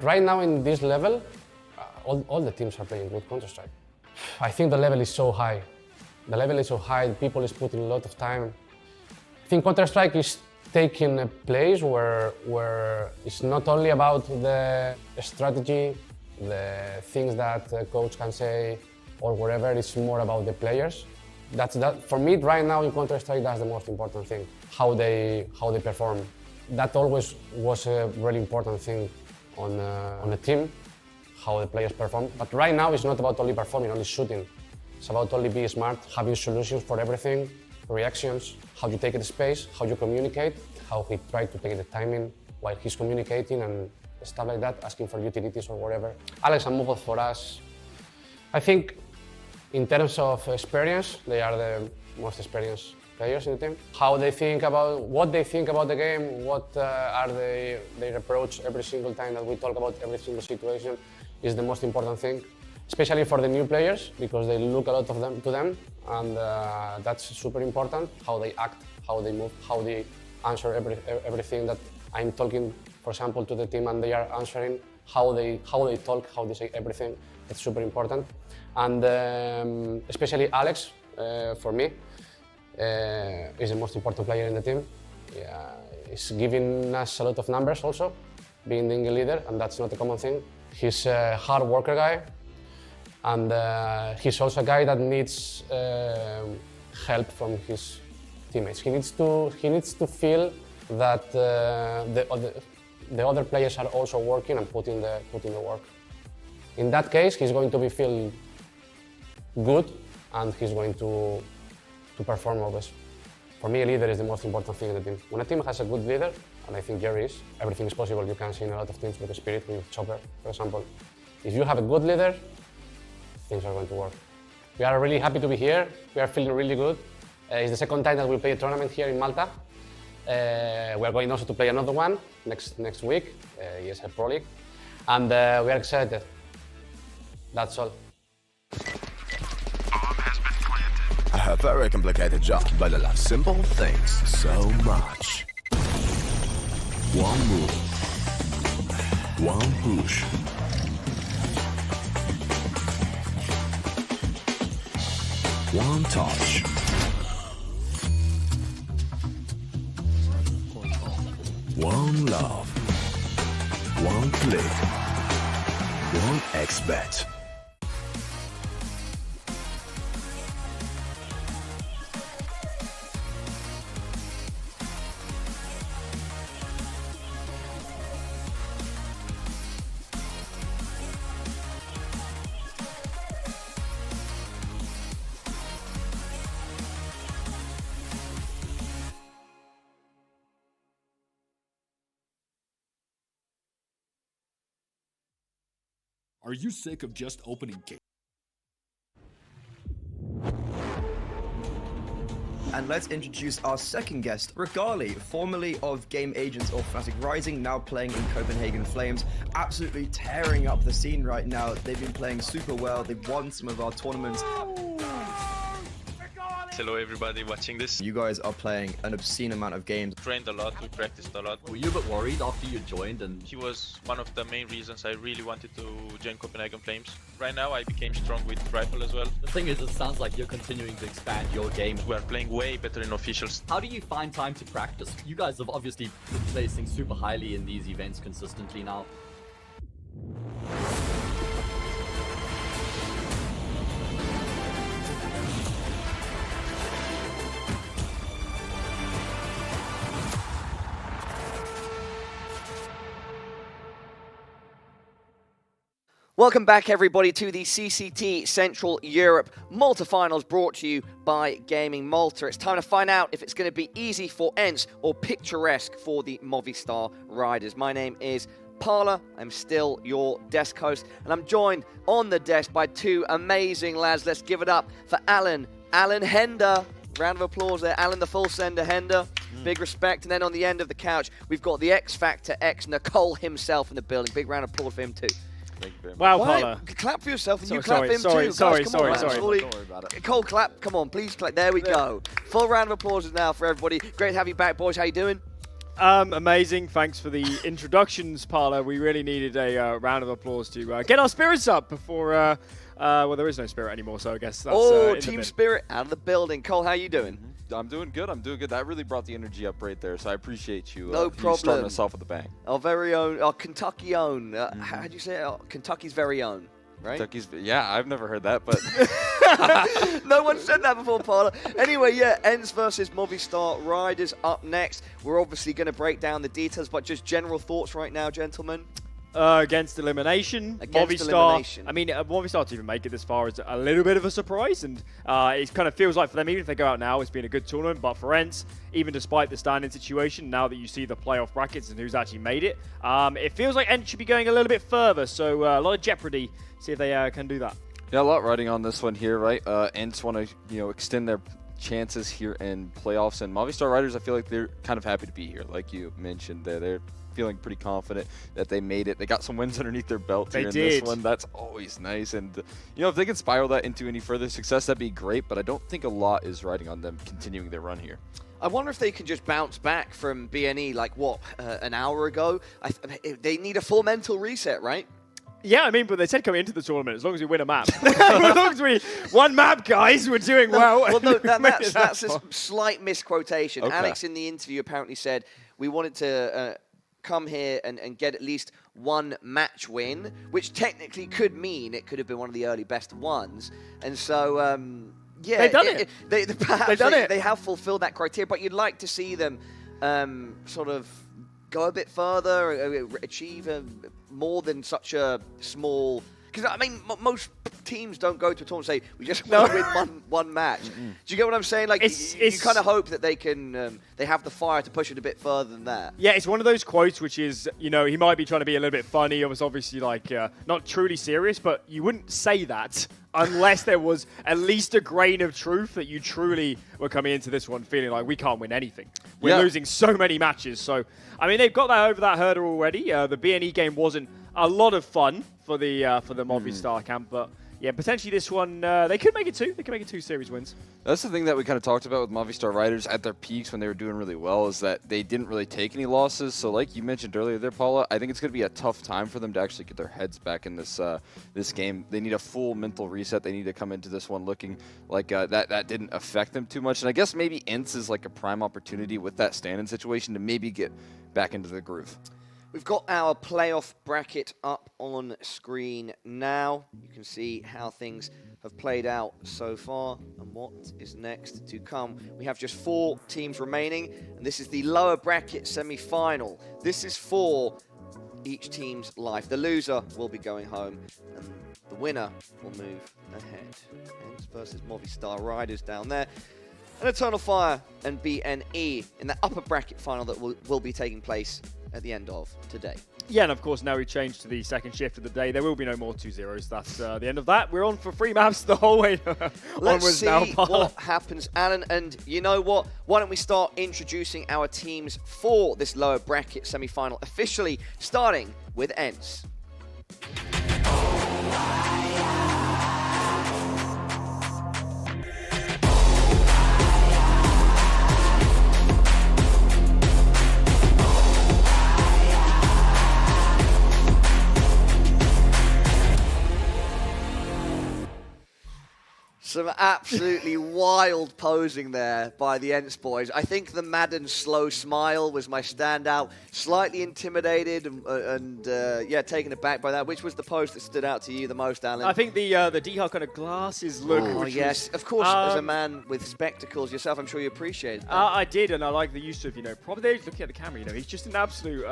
Right now in this level, all the teams are playing good Counter-Strike. I think the level is so high. The level is so high, people is putting a lot of time. I think Counter-Strike is taking a place where it's not only about the strategy, the things that the coach can say or whatever, it's more about the players. For me right now in Counter-Strike, that's the most important thing, how they perform. That always was a really important thing on a team, how the players perform. But right now it's not about only performing, only shooting. It's about only being smart, having solutions for everything, reactions, how you take the space, how you communicate, how he tried to take the timing while he's communicating and stuff like that, asking for utilities or whatever. Alex and Moufos for us, I think in terms of experience, they are the most experienced players in the team. How they think about, what they think about the game, what are their approach every single time that we talk about every single situation is the most important thing, especially for the new players, because they look a lot of to them, and that's super important, how they act, how they move, how they answer everything that I'm talking, for example, to the team and they are answering, how they talk, how they say everything. It's super important. And especially Alex, for me, is the most important player in the team. He's giving us a lot of numbers also, being the leader, and that's not a common thing. He's a hard worker guy, and he's also a guy that needs help from his teammates. He needs to feel that the other players are also working and putting the work. In that case, he's going to feel good, and he's going to perform always. For me, a leader is the most important thing in the team. When a team has a good leader, and I think Jerry is, everything is possible. You can see in a lot of teams with the Spirit, with Chopper, for example. If you have a good leader, things are going to work. We are really happy to be here. We are feeling really good. It's the second time that we play a tournament here in Malta. We are going also to play another one next week, ESL Pro League, and we are excited. That's all. A very complicated job, but I love simple things so much. One move, one push. One touch. One love. One click. One XBet. Are you sick of just opening gates? And let's introduce our second guest, Regali, formerly of Game Agents or Fnatic Rising, now playing in Copenhagen Flames, absolutely tearing up the scene right now. They've been playing super well, they've won some of our tournaments. Hello everybody watching this. You guys are playing an obscene amount of games. Trained a lot, we practiced a lot. Were you a bit worried after you joined? And he was one of the main reasons I really wanted to join Copenhagen Flames. Right now I became strong with Rifle as well. The thing is, it sounds like you're continuing to expand your game. We are playing way better in officials. How do you find time to practice? You guys have obviously been placing super highly in these events consistently now. Welcome back, everybody, to the CCT Central Europe Malta Finals, brought to you by Gaming Malta. It's time to find out if it's going to be easy for ENCE or picturesque for the Movistar Riders. My name is Parla. I'm still your desk host, and I'm joined on the desk by two amazing lads. Let's give it up for Alan Hender. Round of applause there, Alan the full sender Hender. Big respect. And then on the end of the couch, we've got the X Factor X Nicole himself in the building. Big round of applause for him too. Thank you very much. Wow, Paula. Clap for yourself and Sorry, you clap him too. Sorry. Guys, come on, Don't worry about it. Cole, clap. Come on, please clap. There we go. Full round of applause now for everybody. Great to have you back, boys. How you doing? Amazing. Thanks for the introductions, Parla. We really needed a round of applause to get our spirits up before. Well, there is no spirit anymore, so I guess that's. Team spirit out of the building. Cole, how you doing? I'm doing good. I'm doing good. That really brought the energy up right there, so I appreciate you. No you problem. starting us off with a bang. Our very own, our Kentucky own. How do you say it? Kentucky's very own, right? Kentucky's. Yeah, I've never heard that, but no one said that before, Parla. Anyway, yeah, ENCE versus Movistar Riders up next. We're obviously going to break down the details, but just general thoughts right now, gentlemen. Against elimination. Against Movistar. elimination. I mean, Movistar to even make it this far is a little bit of a surprise, and it kind of feels like for them, even if they go out now, it's been a good tournament. But for ENCE, even despite the standing situation, now that you see the playoff brackets and who's actually made it, it feels like ENCE should be going a little bit further. So a lot of jeopardy. See if they can do that. yeah, a lot riding on this one here, right? ENCE want to extend their chances here in playoffs, and Movistar Riders, I feel like they're kind of happy to be here, like you mentioned. They're feeling pretty confident that they made it. They got some wins underneath their belt here in this one. That's always nice. And, if they can spiral that into any further success, that'd be great. But I don't think a lot is riding on them continuing their run here. I wonder if they can just bounce back from BNE like, an hour ago? They need a full mental reset, right? Yeah, I mean, but they said coming into the tournament, as long as we win a map. As long as we one map, guys, we're doing well. Well, no, that's a slight misquotation. Okay. Alex in the interview apparently said we wanted to come here and get at least one match win, which technically could mean it could have been one of the early best ones. And so, yeah. They've done it. They've done it. They have fulfilled that criteria, but you'd like to see them sort of go a bit further, achieve more than such a small... Because, I mean, most teams don't go to a tournament and say, we just want to win one match. Do you get what I'm saying? Like, you kind of hope that they can, they have the fire to push it a bit further than that. Yeah, it's one of those quotes which is, he might be trying to be a little bit funny. It was obviously, like, not truly serious, but you wouldn't say that unless there was at least a grain of truth that you truly were coming into this one feeling like we can't win anything. We're losing so many matches. So, I mean, they've got that over that hurdle already. The BNE game wasn't a lot of fun for the Movistar camp, but yeah, potentially this one, they could make it two. They could make it 2 series wins. That's the thing that we kind of talked about with Movistar Riders at their peaks when they were doing really well, is that they didn't really take any losses. So like you mentioned earlier there, Paula, I think it's going to be a tough time for them to actually get their heads back in this this game. They need a full mental reset. They need to come into this one looking like that didn't affect them too much. And I guess maybe ENCE is like a prime opportunity with that stand-in situation to maybe get back into the groove. We've got our playoff bracket up on screen now. You can see how things have played out so far and what is next to come. We have just 4 teams remaining, and this is the lower bracket semi-final. This is for each team's life. The loser will be going home, and the winner will move ahead. ENCE versus Movistar Riders down there. And Eternal Fire and BNE in the upper bracket final that will be taking place at the end of today. Yeah, and of course, now we've changed to the second shift of the day. There will be no more 2-0s. That's the end of that. We're on for 3 maps the whole way Let's onwards see now. what happens, Alan. And you know what? Why don't we start introducing our teams for this lower bracket semi-final, officially starting with ENCE. Some absolutely wild posing there by the ENCE boys. I think the Madden slow smile was my standout. Slightly intimidated and yeah, taken aback by that. Which was the pose that stood out to you the most, Alan? I think the D-Hard kind of glasses look. Oh, yes. Of course, as a man with spectacles yourself, I'm sure you appreciated that. I did, and I like the use of, probably looking at the camera, he's just an absolute,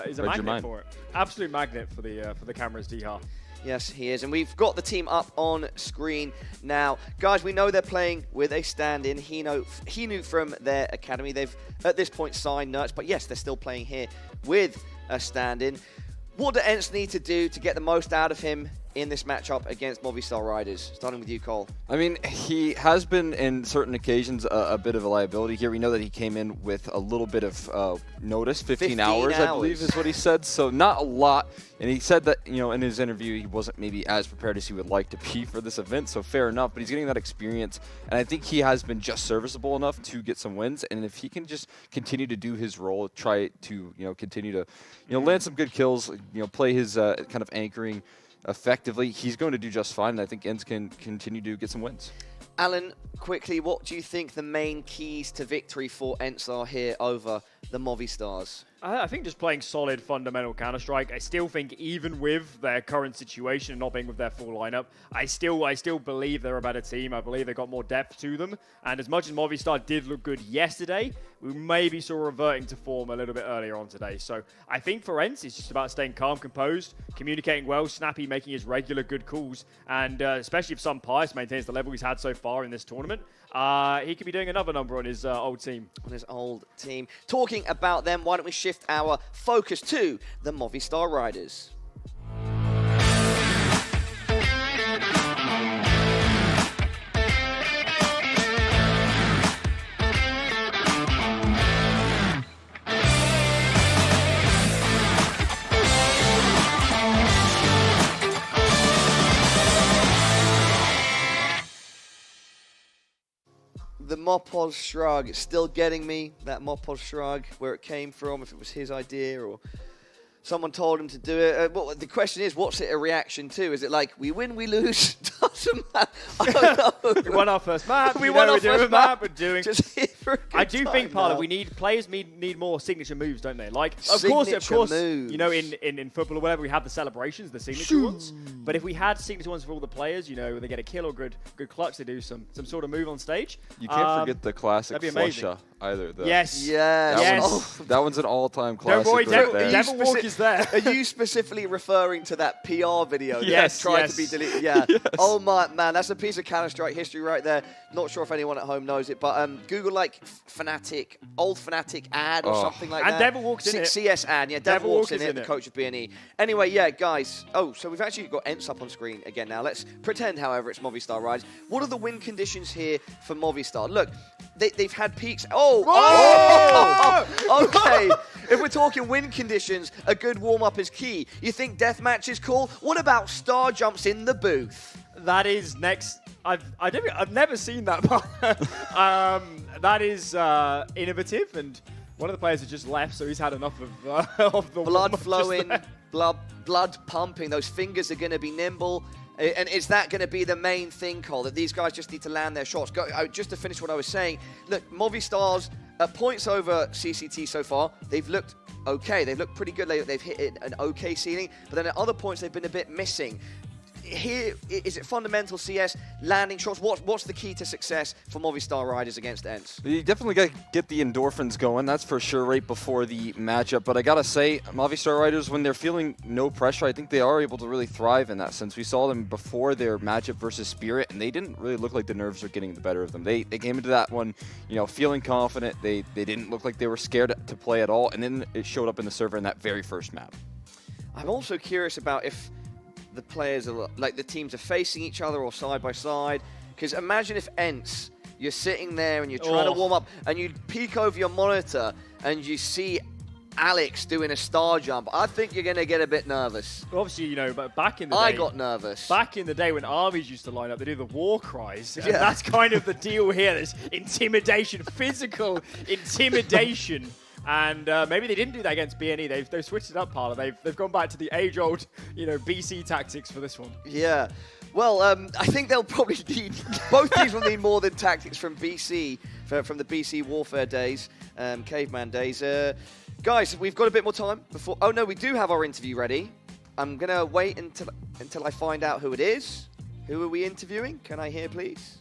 he's a magnet for it. Absolute magnet for the cameras, D-Hard. Yes, he is. And we've got the team up on screen now. Guys, we know they're playing with a stand-in, Hinu from their academy. They've, at this point, signed Nerds, but yes, they're still playing here with a stand-in. What do ENCE need to do to get the most out of him in this matchup against Movistar Riders? Starting with you, Cole. I mean, he has been in certain occasions a bit of a liability here. We know that he came in with a little bit of notice, 15 hours, I believe is what he said. So not a lot. And he said that, you know, in his interview, he wasn't maybe as prepared as he would like to be for this event. So fair enough, but he's getting that experience. And I think he has been just serviceable enough to get some wins. And if he can just continue to do his role, try to, you know, continue to, you know, land some good kills, you know, play his kind of anchoring effectively, he's going to do just fine. And I think ENCE can continue to get some wins. Alan, quickly, what do you think the main keys to victory for ENCE are here over the Movistars? I think just playing solid, fundamental Counter-Strike. I still think even with their current situation, not being with their full lineup, I still believe they're a better team. I believe they've got more depth to them. And as much as Movistar did look good yesterday, we maybe saw reverting to form a little bit earlier on today. So I think for ENCE, it's just about staying calm, composed, communicating well, Snappy making his regular good calls. And especially if Sunpius maintains the level he's had so far in this tournament, he could be doing another number on his old team. On his old team. Talking about them, why don't we shift our focus to the Movistar Riders? The Mopoz shrug, still getting me, that Mopoz shrug, where it came from, if it was his idea or someone told him to do it. Well, the question is, what's it a reaction to? Is it like, we win, we lose? Doesn't matter. I don't know. We won our first map. We won our first map. We're doing. Just here for a good I do think, Parla, now. players need more signature moves, don't they? Like, of Signature course, moves. you know, in football or whatever, we have the celebrations, the signature ones. But if we had signature ones for all the players, you know, they get a kill or good clutch, they do some sort of move on stage. You can't forget the classic that'd be amazing. Flusha either. Yes. That one's an all-time classic. Don't worry, right there. Devil Walk is there. Are you specifically referring to that PR video Yes, that tried yes. to be deleted? Yeah. Yes. Oh my man, that's a piece of Counter-Strike history right there. Not sure if anyone at home knows it, but Google like Fnatic, old Fnatic ad or something like And that. Devil Walk's in it. CS ad, yeah. Devil Walk's in it, the it. coach of BNE. Anyway, yeah, guys. Oh, so we've actually got ENCE up on screen again now. Let's pretend, however, it's Movistar Riders. What are the win conditions here for Movistar? Look, they've had peaks. Okay. If we're talking win conditions, a good warm-up is key. You think deathmatch is cool? What about star jumps in the booth? That is next. I've never seen that part. That is innovative, and one of the players has just left, so he's had enough of the Blood flowing, blood pumping. Those fingers are going to be nimble. And is that going to be the main thing, Cole, that these guys just need to land their shots? Just to finish what I was saying, look, Movistar's points over CCT so far, they've looked okay. They've looked pretty good. They've hit an okay ceiling, but then at other points they've been a bit missing. Here, is it fundamental CS, landing shots? What's the key to success for Movistar Riders against ENCE? You definitely got to get the endorphins going, that's for sure, right before the matchup. But I got to say, Movistar Riders, when they're feeling no pressure, I think they are able to really thrive in that sense. We saw them before their matchup versus Spirit, and they didn't really look like the nerves were getting the better of them. They came into that one, you know, feeling confident. They didn't look like they were scared to play at all, and then it showed up in the server in that very first map. I'm also curious about if the players are like the teams are facing each other or side by side, because imagine if ENCE, you're sitting there and you're trying to warm up and you peek over your monitor and you see Alex doing a star jump. I think you're going to get a bit nervous. Well, obviously, you know, but back in the day, I got nervous. Back in the day when armies used to line up, they do the war cries. And that's kind of the deal here. There's intimidation, physical intimidation. And maybe they didn't do that against BNE. They've switched it up, Parla. They've gone back to the age-old, you know, BC tactics for this one. Yeah. Well, I think they'll probably need, both teams will need more than tactics from BC, from the BC warfare days, caveman days. Guys, we've got a bit more time before. Oh no, we do have our interview ready. I'm gonna wait until I find out who it is. Who are we interviewing? Can I hear, please?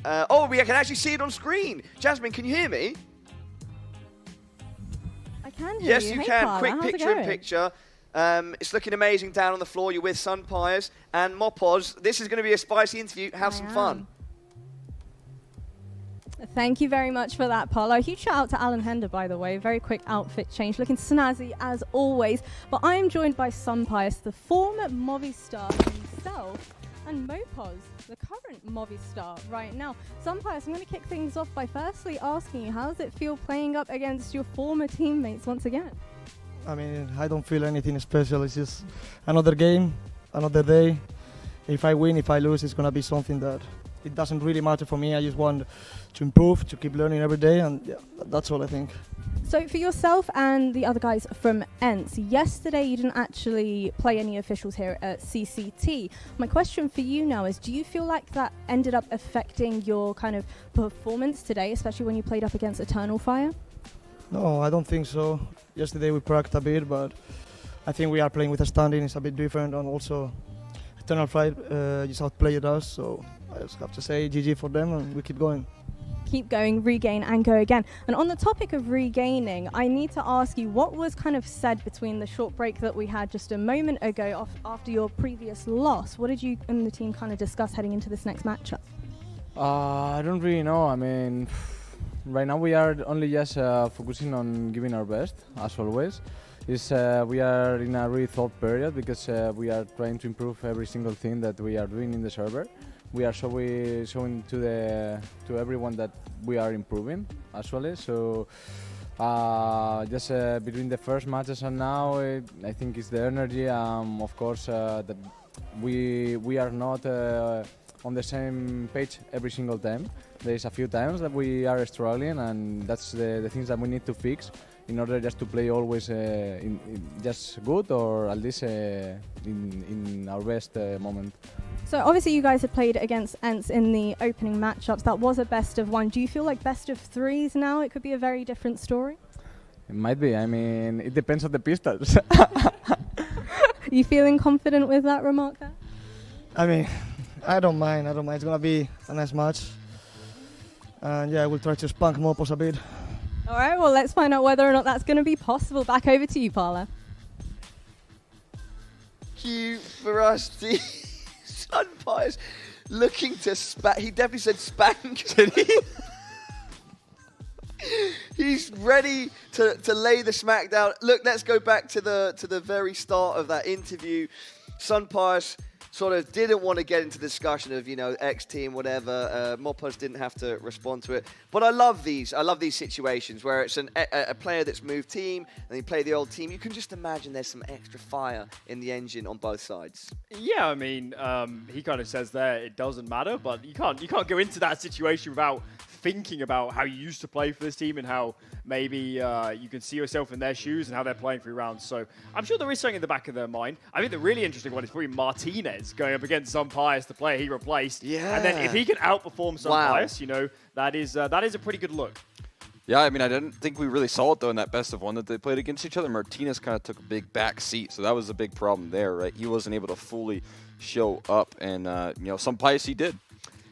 Oh, we can actually see it on screen. Jasmine, can you hear me? I can hear you. Yes, you hey, can. Parla, Quick how's it picture in going? picture. It's looking amazing down on the floor. You're with Sunpius and Mopoz. This is going to be a spicy interview. Have some fun. Thank you very much for that, Parla. A huge shout out to Alan Hender, by the way. Very quick outfit change, looking snazzy as always. But I am joined by Sunpius, the former Movistar yourself and Mopos, the current Movistar right now. Sunpius, I'm going to kick things off by firstly asking you, how does it feel playing up against your former teammates once again? I mean, I don't feel anything special. It's just another game, another day. If I win, if I lose, it's going to be something that it doesn't really matter for me. I just want to improve, to keep learning every day, and yeah, that's all I think. So for yourself and the other guys from ENCE, yesterday you didn't actually play any officials here at CCT. My question for you now is, do you feel like that ended up affecting your kind of performance today, especially when you played up against Eternal Fire? No, I don't think so. Yesterday we practiced a bit, but I think we are playing with a standing. It's a bit different, and also Eternal Fire just outplayed us, so I just have to say GG for them, and we keep going. Keep going, regain and go again. And on the topic of regaining, I need to ask you, what was kind of said between the short break that we had just a moment ago after your previous loss? What did you and the team kind of discuss heading into this next matchup? I don't really know. I mean, right now we are only just focusing on giving our best, as always. We are in a really thought period because we are trying to improve every single thing that we are doing in the server. We are showing to everyone that we are improving, actually. So just between the first matches and now, I think it's the energy. Of course, that we are not on the same page every single time. There's a few times that we are struggling, and that's the things that we need to fix in order just to play always just good, or at least in our best moment. So obviously you guys have played against ENCE in the opening matchups. That was a best of one. Do you feel like best of threes now? It could be a very different story? It might be. I mean, it depends on the pistols. You feeling confident with that remark there? I mean, I don't mind. It's going to be a nice match. And yeah, we'll try to spunk Mopos a bit. All right, well, let's find out whether or not that's going to be possible. Back over to you, Paula. Cue for us, the Sunpius looking to spank. He definitely said spank, didn't he? He's ready to lay the smack down. Look, let's go back to the very start of that interview. Sunpius sort of didn't want to get into discussion of, you know, X team, whatever. Mopos didn't have to respond to it. But I love these situations where it's a player that's moved team and you play the old team. You can just imagine there's some extra fire in the engine on both sides. Yeah, I mean, he kind of says there it doesn't matter, but you can't go into that situation without thinking about how you used to play for this team and how maybe you can see yourself in their shoes and how they're playing 3 rounds. So I'm sure there is something in the back of their mind. I think the really interesting one is probably Martinez going up against Sunpius, the player he replaced. Yeah. And then if he can outperform Sunpius, you know, that is a pretty good look. Yeah, I mean, I didn't think we really saw it, though, in that best of one that they played against each other. Martinez kind of took a big back seat, so that was a big problem there, right? He wasn't able to fully show up, and, you know, Sunpius he did.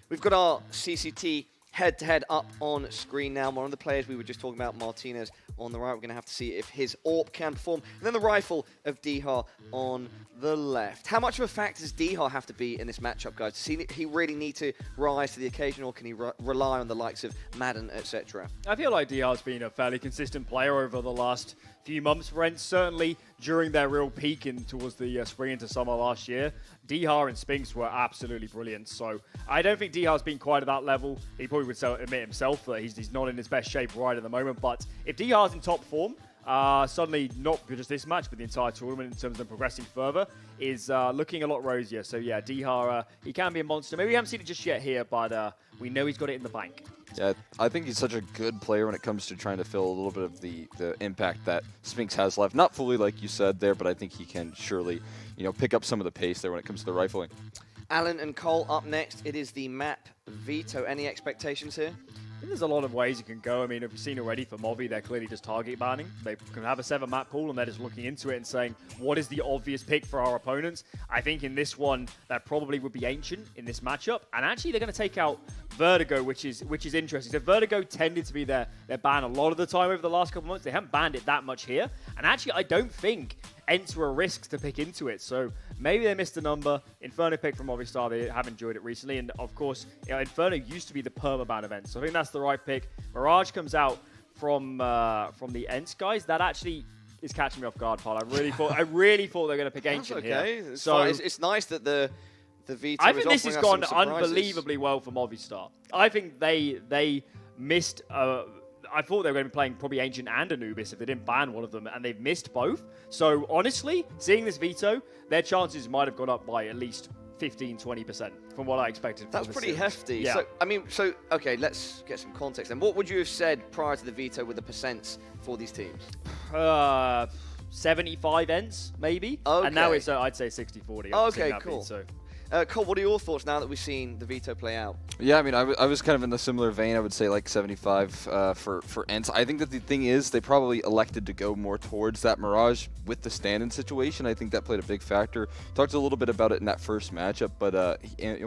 We've got our CCT head-to-head up on screen now. One of the players we were just talking about, Martinez, on the right. We're going to have to see if his AWP can perform. And then the rifle of Dihar on the left. How much of a factor does Dihar have to be in this matchup, guys? Does he really need to rise to the occasion, or can he rely on the likes of Madden, etc.? I feel like Dihar's been a fairly consistent player over the last few months for ENCE, certainly during their real peak towards the spring into summer last year. Dihar and Spinks were absolutely brilliant, so I don't think Dihar's been quite at that level. He probably would admit himself that he's not in his best shape right at the moment, but if Dihar's in top form, suddenly not just this match, but the entire tournament in terms of progressing further, is looking a lot rosier. So yeah, Dihar, he can be a monster. Maybe we haven't seen it just yet here, but we know he's got it in the bank. Yeah, I think he's such a good player when it comes to trying to fill a little bit of the impact that Spinks has left. Not fully, like you said there, but I think he can surely, you know, pick up some of the pace there when it comes to the rifling. Alan and Cole up next. It is the map Veto. Any expectations here? I think there's a lot of ways you can go. I mean, if you've seen already for Movi, they're clearly just target banning. They can have a 7-map pool and they're just looking into it and saying, what is the obvious pick for our opponents? I think in this one, that probably would be Ancient in this matchup. And actually, they're going to take out Vertigo, which is interesting. So Vertigo tended to be their ban a lot of the time over the last couple of months. They haven't banned it that much here. And actually, I don't think ENCE were a risk to pick into it. So maybe they missed a number. Inferno picked from Movistar. They have enjoyed it recently. And of course, you know, Inferno used to be the permaban event. So I think that's the right pick. Mirage comes out from the ENCE guys. That actually is catching me off guard, Paul. I really thought they were going to pick Ancient okay here. So it's nice that the the Veto I is think this has offering gone us some surprises. unbelievably well for Movistar. I think they missed. I thought they were going to be playing probably Ancient and Anubis if they didn't ban one of them, and they've missed both. So honestly, seeing this Veto, their chances might have gone up by at least 15-20% from what I expected. That's pretty hefty. Yeah. So, I mean, okay, let's get some context then. What would you have said prior to the Veto with the percents for these teams? 75 ENCE, maybe. Okay. And now it's, I'd say 60-40. Okay, cool. Cole, what are your thoughts now that we've seen the Veto play out? Yeah, I mean, I was kind of in the similar vein. I would say like 75 for ENCE. I think that the thing is they probably elected to go more towards that Mirage with the stand-in situation. I think that played a big factor. Talked a little bit about it in that first matchup, but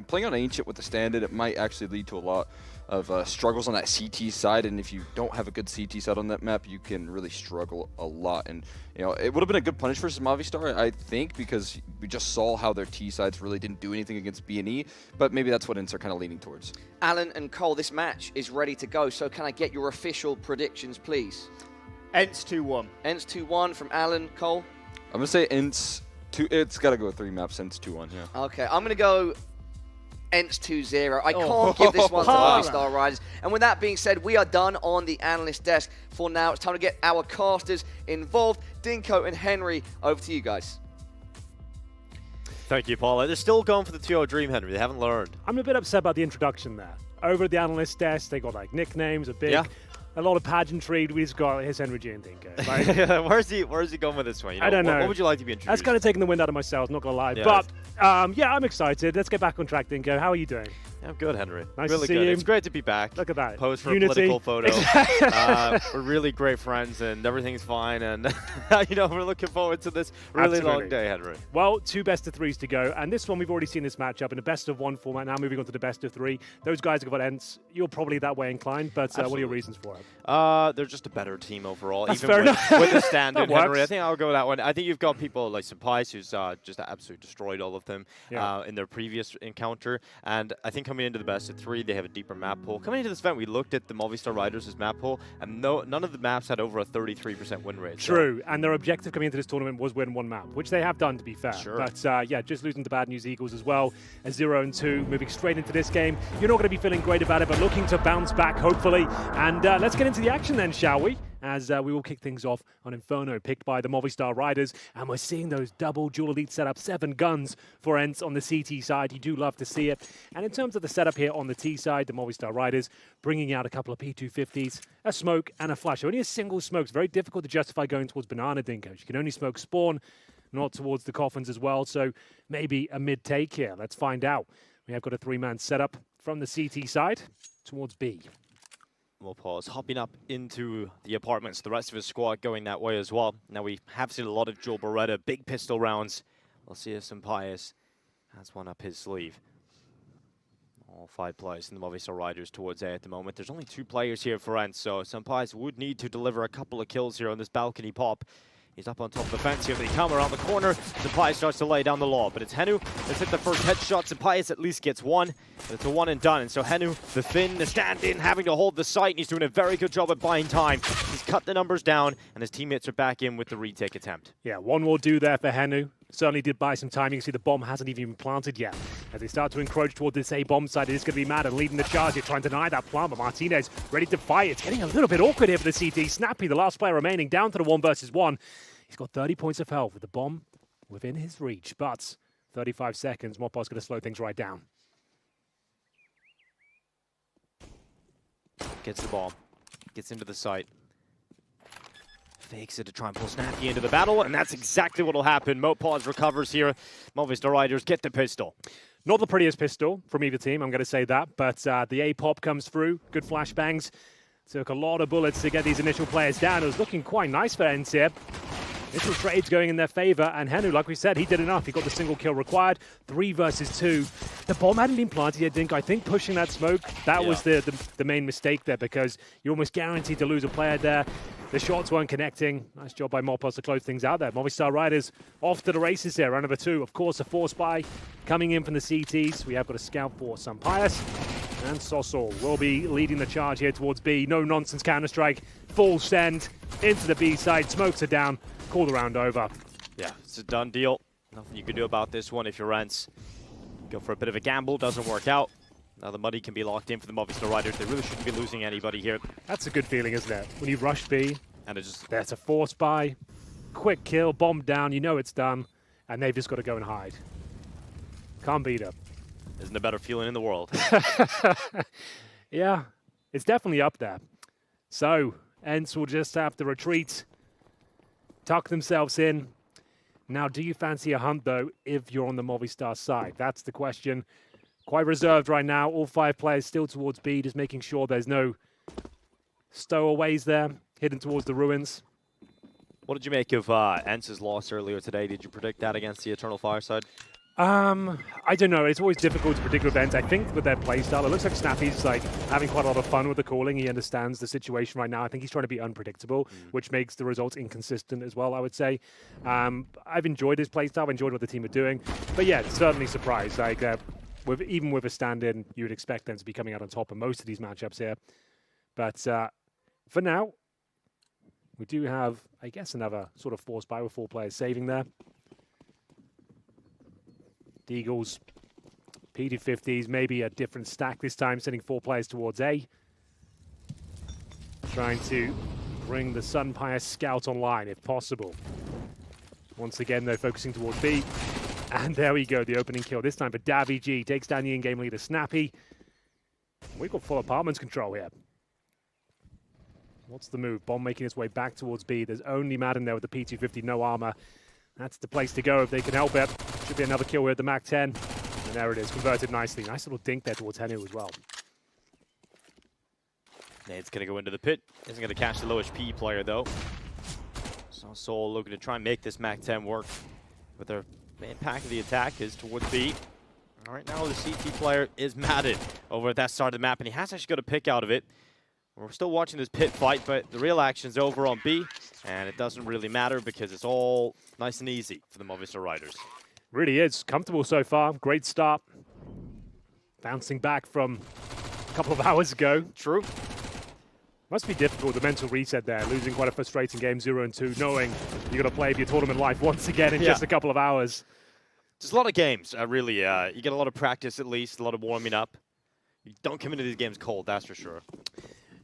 playing on Ancient with the stand-in, it might actually lead to a lot of struggles on that CT side, and if you don't have a good CT side on that map, you can really struggle a lot. And it would have been a good punish versus Movistar, I think, because we just saw how their T sides really didn't do anything against B&E, but maybe that's what ENCE are kind of leaning towards. Alan and Cole, this match is ready to go, so can I get your official predictions, please? ENCE 2-1. ENCE 2-1 from Alan. Cole? I'm going to say ENCE 2. It's got to go 3 maps, ENCE 2-1, yeah. Okay, I'm going to go ENCE 2-0. I can't give this one to Movistar Riders. And with that being said, we are done on the analyst desk for now. It's time to get our casters involved. Dinko and Henry, over to you guys. Thank you, Paula. They're still going for the 2-0 dream, Henry. They haven't learned. I'm a bit upset about the introduction there. Over at the analyst desk, they got like nicknames, a lot of pageantry. We just got, here's Henry G and Dinko. Like, where's he going with this one? I don't know. What would you like to be introduced? That's kind of taking the wind out of my sails, not going to lie. Yeah, but yeah, I'm excited. Let's get back on track, Dinko. How are you doing? I'm good, Henry. Nice really to see good. you. It's great to be back. Look at that. Pose for Unity. a political photo. We're really great friends, and everything's fine. And we're looking forward to this really long day, Henry. Well, 2 best-of-3s to go, and this one we've already seen this matchup in a best-of-1 format. Now moving on to the best-of-3. Those guys have got ENCE. You're probably that way inclined, but what are your reasons for it? They're just a better team overall. That's even fair with the standard, That Henry. works. I think I'll go with that one. I think you've got people like Supplies, who's just absolutely destroyed all of them in their previous encounter. And I think coming into the best-of-3, they have a deeper map pool. Coming into this event, we looked at the Movistar Riders' map pool, and none of the maps had over a 33% win rate. True, and their objective coming into this tournament was win 1 map, which they have done, to be fair. Sure. But yeah, just losing to Bad News Eagles as well, a 0-2, moving straight into this game. You're not going to be feeling great about it, but looking to bounce back, hopefully. And let's get into the action then, shall we? As we will kick things off on Inferno, picked by the Movistar Riders. And we're seeing those double dual elite setups, 7 guns for ENCE on the CT side. You do love to see it. And in terms of the setup here on the T side, the Movistar Riders bringing out a couple of P250s, a smoke, and a flash. Only a single smoke. It's very difficult to justify going towards Banana Dinkos. You can only smoke spawn, not towards the coffins as well. So maybe a mid-take here. Let's find out. We have got a 3-man setup from the CT side towards B. We'll pause. Hopping up into the apartments. The rest of his squad going that way as well. Now we have seen a lot of Joe Beretta, big pistol rounds. We'll see if Sampaio has one up his sleeve. All 5 players in the Movistar Riders towards A at the moment. There's only 2 players here for ENCE, so Sampaio would need to deliver a couple of kills here on this balcony pop. He's up on top of the fence here, but he comes around the corner. Sampaio starts to lay down the law, but it's Henu that's hit the first headshot. Sampaio at least gets 1, but it's a 1 and done. And so Henu, the Finn, the stand-in, having to hold the site, and he's doing a very good job at buying time. He's cut the numbers down, and his teammates are back in with the retake attempt. Yeah, 1 will do there for Henu. Certainly did buy some time. You can see the bomb hasn't even been planted yet. As they start to encroach toward this A-bomb side, it is going to be mad and leading the charge here, trying to deny that plan, but Martinez ready to fight. It's getting a little bit awkward here for the CT. Snappy, the last player remaining, down to the 1 versus 1. He's got 30 points of health with the bomb within his reach, but 35 seconds, Mopo's going to slow things right down. Gets the bomb, gets into the site. Fakes it to try and pull Snappy into the battle, and that's exactly what will happen. Mopause recovers here. Movistar Riders get the pistol. Not the prettiest pistol from either team, I'm going to say that, but the A-pop comes through. Good flashbangs. Took a lot of bullets to get these initial players down. It was looking quite nice for ENCE here. Initial trades going in their favor, and Henu, like we said, he did enough. He got the single kill required. 3 versus 2. The bomb hadn't been planted yet, Dink. I think pushing that smoke, that was the main mistake there, because you're almost guaranteed to lose a player there. The shots weren't connecting. Nice job by Mopos to close things out there. Movistar Riders off to the races here. Round number 2, of course, a force buy coming in from the CTs. We have got a scout for Sampaio. And Sosol will be leading the charge here towards B. No nonsense Counter-Strike. Full send into the B side. Smokes are down. Call the round over. Yeah, it's a done deal. Nothing you can do about this one if you're ENCE. Go for a bit of a gamble, doesn't work out. Now the money can be locked in for the Movistar Riders. They really shouldn't be losing anybody here. That's a good feeling, isn't it? When you rush B, and it's just there's a force buy, quick kill, bomb down, you know it's done, and they've just got to go and hide. Can't beat them. Isn't a better feeling in the world. Yeah, it's definitely up there. So, ENCE will just have to retreat, tuck themselves in. Now, do you fancy a hunt, though, if you're on the Movistar side? That's the question. Quite reserved right now. All 5 players still towards B, just making sure there's no stowaways there, hidden towards the ruins. What did you make of ENCE's loss earlier today? Did you predict that against the Eternal Fire side? I don't know. It's always difficult to predict with ENCE. I think with their playstyle, it looks like Snappy's like having quite a lot of fun with the calling. He understands the situation right now. I think he's trying to be unpredictable, which makes the results inconsistent as well, I would say. I've enjoyed his playstyle. I've enjoyed what the team are doing. But yeah, certainly surprised. Like, even with a stand-in, you would expect them to be coming out on top of most of these matchups here. But for now, we do have, I guess, another sort of force buy with 4 players saving there. Deagles, PD50s, maybe a different stack this time, sending 4 players towards A. Trying to bring the Sunpire Scout online, if possible. Once again, though, focusing towards B. And there we go, the opening kill. This time for daviG. Takes down the in-game leader, Snappy. We've got full apartments control here. What's the move? Bomb making its way back towards B. There's only Madden there with the P250, no armor. That's the place to go if they can help it. Should be another kill here at the Mac 10. And there it is, converted nicely. Nice little dink there towards Henu as well. Nade's going to go into the pit. Isn't going to catch the low HP player, though. So Soul looking to try and make this Mac 10 work. But their main pack of the attack is towards B. All right, now the CT player is matted over at that side of the map, and he has actually got a pick out of it. We're still watching this pit fight, but the real action's over on B, and it doesn't really matter because it's all nice and easy for the Movistar Riders. Really is. Comfortable so far. Great start. Bouncing back from a couple of hours ago. True. Must be difficult, the mental reset there. Losing quite a frustrating game 0-2, knowing you're going to play for your tournament life once again in just a couple of hours. There's a lot of games, really. You get a lot of practice at least, a lot of warming up. You don't come into these games cold, that's for sure.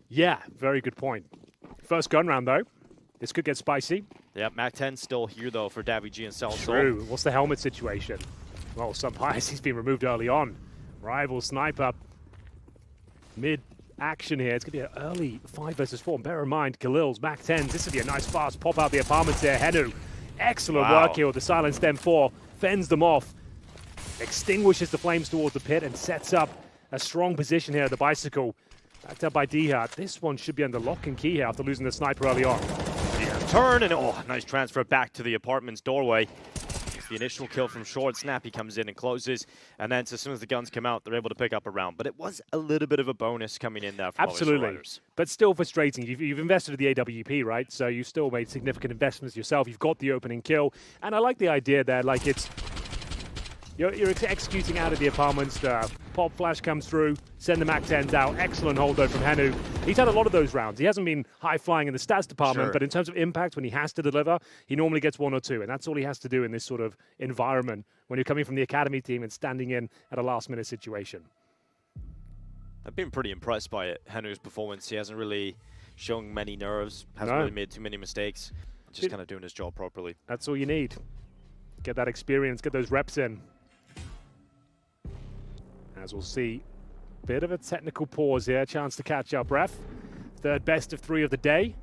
Yeah, very good point. First gun round, though. This could get spicy. Yeah, Mac 10 still here, though, for daviG and Cell. True. What's the helmet situation? Well, Sunpire, he's been removed early on. Rival sniper. Mid-action here. It's going to be an early 5 versus 4. And bear in mind, Khalil's Mac 10s. This would be a nice fast pop out the apartments here. Henu, excellent work here with the silenced M4. Fends them off. Extinguishes the flames towards the pit and sets up a strong position here at the bicycle. Backed up by Dhat. This one should be under lock and key here after losing the sniper early on. Turn and nice transfer back to the apartment's doorway. It's the initial kill from short. Snappy comes in and closes, and then as soon as the guns come out, they're able to pick up a round. But it was a little bit of a bonus coming in there for Absolutely. Riders. But still frustrating. You've invested in the AWP, right? So you still made significant investments yourself. You've got the opening kill, and I like the idea there. Like it's you're executing out of the apartments. The pop flash comes through, send the Mac 10s out. Excellent hold, though, from Henu. He's had a lot of those rounds. He hasn't been high-flying in the stats department, but in terms of impact, when he has to deliver, he normally gets 1 or 2, and that's all he has to do in this sort of environment when you're coming from the academy team and standing in at a last-minute situation. I've been pretty impressed by it. Henu's performance. He hasn't really shown many nerves, hasn't really made too many mistakes. Just kind of doing his job properly. That's all you need. Get that experience, get those reps in. As we'll see, bit of a technical pause here, chance to catch up, ref. Third best of 3 of the day.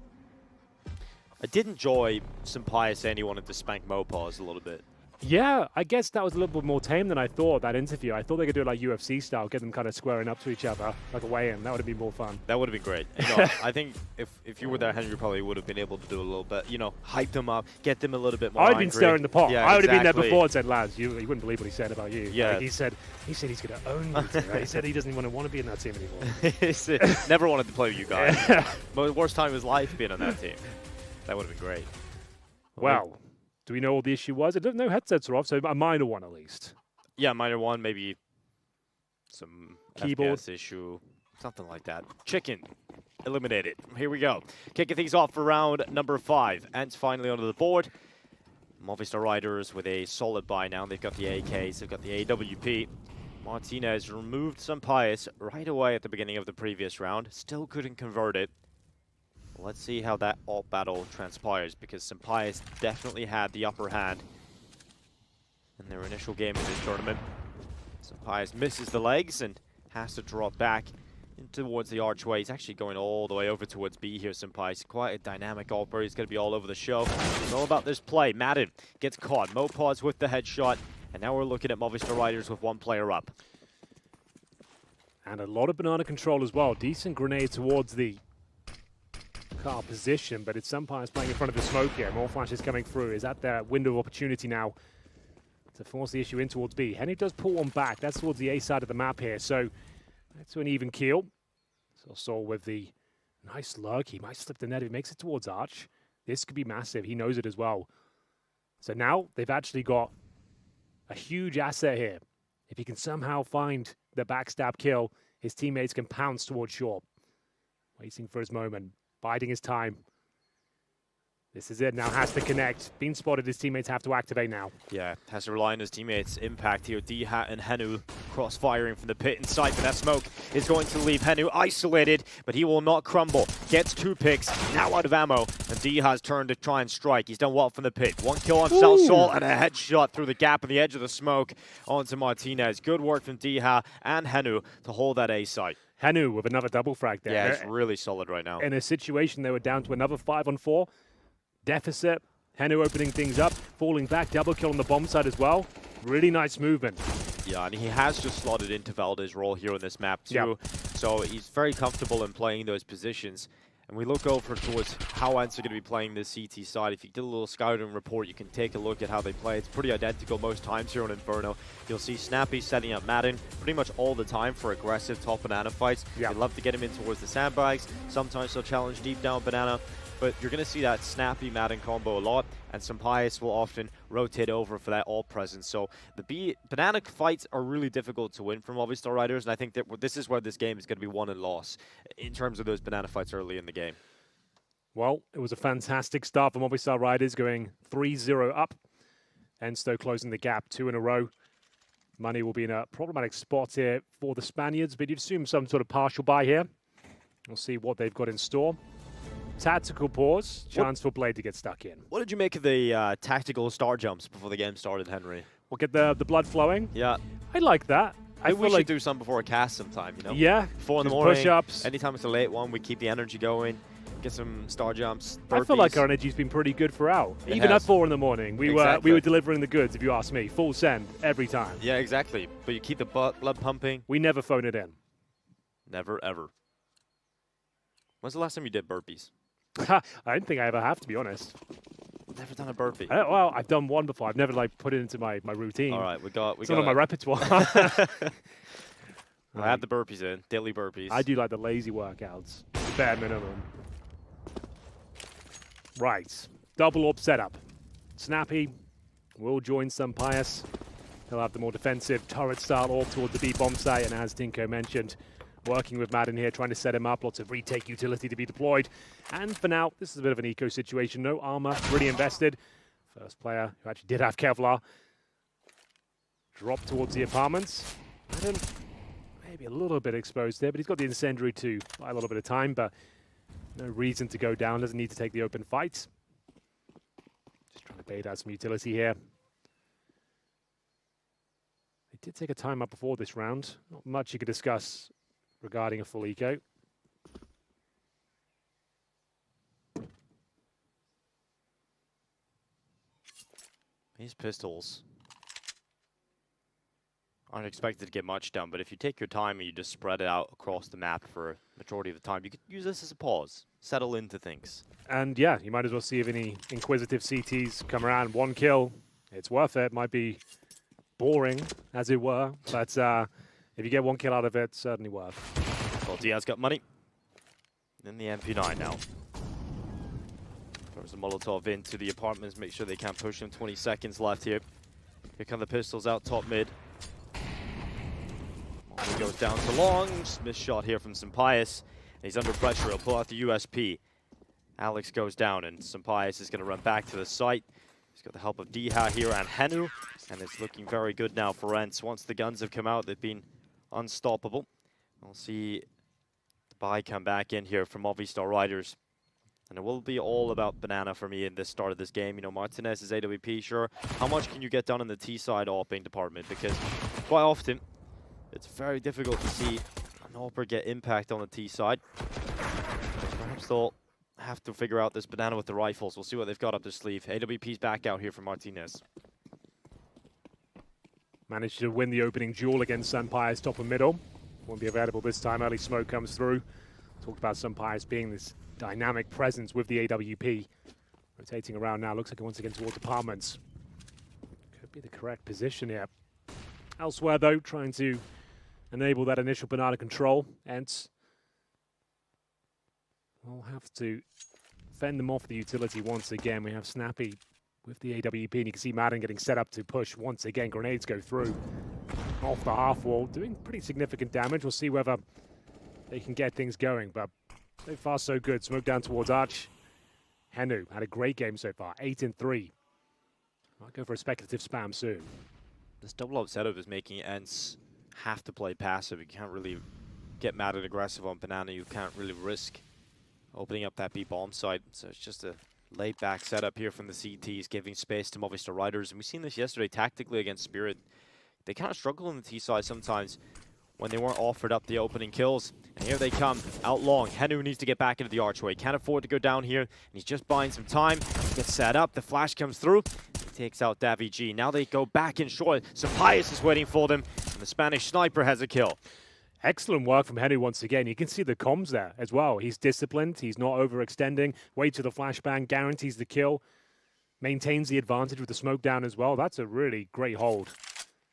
I did enjoy Sunpire saying he wanted to spank Mopars a little bit. Yeah, I guess that was a little bit more tame than I thought, that interview. I thought they could do it like UFC style, get them kind of squaring up to each other, like a weigh-in. That would have been more fun. That would have been great. You know, I think if you were there, Henry probably would have been able to do a little bit, you know, hype them up, get them a little bit more I'd been stirring the pot. Yeah, I would have been there before and said, lads, you wouldn't believe what he said about you. Yeah. Like he said he's going to own you today. He said he doesn't even want to be in that team anymore. He said, never wanted to play with you guys. But the worst time of his life being on that team. That would have been great. Wow. Do we know what the issue was? No headsets are off, so a minor one at least. Yeah, minor one, maybe some keyboard FPS issue, something like that. Chicken, eliminated. Here we go. Kicking things off for round number 5. ENCE finally onto the board. Movistar Riders with a solid buy now. They've got the AKs, they've got the AWP. Martinez removed Sampayas right away at the beginning of the previous round. Still couldn't convert it. Let's see how that alt battle transpires, because Sampayas definitely had the upper hand in their initial game of this tournament. Sampayas misses the legs and has to drop back towards the archway. He's actually going all the way over towards B here, Sampayas. Quite a dynamic alt, he's going to be all over the show. It's all about this play. Madden gets caught. Mopaz with the headshot. And now we're looking at Movistar Riders with one player up. And a lot of banana control as well. Decent grenade towards the car position, but it's Sampayas playing in front of the smoke here. More flashes coming through. Is that their window of opportunity now to force the issue in towards B? Henry does pull one back. That's towards the A side of the map here. So that's to an even keel. So Sol with the nice lurk. He might slip the net if he makes it towards Arch. This could be massive. He knows it as well. So now they've actually got a huge asset here. If he can somehow find the backstab kill, his teammates can pounce towards shore. Waiting for his moment, biding his time. This is it, now has to connect. Being spotted, his teammates have to activate now. Yeah, has to rely on his teammates' impact here. D-Hat and Henu cross-firing from the pit inside, but that smoke is going to leave Henu isolated, but he will not crumble. Gets 2 picks, now out of ammo, and D-Hat's turned to try and strike. He's done well from the pit. 1 kill on South Sol and a headshot through the gap on the edge of the smoke onto Martinez. Good work from D-Hat and Henu to hold that A site. Henu with another double frag there. Yeah, it's really solid right now. In a situation they were down to another 5-on-4. Deficit. Henu opening things up, falling back, double kill on the bomb side as well. Really nice movement. Yeah, and he has just slotted into Valde's role here on this map too. Yep. So he's very comfortable in playing those positions. And we look over towards how ENCE are going to be playing this CT side. If you did a little scouting report, you can take a look at how they play. It's pretty identical most times here on Inferno. You'll see Snappy setting up Madden pretty much all the time for aggressive top banana fights. Yep. They love to get him in towards the sandbags. Sometimes they'll challenge deep down banana. But you're going to see that Snappy Madden combo a lot, and Sampayas will often rotate over for that alt presence. So the banana fights are really difficult to win from Movistar Riders, and I think that this is where this game is going to be won and lost in terms of those banana fights early in the game. Well, it was a fantastic start for Movistar Riders, going 3-0 up. Ensto closing the gap 2 in a row. Money will be in a problematic spot here for the Spaniards, but you'd assume some sort of partial buy here. We'll see what they've got in store. Tactical pause, chance for Blade to get stuck in. What did you make of the tactical star jumps before the game started, Henry? We'll get the blood flowing. Yeah. I like that. I feel we should do some before a cast sometime, you know? Yeah. 4 in the morning. Push-ups. Anytime it's a late one, we keep the energy going. Get some star jumps, burpees. I feel like our energy's been pretty good throughout. Even at 4 in the morning, we were delivering the goods, if you ask me. Full send every time. Yeah, exactly. But you keep the blood pumping. We never phone it in. Never, ever. When's the last time you did burpees? I don't think I ever have, to be honest. Never done a burpee. Well, I've done one before. I've never put it into my routine. All right, we got on my repertoire. I have the burpees in, daily burpees. I do like the lazy workouts, bare minimum. Right, double orb setup. Snappy will join Sampayas. He'll have the more defensive turret style orb towards the B bomb site, and as Dinko mentioned, working with Madden here, trying to set him up. Lots of retake utility to be deployed. And for now, this is a bit of an eco situation. No armor, really invested. First player who actually did have Kevlar. Drop towards the apartments. Madden, maybe a little bit exposed there, but he's got the incendiary to buy a little bit of time, but no reason to go down. Doesn't need to take the open fight. Just trying to bait out some utility here. They did take a time up before this round. Not much you could discuss regarding a full eco. These pistols aren't expected to get much done, but if you take your time and you just spread it out across the map for a majority of the time, you could use this as a pause, settle into things. And yeah, you might as well see if any inquisitive CTs come around. 1 kill, it's worth it. Might be boring, as it were, but if you get 1 kill out of it, certainly worth. Well, Diaz got money. In the MP9 now. Throws the Molotov into the apartments, make sure they can't push him. 20 seconds left here. Here come the pistols out top mid. He goes down to long. Missed shot here from Sampayas. He's under pressure. He'll pull out the USP. Alex goes down, and Sampayas is going to run back to the site. He's got the help of Diha here and Henu, and it's looking very good now for ENCE. Once the guns have come out, they've been unstoppable. We'll see the buy come back in here from Movistar Riders. And it will be all about banana for me in this start of this game. You know, Martinez is AWP, sure. How much can you get done in the T-side AWPing department? Because quite often, it's very difficult to see an AWPer get impact on the T-side. Perhaps they'll have to figure out this banana with the rifles. We'll see what they've got up their sleeve. AWP's back out here for Martinez. Managed to win the opening duel against Sunpire's top and middle. Won't be available this time. Early smoke comes through. Talked about Sunpire's being this dynamic presence with the AWP. Rotating around now. Looks like once again towards apartments. Could be the correct position here. Elsewhere, though, trying to enable that initial banana control. ENCE will have to fend them off the utility once again. We have Snappy with the AWP, and you can see Madden getting set up to push once again. Grenades go through off the half wall, doing pretty significant damage. We'll see whether they can get things going, but so far so good. Smoke down towards Arch. Henu had a great game so far, 8-3. Might go for a speculative spam soon. This double-up setup is making ENCE have to play passive. You can't really get mad and aggressive on banana. You can't really risk opening up that B bomb site. So it's just a laid-back setup here from the CTs, giving space to Movistar Riders. And we've seen this yesterday tactically against Spirit. They kind of struggle on the T side sometimes when they weren't offered up the opening kills. And here they come, out long. Henu needs to get back into the archway. Can't afford to go down here, and he's just buying some time. Gets set up, the flash comes through. He takes out Davy G. Now they go back in short. Sampias is waiting for them, and the Spanish sniper has a kill. Excellent work from Henu once again. You can see the comms there as well. He's disciplined, he's not overextending. Wait to the flashbang, guarantees the kill. Maintains the advantage with the smoke down as well. That's a really great hold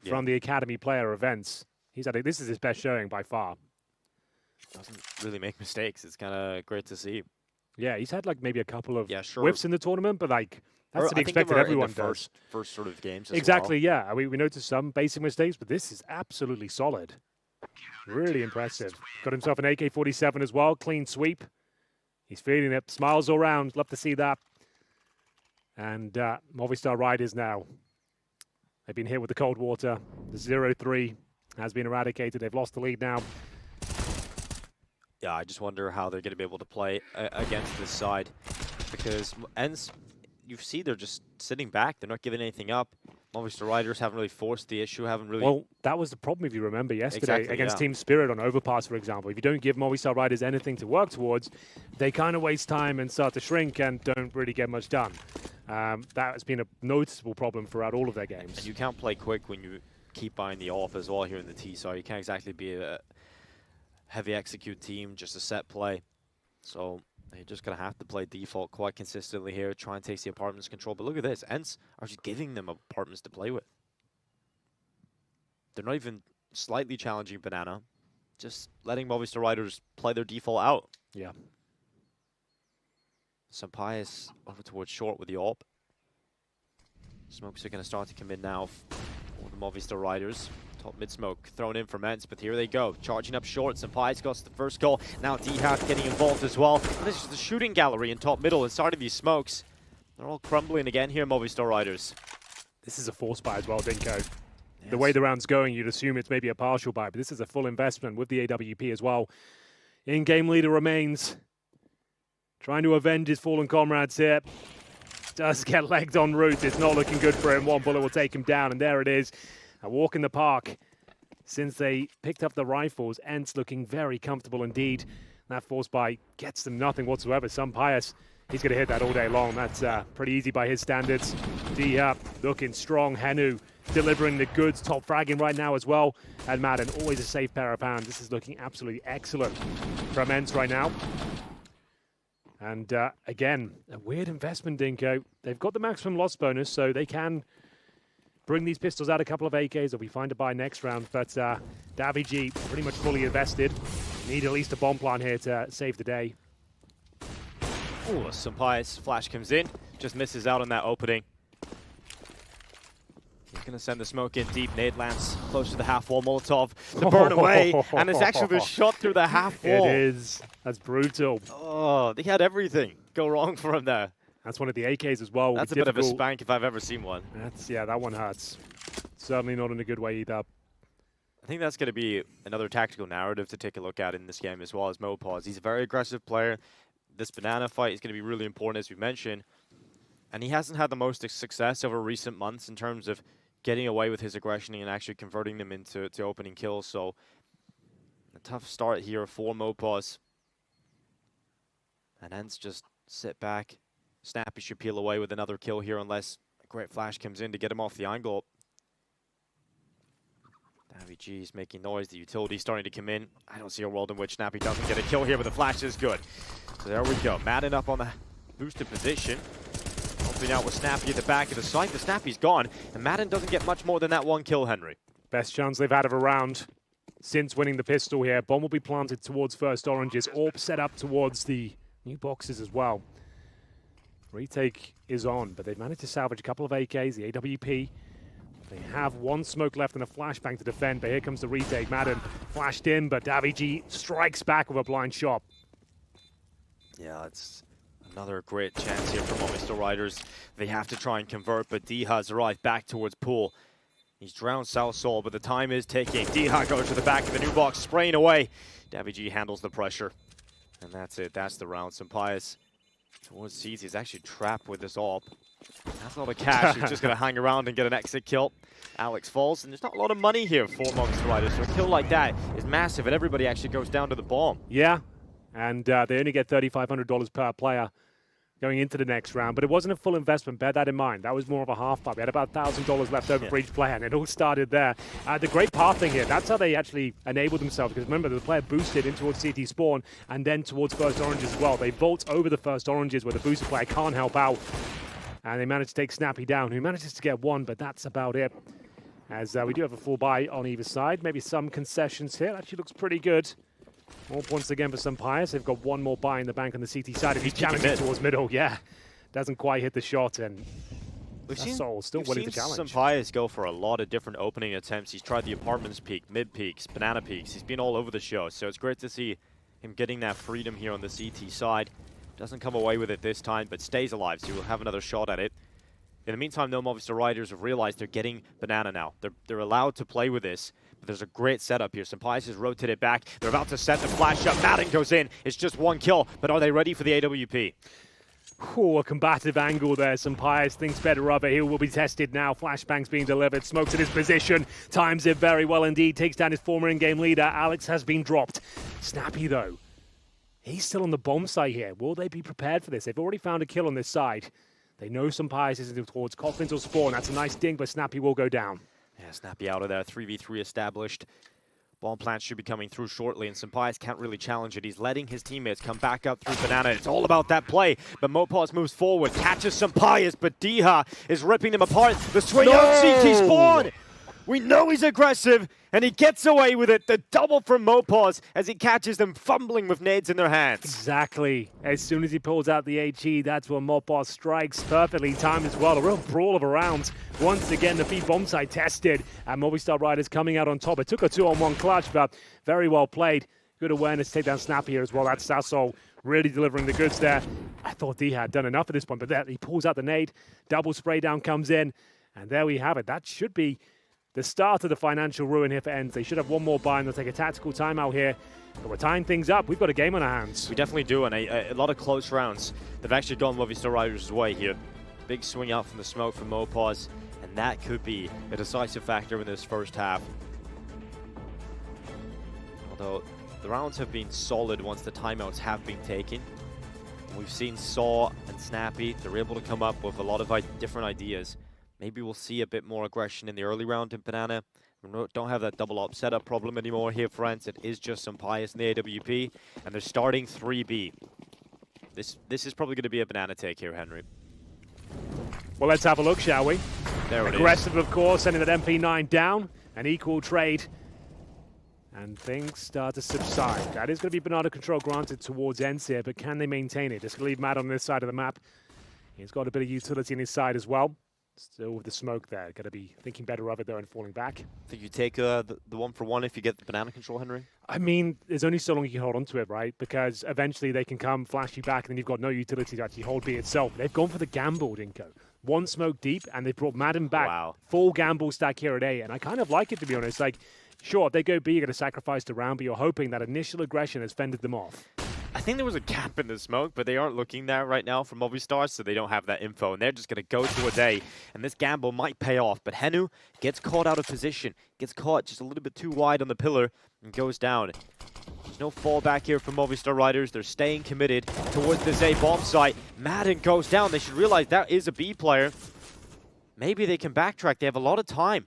from the Academy player of ENCE. This is his best showing by far. Doesn't really make mistakes. It's kind of great to see. Yeah, he's had like maybe a couple of whiffs in the tournament, but like that's to be I think expected. Everyone does. First sort of games. Exactly. Well. Yeah. We noticed some basic mistakes, but this is absolutely solid. Really impressive. Got himself an AK-47 as well. Clean sweep. He's feeling it. Smiles all around. Love to see that. And Movistar Riders now. They've been hit with the cold water. The 0-3 has been eradicated. They've lost the lead now. Yeah, I just wonder how they're going to be able to play against this side. Because ENCE, you see they're just sitting back. They're not giving anything up. Movistar Riders haven't really forced the issue, haven't really... Well, that was the problem, if you remember, yesterday against Team Spirit on Overpass, for example. If you don't give Movistar Riders anything to work towards, they kind of waste time and start to shrink and don't really get much done. That has been a noticeable problem throughout all of their games. And you can't play quick when you keep buying the off as well here in the T, so you can't exactly be a heavy execute team, just a set play. So they're just going to have to play default quite consistently here, try and take the apartments control. But look at this, ENCE are just giving them apartments to play with. They're not even slightly challenging banana, just letting Movistar Riders play their default out. Yeah. Sampias over towards short with the AWP. Smokes are going to start to come in now for the Movistar Riders. Top mid smoke thrown in from ENCE, but here they go. Charging up short. Sampias got the first goal. Now Diha getting involved as well. And this is the shooting gallery in top middle inside of these smokes. They're all crumbling again here, Movistar Riders. This is a force buy as well, Dinko. Yes. The way the round's going, you'd assume it's maybe a partial buy, but this is a full investment with the AWP as well. In-game leader remains. Trying to avenge his fallen comrades here. Does get legged en route. It's not looking good for him. One bullet will take him down, and there it is. A walk in the park. Since they picked up the rifles, ENCE looking very comfortable indeed. That force buy gets them nothing whatsoever. Sampias, he's going to hit that all day long. That's pretty easy by his standards. Diha looking strong. Henu delivering the goods. Top fragging right now as well. And Madden, always a safe pair of hands. This is looking absolutely excellent from ENCE right now. And again, a weird investment, Dinko. They've got the maximum loss bonus, so they can bring these pistols out a couple of AKs, or we find a buy next round. But Davy G pretty much fully invested. Need at least a bomb plant here to save the day. Oh, Sampias flash comes in, just misses out on that opening. He's going to send the smoke in deep. Nade lands close to the half wall. Molotov to burn away, and it's actually the shot through the half wall. It is. That's brutal. Oh, they had everything go wrong for him there. That's one of the AKs as well. That's a bit of a spank if I've ever seen one. Yeah, that one hurts. Certainly not in a good way either. I think that's going to be another tactical narrative to take a look at in this game as well as MOPAWS. He's a very aggressive player. This banana fight is going to be really important, as we mentioned. And he hasn't had the most success over recent months in terms of getting away with his aggression and actually converting them into opening kills. So a tough start here for MOPAWS. And ENCE just sit back. Snappy should peel away with another kill here unless a great flash comes in to get him off the angle. G is making noise. The utility starting to come in. I don't see a world in which Snappy doesn't get a kill here, but the flash is good. So there we go. Madden up on the boosted position. Helping out with Snappy at the back of the site. The Snappy's gone, and Madden doesn't get much more than that one kill, Henry. Best chance they've had of a round since winning the pistol here. Bomb will be planted towards first oranges. Orb set up towards the new boxes as well. Retake is on, but they've managed to salvage a couple of AKs, the AWP. They have one smoke left and a flashbang to defend, but here comes the retake. Madden flashed in, but G strikes back with a blind shot. Yeah, it's another great chance here for Movistar Riders. They have to try and convert, but Diha's arrived back towards Pool. He's drowned South Soul, but the time is ticking. Diha goes to the back of the new box, spraying away. G handles the pressure. And that's it. That's the round. Sampaio towards CZ is actually trapped with this AWP. That's not a cash. He's just going to hang around and get an exit kill. Alex falls, and there's not a lot of money here for Movistar Riders. So a kill like that is massive, and everybody actually goes down to the bomb. Yeah, and they only get $3,500 per player going into the next round, but it wasn't a full investment. Bear that in mind. That was more of a half buy. We had about $1,000 left over for each player, and it all started there. The great pathing here, that's how they actually enabled themselves, because remember, the player boosted in towards CT spawn and then towards first oranges as well. They vault over the first oranges where the boosted player can't help out. And they managed to take Snappy down, who manages to get one, but that's about it. As we do have a full buy on either side. Maybe some concessions here. Actually looks pretty good. More points again for Sampaio. They've got one more buy in the bank on the CT side, and he's challenging towards middle. Yeah, doesn't quite hit the shot, and Soul still willing to challenge. Sampaio go for a lot of different opening attempts. He's tried the apartments peak, mid peaks, banana peaks. He's been all over the show, so it's great to see him getting that freedom here on the CT side. Doesn't come away with it this time, but stays alive, so he'll have another shot at it. In the meantime, no Movistar Riders have realized they're getting banana now. They're allowed to play with this, but there's a great setup here. Sampaio has rotated back. They're about to set the flash up. Madden goes in. It's just one kill, but are they ready for the AWP? Ooh, a combative angle there. Sampaio thinks better of it. He will be tested now. Flashbangs being delivered. Smokes in his position. Times it very well indeed. Takes down his former in-game leader. Alex has been dropped. Snappy, though. He's still on the bomb site here. Will they be prepared for this? They've already found a kill on this side. They know Sampaio is towards Coffins or Spawn. That's a nice ding, but Snappy will go down. Yeah, Snappy out of there. 3v3 established. Bomb plant should be coming through shortly, and Sampaio can't really challenge it. He's letting his teammates come back up through banana. It's all about that play, but MOPAWS moves forward, catches Sampaio, but Diha is ripping them apart. The swing out CT spawn! We know he's aggressive, and he gets away with it. The double from MOPAWS as he catches them fumbling with nades in their hands. Exactly. As soon as he pulls out the HE, that's when MOPAWS strikes perfectly timed as well. A real brawl of a round. Once again, the feed bomb site tested, and Movistar Riders coming out on top. It took a 2-on-1 clutch, but very well played. Good awareness, take down Snappy here as well. That's Sasso really delivering the goods there. I thought he had done enough at this point, but there, he pulls out the nade. Double spray down comes in, and there we have it. That should be the start of the financial ruin here for ENCE. They should have one more buy, and they'll take a tactical timeout here. But we're tying things up. We've got a game on our hands. We definitely do, and a lot of close rounds. They've actually gone Movistar Riders' way here. Big swing out from the smoke from MOPAWS, and that could be a decisive factor in this first half. Although the rounds have been solid once the timeouts have been taken. We've seen Saw and Snappy. They're able to come up with a lot of different ideas. Maybe we'll see a bit more aggression in the early round in Banana. We don't have that double op setup problem anymore here for ENCE. It is just Sampaio in the AWP, and they're starting 3B. This is probably going to be a Banana take here, Henry. Well, let's have a look, shall we? There it is. Aggressive, of course, sending that MP9 down. An equal trade. And things start to subside. That is going to be banana control granted towards ENCE here, but can they maintain it? Just going to leave Matt on this side of the map. He's got a bit of utility in his side as well. Still with the smoke there. Got to be thinking better of it though and falling back. Think you take the 1-for-1 if you get the banana control, Henry? I mean, there's only so long you can hold on to it, right? Because eventually they can come, flash you back, and then you've got no utility to actually hold B itself. They've gone for the gamble, Dinko. One smoke deep, and they've brought Madden back. Wow. Full gamble stack here at A, and I kind of like it, to be honest. Like, sure, if they go B, you're going to sacrifice the round, but you're hoping that initial aggression has fended them off. I think there was a gap in the smoke, but they aren't looking there right now for Movistar, so they don't have that info, and they're just going to go towards A, and this gamble might pay off, but Henu gets caught out of position, gets caught just a little bit too wide on the pillar, and goes down. There's no fallback here for Movistar Riders. They're staying committed towards this A bomb site. Madden goes down. They should realize that is a B player. Maybe they can backtrack. They have a lot of time,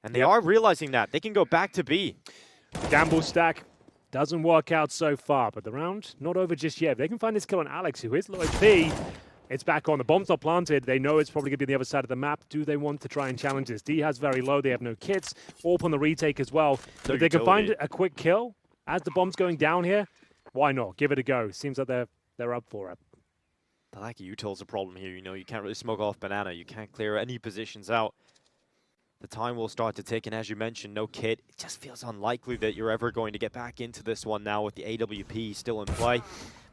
and they are realizing that. They can go back to B. Gamble stack. Doesn't work out so far, but the round not over just yet. If they can find this kill on Alex, who is low HP, it's back on. The bomb's not planted. They know it's probably going to be on the other side of the map. Do they want to try and challenge this? D has very low. They have no kits. AWP on the retake as well. No if they can utility. find a quick kill as the bomb's going down here, why not? Give it a go. Seems like they're up for it. The lack of util is a problem here. You know, you can't really smoke off banana. You can't clear any positions out. The time will start to tick, and as you mentioned, no kit. It just feels unlikely that you're ever going to get back into this one now with the AWP still in play.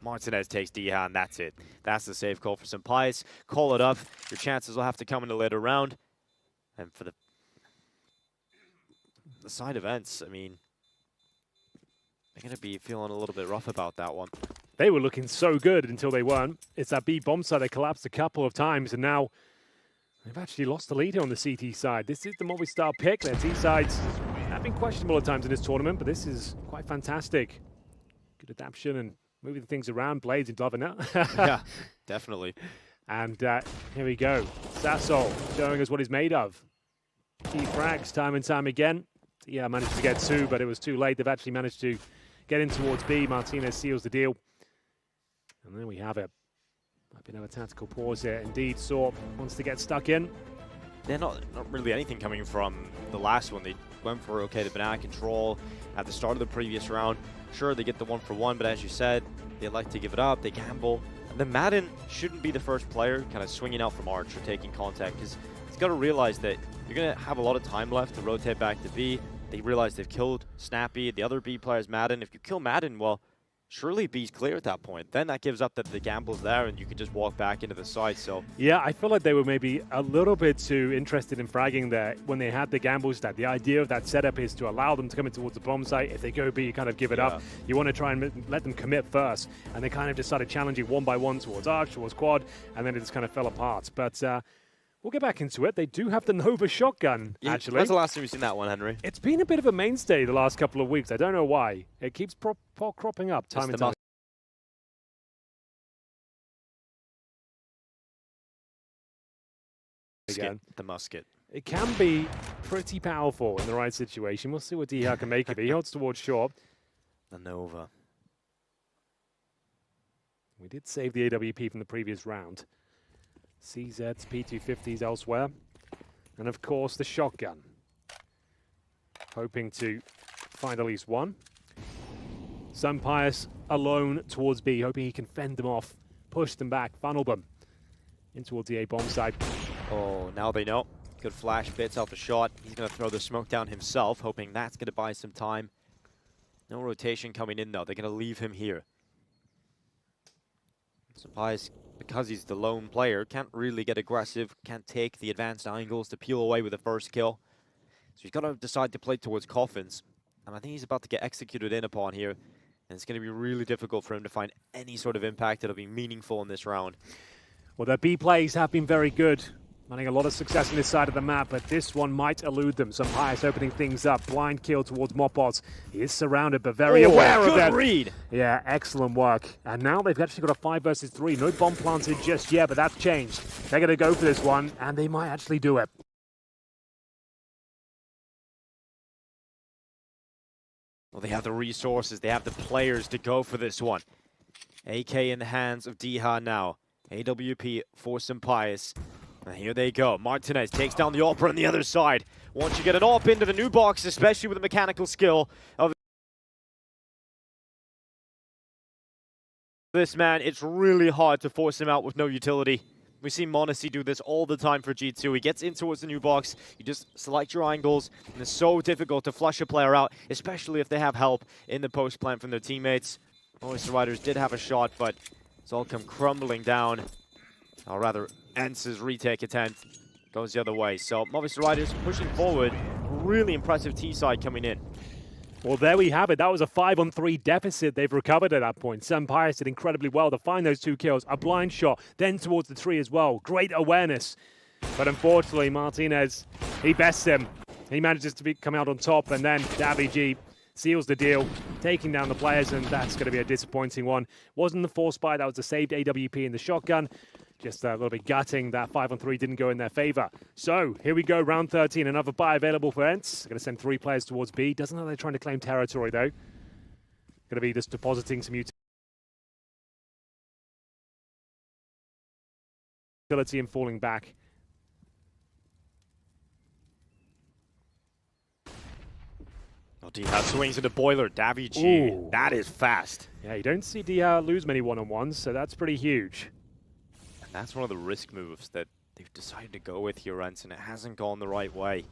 Martinez takes Diha, and that's it. That's the safe call for Sampais. Call it up. Your chances will have to come in the later round. And for the side of ENCE, I mean, they're going to be feeling a little bit rough about that one. They were looking so good until they weren't. It's that B bomb side that collapsed a couple of times, and now they've actually lost the lead here on the CT side. This is the Movistar pick. Their T sides have been questionable at times in this tournament, but this is quite fantastic. Good adaptation and moving things around. Blades and loving it. Yeah, definitely. And here we go. Sassol showing us what he's made of. Key frags time and time again. Yeah, managed to get 2, but it was too late. They've actually managed to get in towards B. Martinez seals the deal. And there we have it. Might be another tactical pause here. Indeed, Saw wants to get stuck in. They're not really anything coming from the last one. They went for, okay, the banana control at the start of the previous round. Sure, they get the 1-for-1, but as you said, they like to give it up, they gamble. And then Madden shouldn't be the first player kind of swinging out from Arch or taking contact, because he's got to realize that you're going to have a lot of time left to rotate back to B. They realize they've killed Snappy, the other B players, Madden. If you kill Madden, well, surely B's clear at that point. Then that gives up that the gamble's there and you can just walk back into the side. So yeah, I feel like they were maybe a little bit too interested in fragging there when they had the gamble stat. The idea of that setup is to allow them to come in towards the bomb site. If they go B, you kind of give it up. You want to try and let them commit first. And they kind of just started challenging one by one towards Arch, towards Quad, and then it just kind of fell apart. But we'll get back into it. They do have the Nova shotgun, actually. When's the last time you've seen that one, Henry? It's been a bit of a mainstay the last couple of weeks. I don't know why. It keeps cropping up time and time again. The musket. It can be pretty powerful in the right situation. We'll see what Diha can make of it. He holds towards short. The Nova. We did save the AWP from the previous round. CZs, P250s elsewhere. And of course, the shotgun. Hoping to find at least one. Sunpius alone towards B, hoping he can fend them off, push them back, funnel them in towards the A bomb side. Oh, now they know. Good flash, bits off a shot. He's going to throw the smoke down himself, hoping that's going to buy some time. No rotation coming in, though. They're going to leave him here. Sunpius, because he's the lone player, can't really get aggressive, can't take the advanced angles to peel away with the first kill. So he's got to decide to play towards coffins. And I think he's about to get executed in upon here. And it's going to be really difficult for him to find any sort of impact that'll be meaningful in this round. Well, their B plays have been very good. Running a lot of success on this side of the map, but this one might elude them. Sunpius opening things up. Blind kill towards Mopos. He is surrounded, but very aware of that. Good read. Yeah, excellent work. And now they've actually got a 5 versus 3. No bomb planted just yet, but that's changed. They're going to go for this one, and they might actually do it. Well, they have the resources. They have the players to go for this one. AK in the hands of Diha now. AWP for Sunpius. And here they go. Martinez takes down the AWP on the other side. Once you get an AWP into the new box, especially with the mechanical skill of this man, it's really hard to force him out with no utility. We've seen m0NESY do this all the time for G2. He gets in towards the new box, you just select your angles, and it's so difficult to flush a player out, especially if they have help in the post plant from their teammates. Movistar Riders did have a shot, but it's all come crumbling down. Or rather, ENCE's retake attempt goes the other way. So Movistar Riders pushing forward, really impressive T-side coming in. Well, there we have it. That was a 5-on-3 deficit they've recovered at that point. Empires did incredibly well to find those 2 kills. A blind shot, then towards the tree as well. Great awareness. But unfortunately, Martinez, he bests him. He manages to come out on top, and then daviG seals the deal, taking down the players, and that's going to be a disappointing one. Wasn't the force buy, that was the saved AWP in the shotgun. Just a little bit gutting that 5-on-3 didn't go in their favor. So here we go, round 13. Another buy available for ENCE. Going to send 3 players towards B. Doesn't know they're trying to claim territory though. Going to be just depositing some utility and falling back. Oh, Diha swings into boiler. daviG, that is fast. Yeah, you don't see Diha lose many one-on-ones, so that's pretty huge. That's one of the risk moves that they've decided to go with here, ENCE, and it hasn't gone the right way.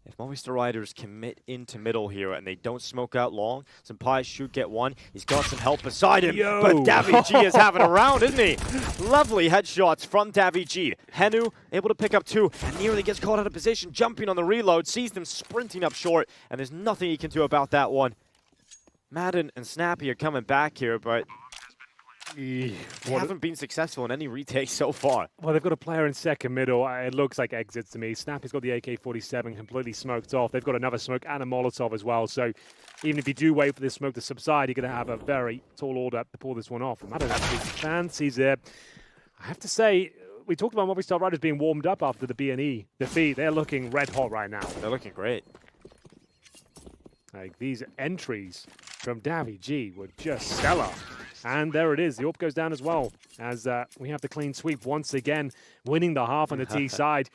If Movistar Riders commit into middle here and they don't smoke out long, Empires should get one. He's got some help beside him, but daviG is having a round, isn't he? Lovely headshots from daviG. Henu able to pick up 2 and nearly gets caught out of position, jumping on the reload, sees them sprinting up short, and there's nothing he can do about that one. Madden and Snappy are coming back here, but they haven't been successful in any retakes so far. Well, they've got a player in second middle. It looks like exits to me. Snappy's got the AK-47 completely smoked off. They've got another smoke and a Molotov as well. So even if you do wait for this smoke to subside, you're going to have a very tall order to pull this one off. And I don't actually fancies it. I have to say, we talked about Movistar Riders being warmed up after the B&E defeat. They're looking red hot right now. They're looking great. Like, these entries from daviG were just stellar. And there it is. The AWP goes down as well, as we have the clean sweep once again, winning the half on the T side.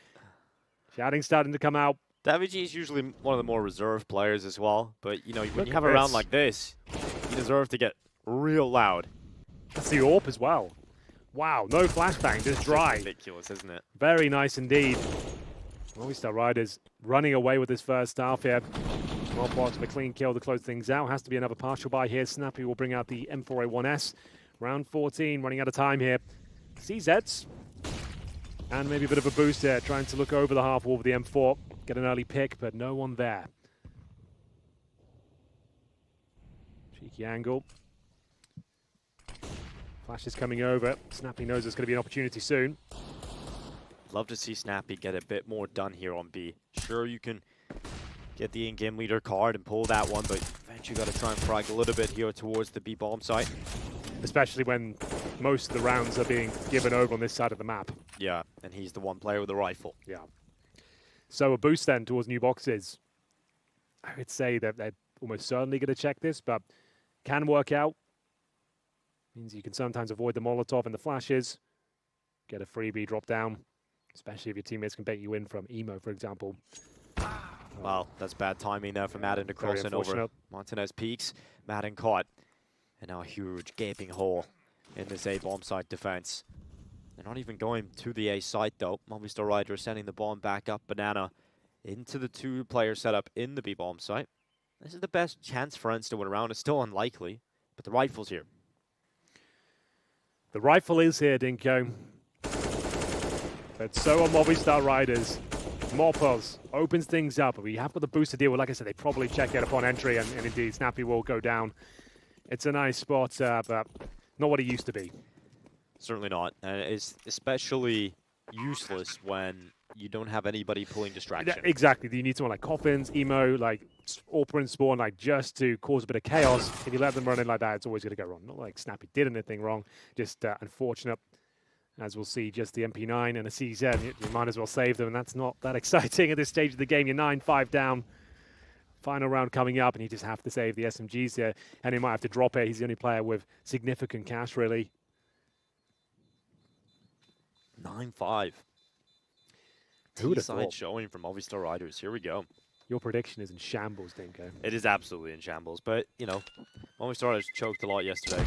Shouting starting to come out. daviG is usually one of the more reserved players as well, but you know, when you have a round like this, you deserve to get real loud. That's the AWP as well. Wow, no flashbang, just dry. Ridiculous, isn't it? Very nice indeed. Movistar Riders running away with this first half here. Mopoz with a clean kill to close things out. Has to be another partial buy here. Snappy will bring out the M4A1S. Round 14, running out of time here. CZs. And maybe a bit of a boost here, trying to look over the half wall with the M4. Get an early pick, but no one there. Cheeky angle. Flash is coming over. Snappy knows there's going to be an opportunity soon. Love to see Snappy get a bit more done here on B. Sure, you can get the in-game leader card and pull that one, but eventually got to try and frag a little bit here towards the B bomb site. Especially when most of the rounds are being given over on this side of the map. Yeah, and he's the one player with a rifle. Yeah. So a boost then towards new boxes. I would say that they're almost certainly going to check this, but can work out. Means you can sometimes avoid the Molotov and the flashes. Get a freebie drop down, especially if your teammates can bait you in from Emo, for example. Wow, that's bad timing there for Madden to cross in over. Martinez peeks, Madden caught. And now a huge gaping hole in this A bomb site defense. They're not even going to the A site though. Movistar Riders sending the bomb back up Banana into the 2-player setup in the B bomb site. This is the best chance for ENCE to win a round. It's still unlikely, but the rifle's here. The rifle is here, Dinko. But so are Movistar Riders. Mopoz opens things up. We have got the boost to deal with. Like I said, they probably check it upon entry, and indeed, Snappy will go down. It's a nice spot, but not what it used to be. Certainly not. And it's especially useless when you don't have anybody pulling distraction. Exactly. You need someone like Coffins, Emo, like Orper and Spawn, like just to cause a bit of chaos. If you let them run in like that, it's always going to go wrong. Not like Snappy did anything wrong, just unfortunate. As we'll see, just the MP9 and a CZ, you might as well save them, and that's not that exciting at this stage of the game. You're 9-5 down. Final round coming up, and you just have to save the SMGs here, and he might have to drop it. He's the only player with significant cash, really. 9-5. Who would have T-side thought? showing from Movistar Riders. Here we go. Your prediction is in shambles, Dinko. It is absolutely in shambles, but, you know, Movistar Riders choked a lot yesterday.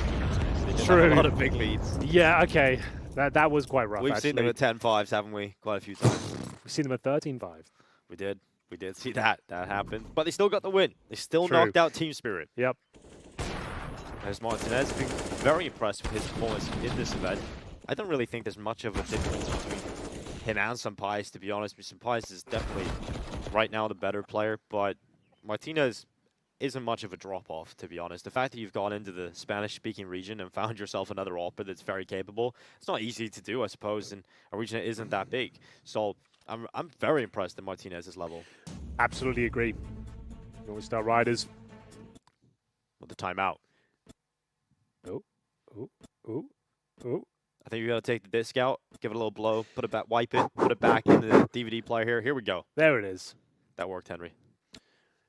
They did True. have a lot of big leads. Yeah, okay. That was quite rough. We've seen them at 10-5s, haven't we? Quite a few times. We've seen them at 13-5. We did. We did see that. That happened. But they still got the win. They still True. knocked out Team Spirit. Yep. As Martinez has been very impressed with his performance in this event. I don't really think there's much of a difference between him and Sampais, to be honest. Sampais is definitely right now the better player, but Martinez isn't much of a drop-off, to be honest. The fact that you've gone into the Spanish-speaking region and found yourself another AWPer that's very capable, it's not easy to do, I suppose, in a region that isn't that big. So I'm very impressed at Martinez's level. Absolutely agree. Movistar Riders. With the timeout. Oh. I think you got to take the disc out, give it a little blow, put it back, wipe it, put it back in the DVD player here. Here we go. There it is. That worked, Henry.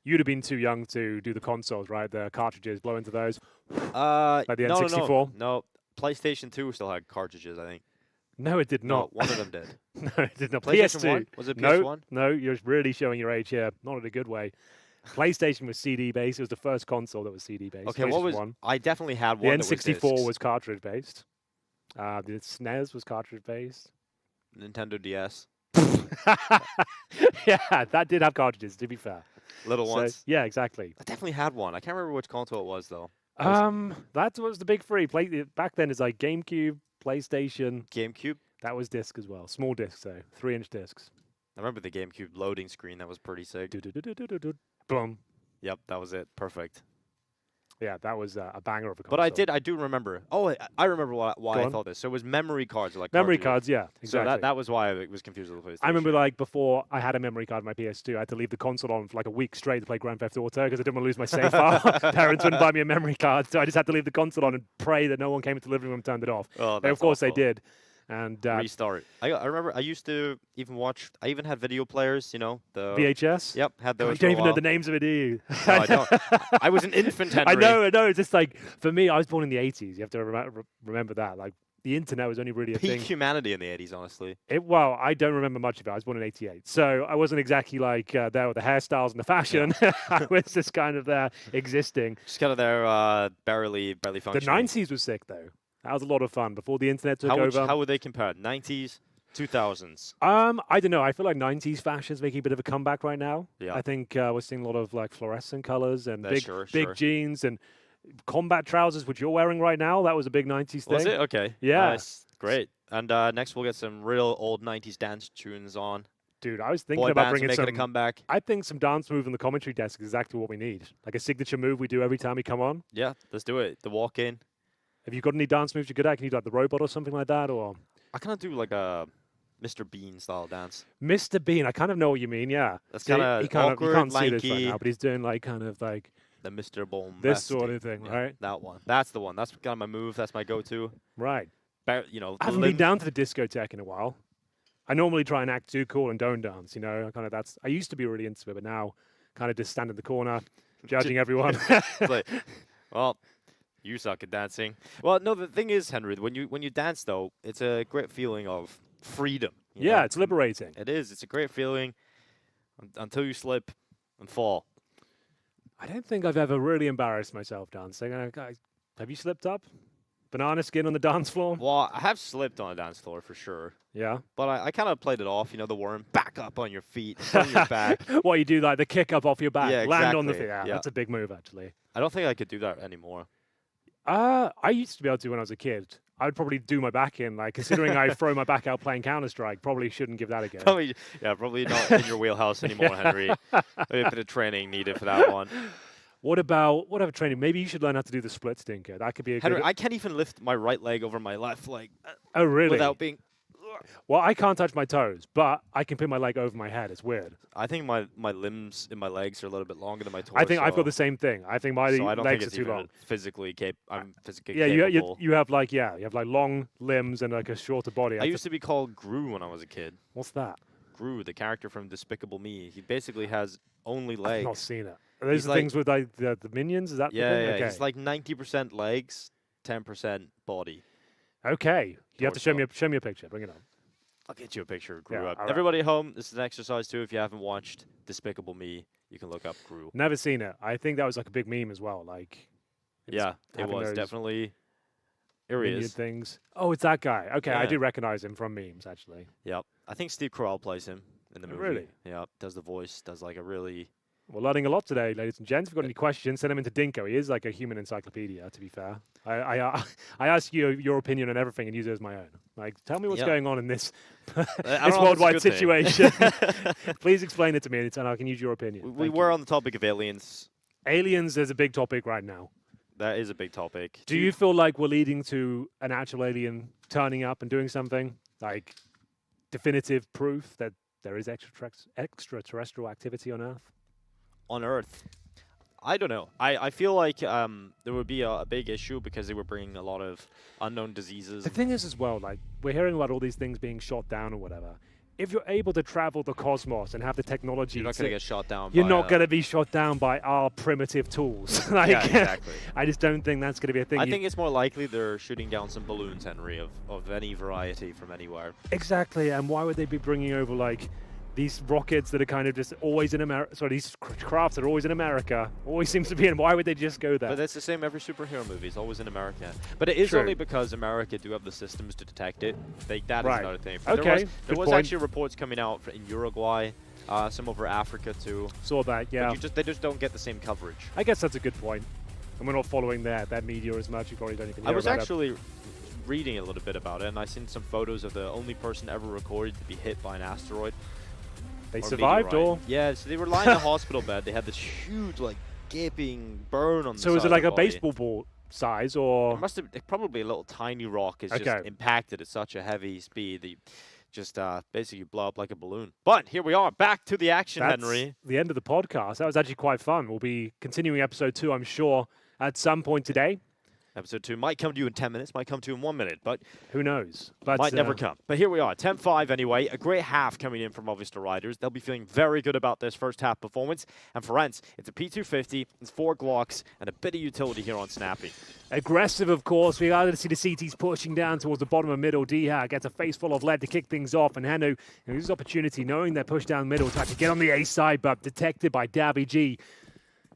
You'd have been too young to do the consoles, right? The cartridges, blow into those. Like the N64? No. PlayStation 2 still had cartridges, I think. No, it did not. No, one of them did. No, it did not. PlayStation PS2. 1? Was it PS1? No, you're really showing your age here. Not in a good way. PlayStation was CD-based. It was the first console that was CD-based. Okay, what was... I definitely had one The N64 was cartridge-based. The SNES was cartridge-based. Nintendo DS. Yeah, that did have cartridges, to be fair. Little ones? Yeah, exactly. I definitely had one. I can't remember which console it was, though. That was the big three. Back then, it's like GameCube, PlayStation. GameCube? That was disc as well. Small discs, though. 3-inch discs. I remember the GameCube loading screen. That was pretty sick. Boom. Yep, that was it. Perfect. Yeah, that was a banger of a console. But I do remember. Oh, I remember why I thought this. So it was memory cards, like memory cards. Yeah, exactly. So that was why I was confused with the PlayStation. I remember, like, before I had a memory card in my PS2, I had to leave the console on for like a week straight to play Grand Theft Auto because I didn't want to lose my save file. Parents wouldn't buy me a memory card, so I just had to leave the console on and pray that no one came into the living room and turned it off. Oh, and of course they did. And restart. I remember I used to even watch. I even had video players. You know, the VHS. Yep, had those. You don't even know the names of it, do you? No, I don't. I was an infant, Henry. I know. It's just like, for me, I was born in the 80s. You have to remember that. Like, the internet was only really a peak thing. humanity in the 80s, honestly. Well, I don't remember much of it. I was born in 88. So I wasn't exactly like there with the hairstyles and the fashion. Yeah. I was just kind of there existing. Just kind of there, barely functioning. The 90s was sick, though. That was a lot of fun before the internet took over. How would they compare? 90s, 2000s? I don't know. I feel like 90s fashion's making a bit of a comeback right now. Yeah. I think we're seeing a lot of like fluorescent colors and Sure. big jeans and combat trousers, which you're wearing right now. That was a big 90s thing. Was it? Okay. Yeah. Nice. Great. And next we'll get some real old 90s dance tunes on. Dude, I was thinking about bringing making a comeback. I think some dance move on the commentary desk is exactly what we need. Like a signature move we do every time we come on. Yeah, let's do it. The walk-in. Have you got any dance moves you're good at? Can you do like the robot or something like that? Or I kind of do like a Mr. Bean style dance. Mr. Bean, I kind of know what you mean, yeah. That's kind of awkward, you can't lanky. see this right now, but he's doing like kind of like the Mr. Boom. This sort of thing, right? That one. That's the one. That's kind of my move. That's my go-to. Right. You know, I haven't been down to the discotheque in a while. I normally try and act too cool and don't dance, you know. I used to be really into it, but now kind of just stand in the corner, judging everyone. Like, well, you suck at dancing. Well, no, the thing is, Henry, when you dance, though, it's a great feeling of freedom. Yeah, know? It's liberating. It is. It's a great feeling until you slip and fall. I don't think I've ever really embarrassed myself dancing. Have you slipped up? Banana skin on the dance floor? Well, I have slipped on a dance floor for sure. Yeah? But I kind of played it off, you know, the worm, back up on your feet, on your back. What, you do like the kick up off your back, yeah, land on the exactly. feet. Yeah, that's a big move, actually. I don't think I could do that anymore. I used to be able to when I was a kid. I would probably do my back in, like, considering I throw my back out playing Counter-Strike, probably shouldn't give that a go. Probably not in your wheelhouse anymore, Henry. Maybe a bit of training needed for that one. What about training? Maybe you should learn how to do the split stinker. That could be a Henry, good... I can't even lift my right leg over my left leg. Oh, really? Without being... Well, I can't touch my toes, but I can put my leg over my head. It's weird. I think my limbs in my legs are a little bit longer than my torso. I think I've got the same thing. I think my legs are too long. Physically I'm physically capable. You have like long limbs and like a shorter body. I used to be called Gru when I was a kid. What's that? Gru, the character from Despicable Me. He basically has only legs. I've not seen it. Are those the things with like the minions? Is that the thing? Yeah. Okay. He's like 90% legs, 10% body. Okay. You have to show me a picture. Bring it on. I'll get you a picture of Gru up. Right. Everybody at home, this is an exercise too. If you haven't watched Despicable Me, you can look up Gru. Never seen it. I think that was like a big meme as well. Like, yeah, it was definitely Here he minion is. things. Oh, it's that guy. Okay, I Yeah. do recognize him from memes, actually. Yep. I think Steve Carell plays him in the Oh, movie. really? Yep. Does the voice. Does like a really. We're learning a lot today, ladies and gents. If you've got any questions, send them into Dinko. He is like a human encyclopedia, to be fair. I ask you your opinion on everything and use it as my own. Like, tell me what's Yeah. going on in this, I this don't know if it's a worldwide good thing. situation. Please explain it to me, and I can use your opinion. We were on the topic of aliens. Aliens is a big topic right now. That is a big topic. Do you feel like we're leading to an actual alien turning up and doing something? Like definitive proof that there is extraterrestrial activity on Earth? On Earth? I don't know. I feel like there would be a big issue because they were bringing a lot of unknown diseases. The thing is as well, like, we're hearing about all these things being shot down or whatever. If you're able to travel the cosmos and have the technology, You're not going to get shot down You're by not going to be shot down by our primitive tools. Like, yeah, exactly. I just don't think that's going to be a thing. I think it's more likely they're shooting down some balloons, Henry, of any variety from anywhere. Exactly, and why would they be bringing over, like, these rockets that are kind of just always in America? Sorry, these crafts that are always in America. Always seems to be in. Why would they just go there? But that's the same every superhero movie. It's always in America. But it is True. only because America do have the systems to detect it. That is Right. another thing. But Okay, there good was point. actually reports coming out in Uruguay, some over Africa too. Saw that, yeah. But they just don't get the same coverage. I guess that's a good point. And we're not following that media as much. You probably don't even I hear was about actually reading a little bit about it, and I seen some photos of the only person ever recorded to be hit by an asteroid. They or survived, meteorite. or? Yeah, so they were lying in a hospital bed. They had this huge, like, gaping burn on the So side is it of like their a body. baseball ball size, or? It must have probably a little tiny rock is Okay. just impacted at such a heavy speed that you just basically blow up like a balloon. But here we are, back to the action, That's Henry. the end of the podcast. That was actually quite fun. We'll be continuing episode 2, I'm sure, at some point today. Episode 2 might come to you in 10 minutes, might come to you in 1 minute, but who knows? But might never come. But here we are, 10-5 anyway. A great half coming in from Movistar Riders. They'll be feeling very good about this first half performance. And for ENCE, it's a P250, it's 4 Glocks, and a bit of utility here on Snappy. Aggressive, of course. We are going to see the CTs pushing down towards the bottom of middle. Diha gets a face full of lead to kick things off. And Henu uses opportunity, knowing they're pushed down middle, to actually get on the A side, but detected by Dabby G.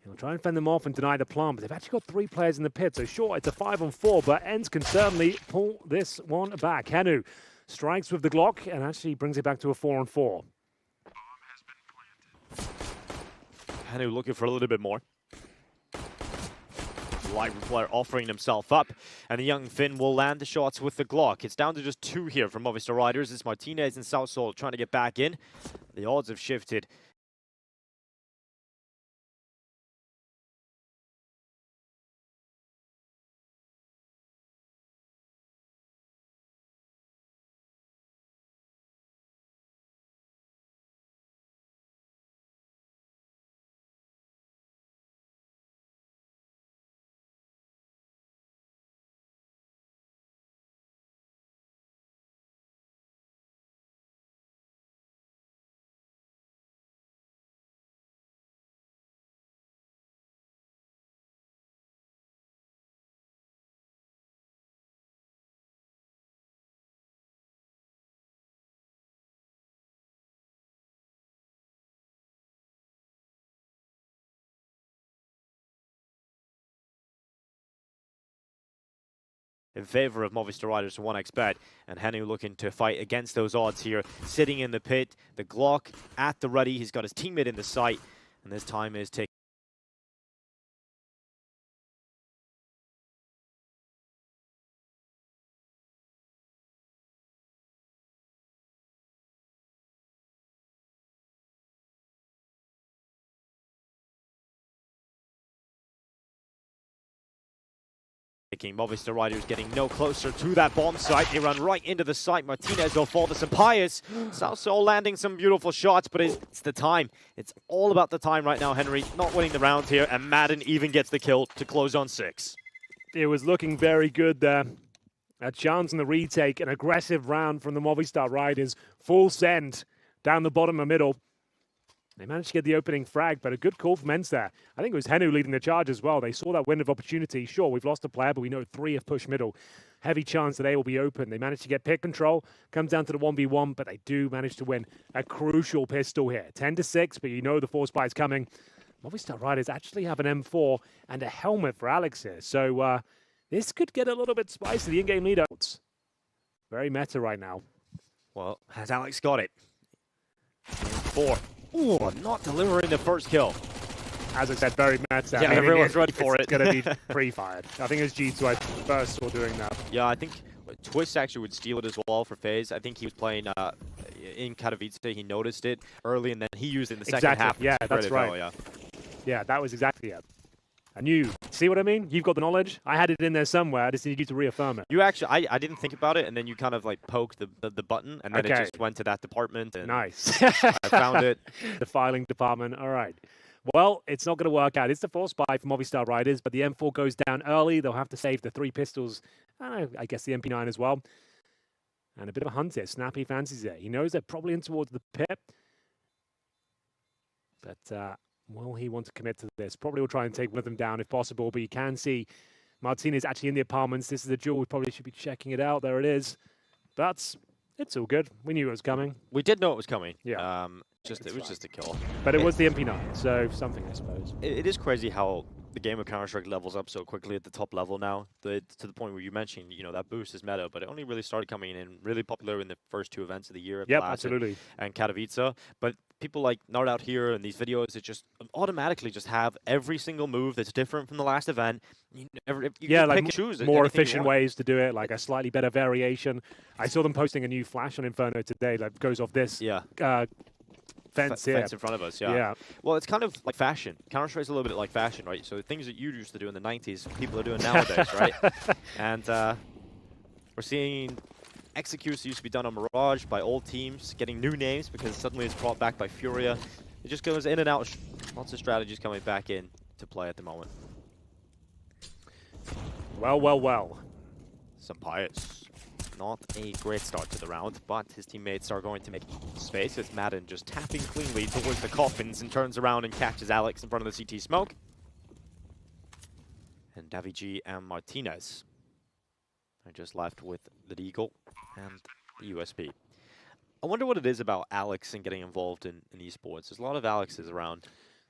He'll try and fend them off and deny the plant, but they've actually got 3 players in the pit, so sure, it's a 5-on-4, but ENCE can certainly pull this one back. Henu strikes with the Glock and actually brings it back to a 4-on-4. Henu looking for a little bit more. Light player offering himself up, and the young Finn will land the shots with the Glock. It's down to just 2 here from Movistar Riders. It's Martinez and Southsol trying to get back in. The odds have shifted. In favor of Movistar Riders to 1xbet, and Henu looking to fight against those odds here, sitting in the pit, the Glock at the ready. He's got his teammate in the sight, and this time is ticking. Movistar Riders getting no closer to that bomb site. They run right into the site. Martinez will fall to some Pius. Southsol landing some beautiful shots, but it's the time. It's all about the time right now, Henry. Not winning the round here, and Madden even gets the kill to close on 6. It was looking very good there. A chance in the retake, an aggressive round from the Movistar Riders. Full send down the bottom of middle. They managed to get the opening frag, but a good call from ENCE there. I think it was Henu leading the charge as well. They saw that window of opportunity. Sure, we've lost a player, but we know 3 have pushed middle. Heavy chance that they will be open. They managed to get pick control. Comes down to the 1v1, but they do manage to win a crucial pistol here. 10-6, but you know the force buy is coming. Movistar Riders actually have an M4 and a helmet for Alex here. So This could get a little bit spicy. The in-game leader. Very meta right now. Well, has Alex got it? 4. Ooh, not delivering the first kill. As I said, very meta. Yeah, everyone's ready for it. It's going to be pre-fired. I think it's G2 I first saw doing that. Yeah, I think Twist actually would steal it as well for FaZe. I think he was playing in Katowice. He noticed it early, and then he used it in the second half. Yeah, that's right. Yeah. Yeah, that was exactly it. I knew. See what I mean? You've got the knowledge. I had it in there somewhere. I just need you to reaffirm it. You actually, I didn't think about it, and then you kind of like poked the button, and then it just went to that department. And nice. I found it. The filing department. All right. Well, it's not going to work out. It's the force buy for Movistar Riders, but the M4 goes down early. They'll have to save the 3 pistols. I guess the MP9 as well. And a bit of a hunt here. Snappy fancies it. He knows they're probably in towards the pit. But will he want to commit to this? Probably will try and take one of them down if possible, but you can see Martinez actually in the apartments. This is a duel. We probably should be checking it out. There it is. But it's all good. We knew it was coming. We did know it was coming. Yeah. It was just a kill. But it was the MP9, so something, I suppose. It is crazy how the game of Counter-Strike levels up so quickly at the top level now. To the point where you mentioned, that boost is meta, but it only really started coming in really popular in the first 2 events of the year. Yep, absolutely. And Katowice. But people like Nard out here in these videos, it just automatically just have every single move that's different from the last event. You like pick and choose more efficient ways to do it, like a slightly better variation. I saw them posting a new flash on Inferno today that goes off this. Fence in front of us, yeah. Well, it's kind of like fashion. Counter-Strike's a little bit like fashion, right? So the things that you used to do in the 90s, people are doing nowadays, right? And we're seeing executes used to be done on Mirage by old teams, getting new names because suddenly it's brought back by Furia. It just goes in and out. Lots of strategies coming back in to play at the moment. Well. Some Pious. Not a great start to the round, but his teammates are going to make space as Madden just tapping cleanly towards the coffins and turns around and catches Alex in front of the CT smoke. And Davy and Martinez are just left with the Deagle and the USP. I wonder what it is about Alex and getting involved in esports. There's a lot of Alexes around.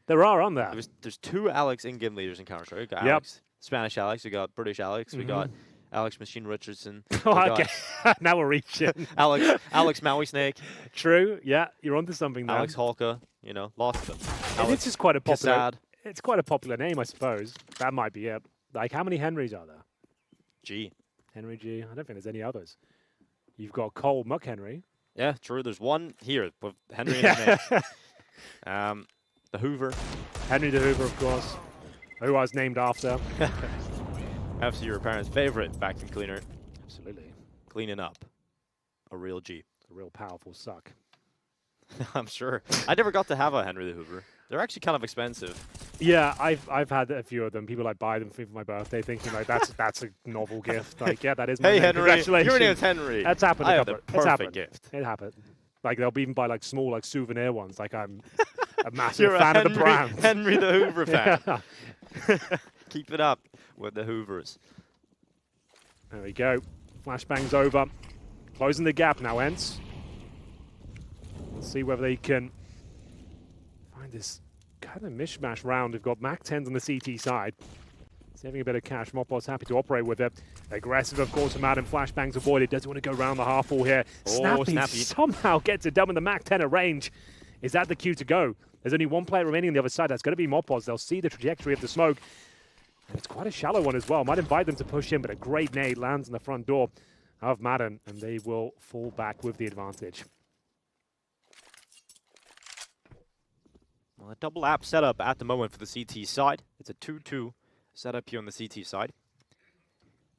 There are, aren't there? There's 2 Alex in-game leaders in Counter-Strike. We got Alex, Spanish Alex, we got British Alex, we got Alex Machine Richardson. Okay, now we're reaching. Alex Maui Snake. True, yeah, you're onto something there. Alex Halka, lots of them. This is quite a popular. It's quite a popular name, I suppose. That might be it. Like, how many Henrys are there? G. Henry G. I don't think there's any others. You've got Cole Muck Henry. Yeah, true. There's one here with Henry in his name. The Hoover. Henry the Hoover, of course. Who I was named after. After your parents' favorite vacuum cleaner. Absolutely. Cleaning up. A real G. A real powerful suck. I'm sure. I never got to have a Henry the Hoover. They're actually kind of expensive. Yeah, I've had a few of them. People like buy them for my birthday, thinking like that's a novel gift. Like, yeah, that is my name. Henry. Congratulations. Your name's Henry. That's happened. I have the perfect gift. It happened. Like they'll even buy like small like souvenir ones. Like I'm a massive fan of the brand. Henry the Hoover fan. Yeah. Keep it up with the Hoovers. There we go. Flashbang's over. Closing the gap now, ENCE. Let's see whether they can find this kind of mishmash round. We've got Mac-10s on the CT side. Saving a bit of cash. Mopod's happy to operate with it. Aggressive, of course, from Adam. Flashbang's avoided. Doesn't want to go around the half wall here. Snappy somehow gets it done with the Mac-10 at range. Is that the cue to go? There's only one player remaining on the other side. That's going to be Mopod's. They'll see the trajectory of the smoke. And it's quite a shallow one as well. Might invite them to push in, but a great nade lands on the front door of Madden, and they will fall back with the advantage. Well, a double app setup at the moment for the CT side. It's a 2-2 setup here on the CT side.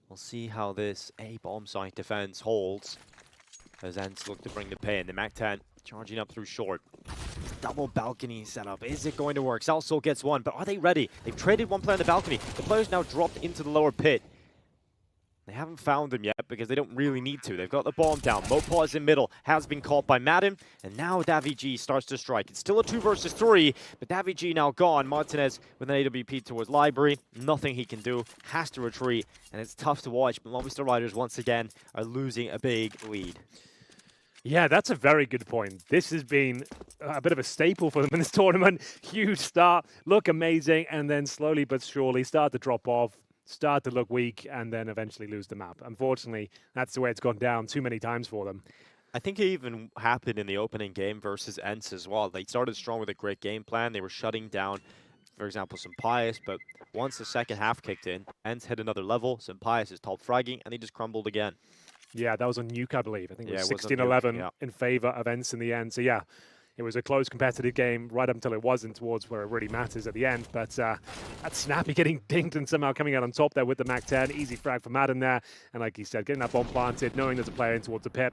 We'll see how this A bomb site defense holds as ENCE look to bring the pain. The Mac-10 charging up through short. Double balcony setup. Is it going to work? Salso gets one, but are they ready? They've traded one player on the balcony. The player's now dropped into the lower pit. They haven't found them yet because they don't really need to. They've got the bomb down. Mopod's in middle. Has been caught by Madden. And now Davy G starts to strike. It's still a 2 versus 3, but Davy G now gone. Martinez with an AWP towards Library. Nothing he can do. Has to retreat. And it's tough to watch, but Movistar Riders once again are losing a big lead. Yeah, that's a very good point. This has been a bit of a staple for them in this tournament. Huge start, look amazing, and then slowly but surely start to drop off. start to look weak, and then eventually lose the map. Unfortunately, that's the way it's gone down too many times for them. I think it even happened in the opening game versus ENCE as well. They started strong with a great game plan. They were shutting down, for example, Pius, but once the second half kicked in, ENCE hit another level, Pius is top fragging, and he just crumbled again. Yeah, that was on Nuke, I believe. I think it was 16-11 16-11 in favor of ENCE in the end. So yeah, it was a close competitive game right up until it wasn't, towards where it really matters at the end. But that's Snappy getting dinged and somehow coming out on top there with the MAC-10. Easy frag for Madden there. And like he said, getting that bomb planted, knowing there's a player in towards the pit.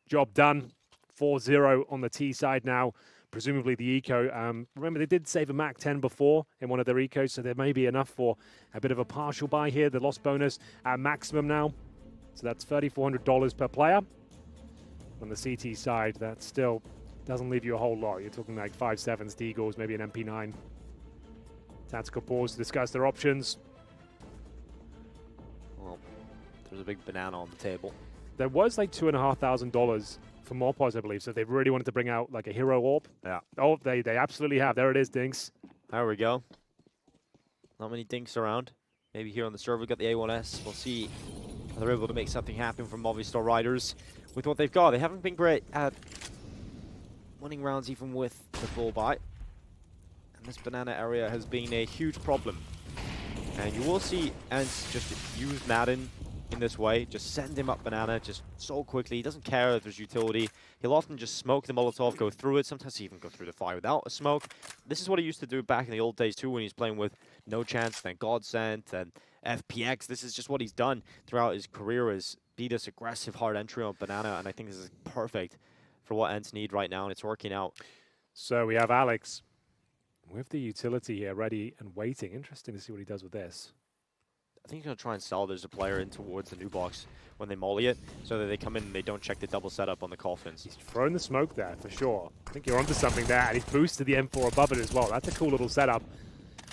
Job done. 4-0 on the T side now. Presumably the eco. Remember, they did save a MAC-10 before in one of their ecos, so there may be enough for a bit of a partial buy here. The loss bonus at maximum now. So that's $3,400 per player. On the CT side, that still doesn't leave you a whole lot. You're talking like 5.7s, Deagles, maybe an MP9. Tactical pause to discuss their options. Well, there's a big banana on the table. There was like $2,500 for MOPOS, I believe, so they really wanted to bring out like a hero orb. Yeah. Oh, they absolutely have. There it is, Dinks. There we go. Not many Dinks around. Maybe here on the server, we've got the A1S. We'll see if they're able to make something happen for Movistar Riders with what they've got. They haven't been great at winning rounds even with the full buy. And this banana area has been a huge problem. And you will see ENCE just use Madden in this way. Just send him up banana just so quickly. He doesn't care if there's utility. He'll often just smoke the Molotov, go through it. Sometimes he even go through the fire without a smoke. This is what he used to do back in the old days too, when he's playing with No Chance, then Godsent, and FPX. This is just what he's done throughout his career, is be this aggressive hard entry on banana, and I think this is perfect for what ENCE need right now, and it's working out. So we have Alex with the utility here ready and waiting. Interesting to see what he does with this. I think he's going to try and sell there's a player in towards the new box when they molly it, so that they come in and they don't check the double setup on the coffins. He's thrown the smoke there, for sure. I think you're onto something there, and he's boosted the M4 above it as well. That's a cool little setup.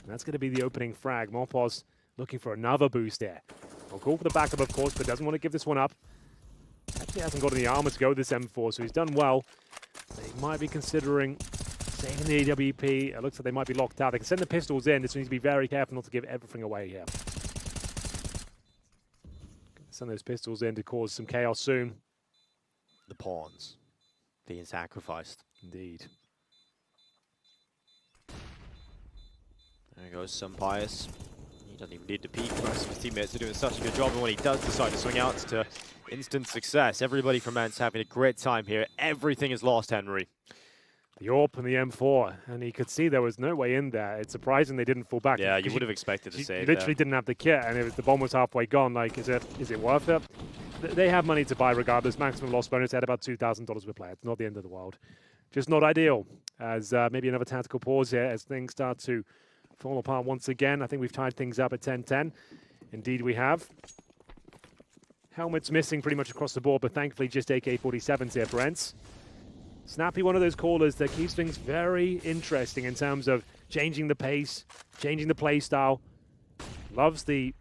And that's going to be the opening frag. MOPOS looking for another boost there. He'll call for the backup, of course, but doesn't want to give this one up. Actually hasn't got any armor to go with this M4, so he's done well. They might be considering saving the AWP. It looks like they might be locked out. They can send the pistols in. This needs to be very careful not to give everything away here. Send those pistols in to cause some chaos soon. The pawns being sacrificed. Indeed. There goes Pius. He doesn't even need to peek. The rest of his teammates are doing such a good job, and when he does decide to swing out, it's to instant success. Everybody from ENCE having a great time here. Everything is lost, Henry. The AWP and the M4, and he could see there was no way in there. It's surprising they didn't fall back. Yeah, you would have expected to save. Literally didn't have the kit, and the bomb was halfway gone. Like, is it worth it? They have money to buy regardless. Maximum loss bonus at about $2,000 per player. It's not the end of the world. Just not ideal. As maybe another tactical pause here as things start to fall apart once again. I think we've tied things up at 10-10. Indeed, we have. Helmets missing pretty much across the board, but thankfully just AK-47s here for ENCE. Snappy, one of those callers that keeps things very interesting in terms of changing the pace, changing the play style. Loves the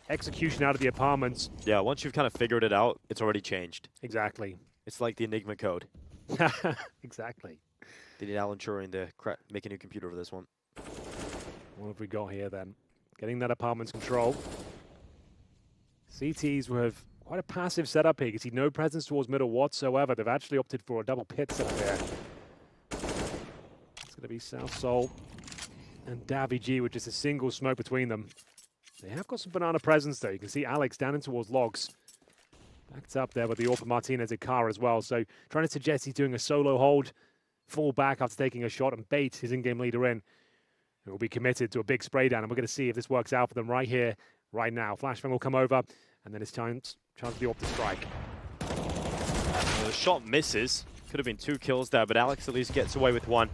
execution out of the apartments. Yeah, once you've kind of figured it out, it's already changed. Exactly. It's like the Enigma code. Exactly. They need Alan Turing to make a new computer for this one. What have we got here then? Getting that apartment's control. CTs have quite a passive setup here. You can see no presence towards middle whatsoever. They've actually opted for a double pit setup here. It's going to be South Soul and Davy G, which is a single smoke between them. They have got some banana presence though. You can see Alex down in towards logs. Backed up there with the Orpa Martinez in car as well. So trying to suggest he's doing a solo hold, fall back after taking a shot and bait his in-game leader in. Who will be committed to a big spray down, and we're going to see if this works out for them right here, right now. Flashbang will come over, and then it's chance for the AWP to strike. The shot misses. Could have been 2 kills there, but Alex at least gets away with 1.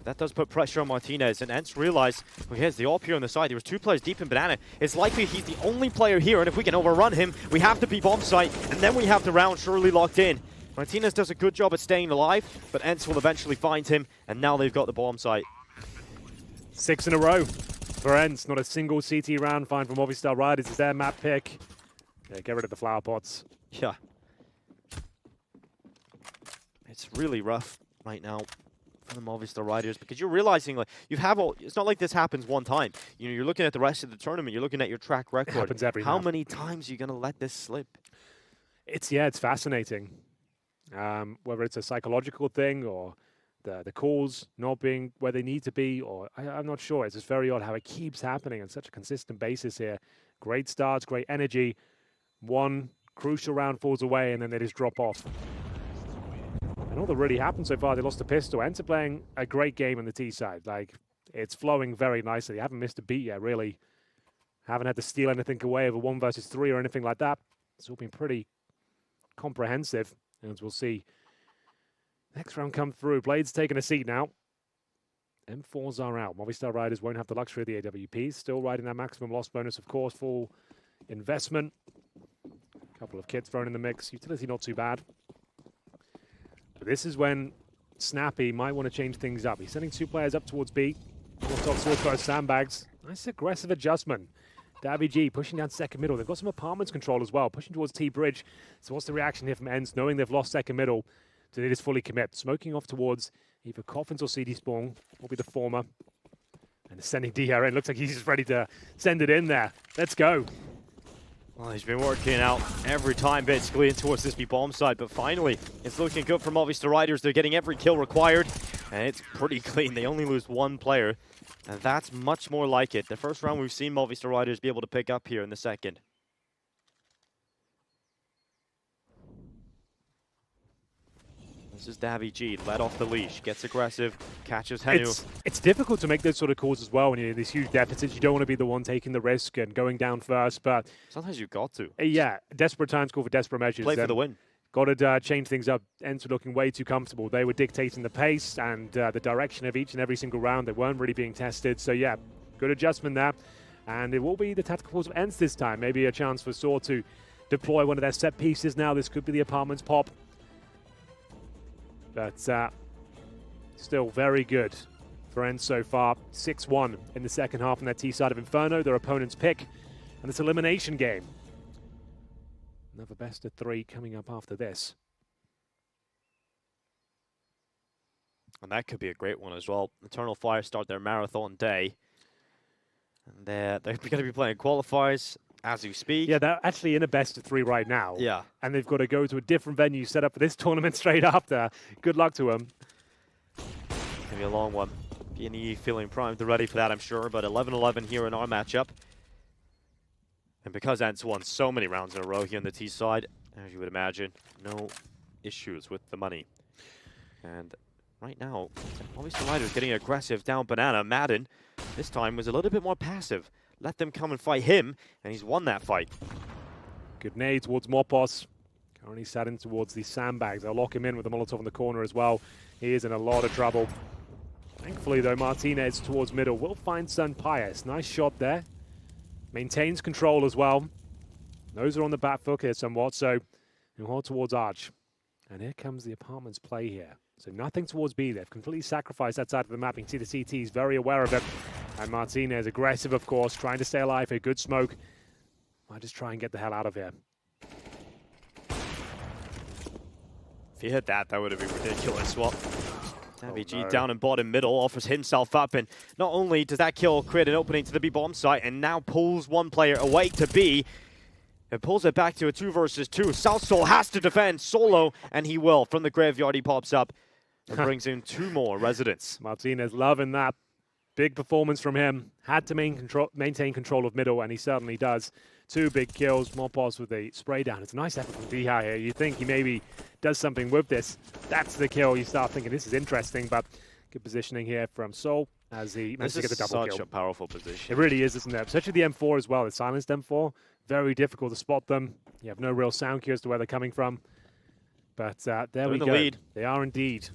That does put pressure on Martinez, and ENCE realize, well, here's the AWP here on the side. There was 2 players deep in banana. It's likely he's the only player here, and if we can overrun him, we have to be bomb site, and then we have the round surely locked in. Martinez does a good job at staying alive, but ENCE will eventually find him, and now they've got the bomb site. 6 in a row for ENCE. Not a single CT round fine from Movistar Riders. Is their map pick. Yeah, get rid of the flower pots. Yeah. It's really rough right now for the Movistar Riders, because you're realizing, like, it's not like this happens one time. You know, you're looking at the rest of the tournament, you're looking at your track record. It happens every How map. many times are you going to let this slip? It's fascinating. Whether it's a psychological thing or the calls not being where they need to be, or I'm not sure. It's just very odd how it keeps happening on such a consistent basis here. Great starts, great energy. One crucial round falls away, and then they just drop off. And all that really happened so far, they lost a pistol. ENCE playing a great game on the T side. Like, it's flowing very nicely. They haven't missed a beat yet, really. Haven't had to steal anything away of a 1 versus 3 or anything like that. It's all been pretty comprehensive, and as we'll see next round come through. Blade's taking a seat now. M4s are out. Movistar Riders won't have the luxury of the AWPs. Still riding that maximum loss bonus, of course, full investment. A couple of kits thrown in the mix. Utility not too bad. But this is when Snappy might want to change things up. He's sending 2 players up towards B. Top towards both sandbags. Nice aggressive adjustment. daviG pushing down second middle. They've got some apartments control as well, pushing towards T-Bridge. So what's the reaction here from ENCE, knowing they've lost second middle? Do they just fully commit? Smoking off towards either Coffins or CD Spawn. Will be the former. And sending DR in. Looks like he's just ready to send it in there. Let's go. Well, he's been working out every time basically in towards this B bomb side, but finally it's looking good for Movistar Riders. They're getting every kill required, and it's pretty clean. They only lose 1 player, and that's much more like it. The first round we've seen Movistar Riders be able to pick up here in the second. This is daviG, let off the leash, gets aggressive, catches Henu. It's difficult to make those sort of calls as well when you're in these huge deficits. You don't want to be the one taking the risk and going down first, but sometimes you've got to. Yeah, desperate times call for desperate measures. Play for the win. Got to change things up. ENCE were looking way too comfortable. They were dictating the pace and the direction of each and every single round. They weren't really being tested. So yeah, good adjustment there. And it will be the tactical force of ENCE this time. Maybe a chance for Saw to deploy one of their set pieces now. This could be the apartments pop. But still very good for ENCE so far. 6-1 in the second half on their T side of Inferno, their opponent's pick. And it's elimination game. Another best of 3 coming up after this. And that could be a great one as well. Eternal Fire start their marathon day. And they're going to be playing qualifiers as we speak. Yeah, they're actually in a best of 3 right now. Yeah. And they've got to go to a different venue set up for this tournament straight after. Good luck to them. Maybe a long one. B&E feeling primed and ready for that, I'm sure. But 11-11 here in our matchup. And because ENCE won so many rounds in a row here on the T side, as you would imagine, no issues with the money. And right now, Movistar Riders getting aggressive down banana. Madden, this time, was a little bit more passive. Let them come and fight him, and he's won that fight. Good nade towards Mopos. Currently sat in towards the sandbags. They'll lock him in with the Molotov in the corner as well. He is in a lot of trouble. Thankfully, though, Martinez towards middle will find Sun Pius. Nice shot there. Maintains control as well. Those are on the back foot here somewhat, so he'll towards Arch. And here comes the apartments play here. So nothing towards B. They've completely sacrificed that side of the map. You can see the CT is very aware of it. And Martinez, aggressive, of course, trying to stay alive here. Good smoke. Might just try and get the hell out of here. If he hit that, that would have been ridiculous. Well, daviG down in bottom middle, offers himself up, and not only does that kill create an opening to the B bomb site, and now pulls 1 player away to B, it pulls it back to a 2 versus 2. South Soul has to defend solo, and he will. From the graveyard, he pops up and brings in 2 more residents. Martinez loving that. Big performance from him. Had to maintain control of middle, and he certainly does. 2 big kills. Mopos with a spray down. It's a nice effort from DH here. You think he maybe does something with this. That's the kill. You start thinking this is interesting, but good positioning here from Soul as he managed to get the double kill. This is such a powerful position. It really is, isn't it? Especially the M4 as well. The silenced M4. Very difficult to spot them. You have no real sound cue as to where they're coming from. But there we go. Lead. They are indeed.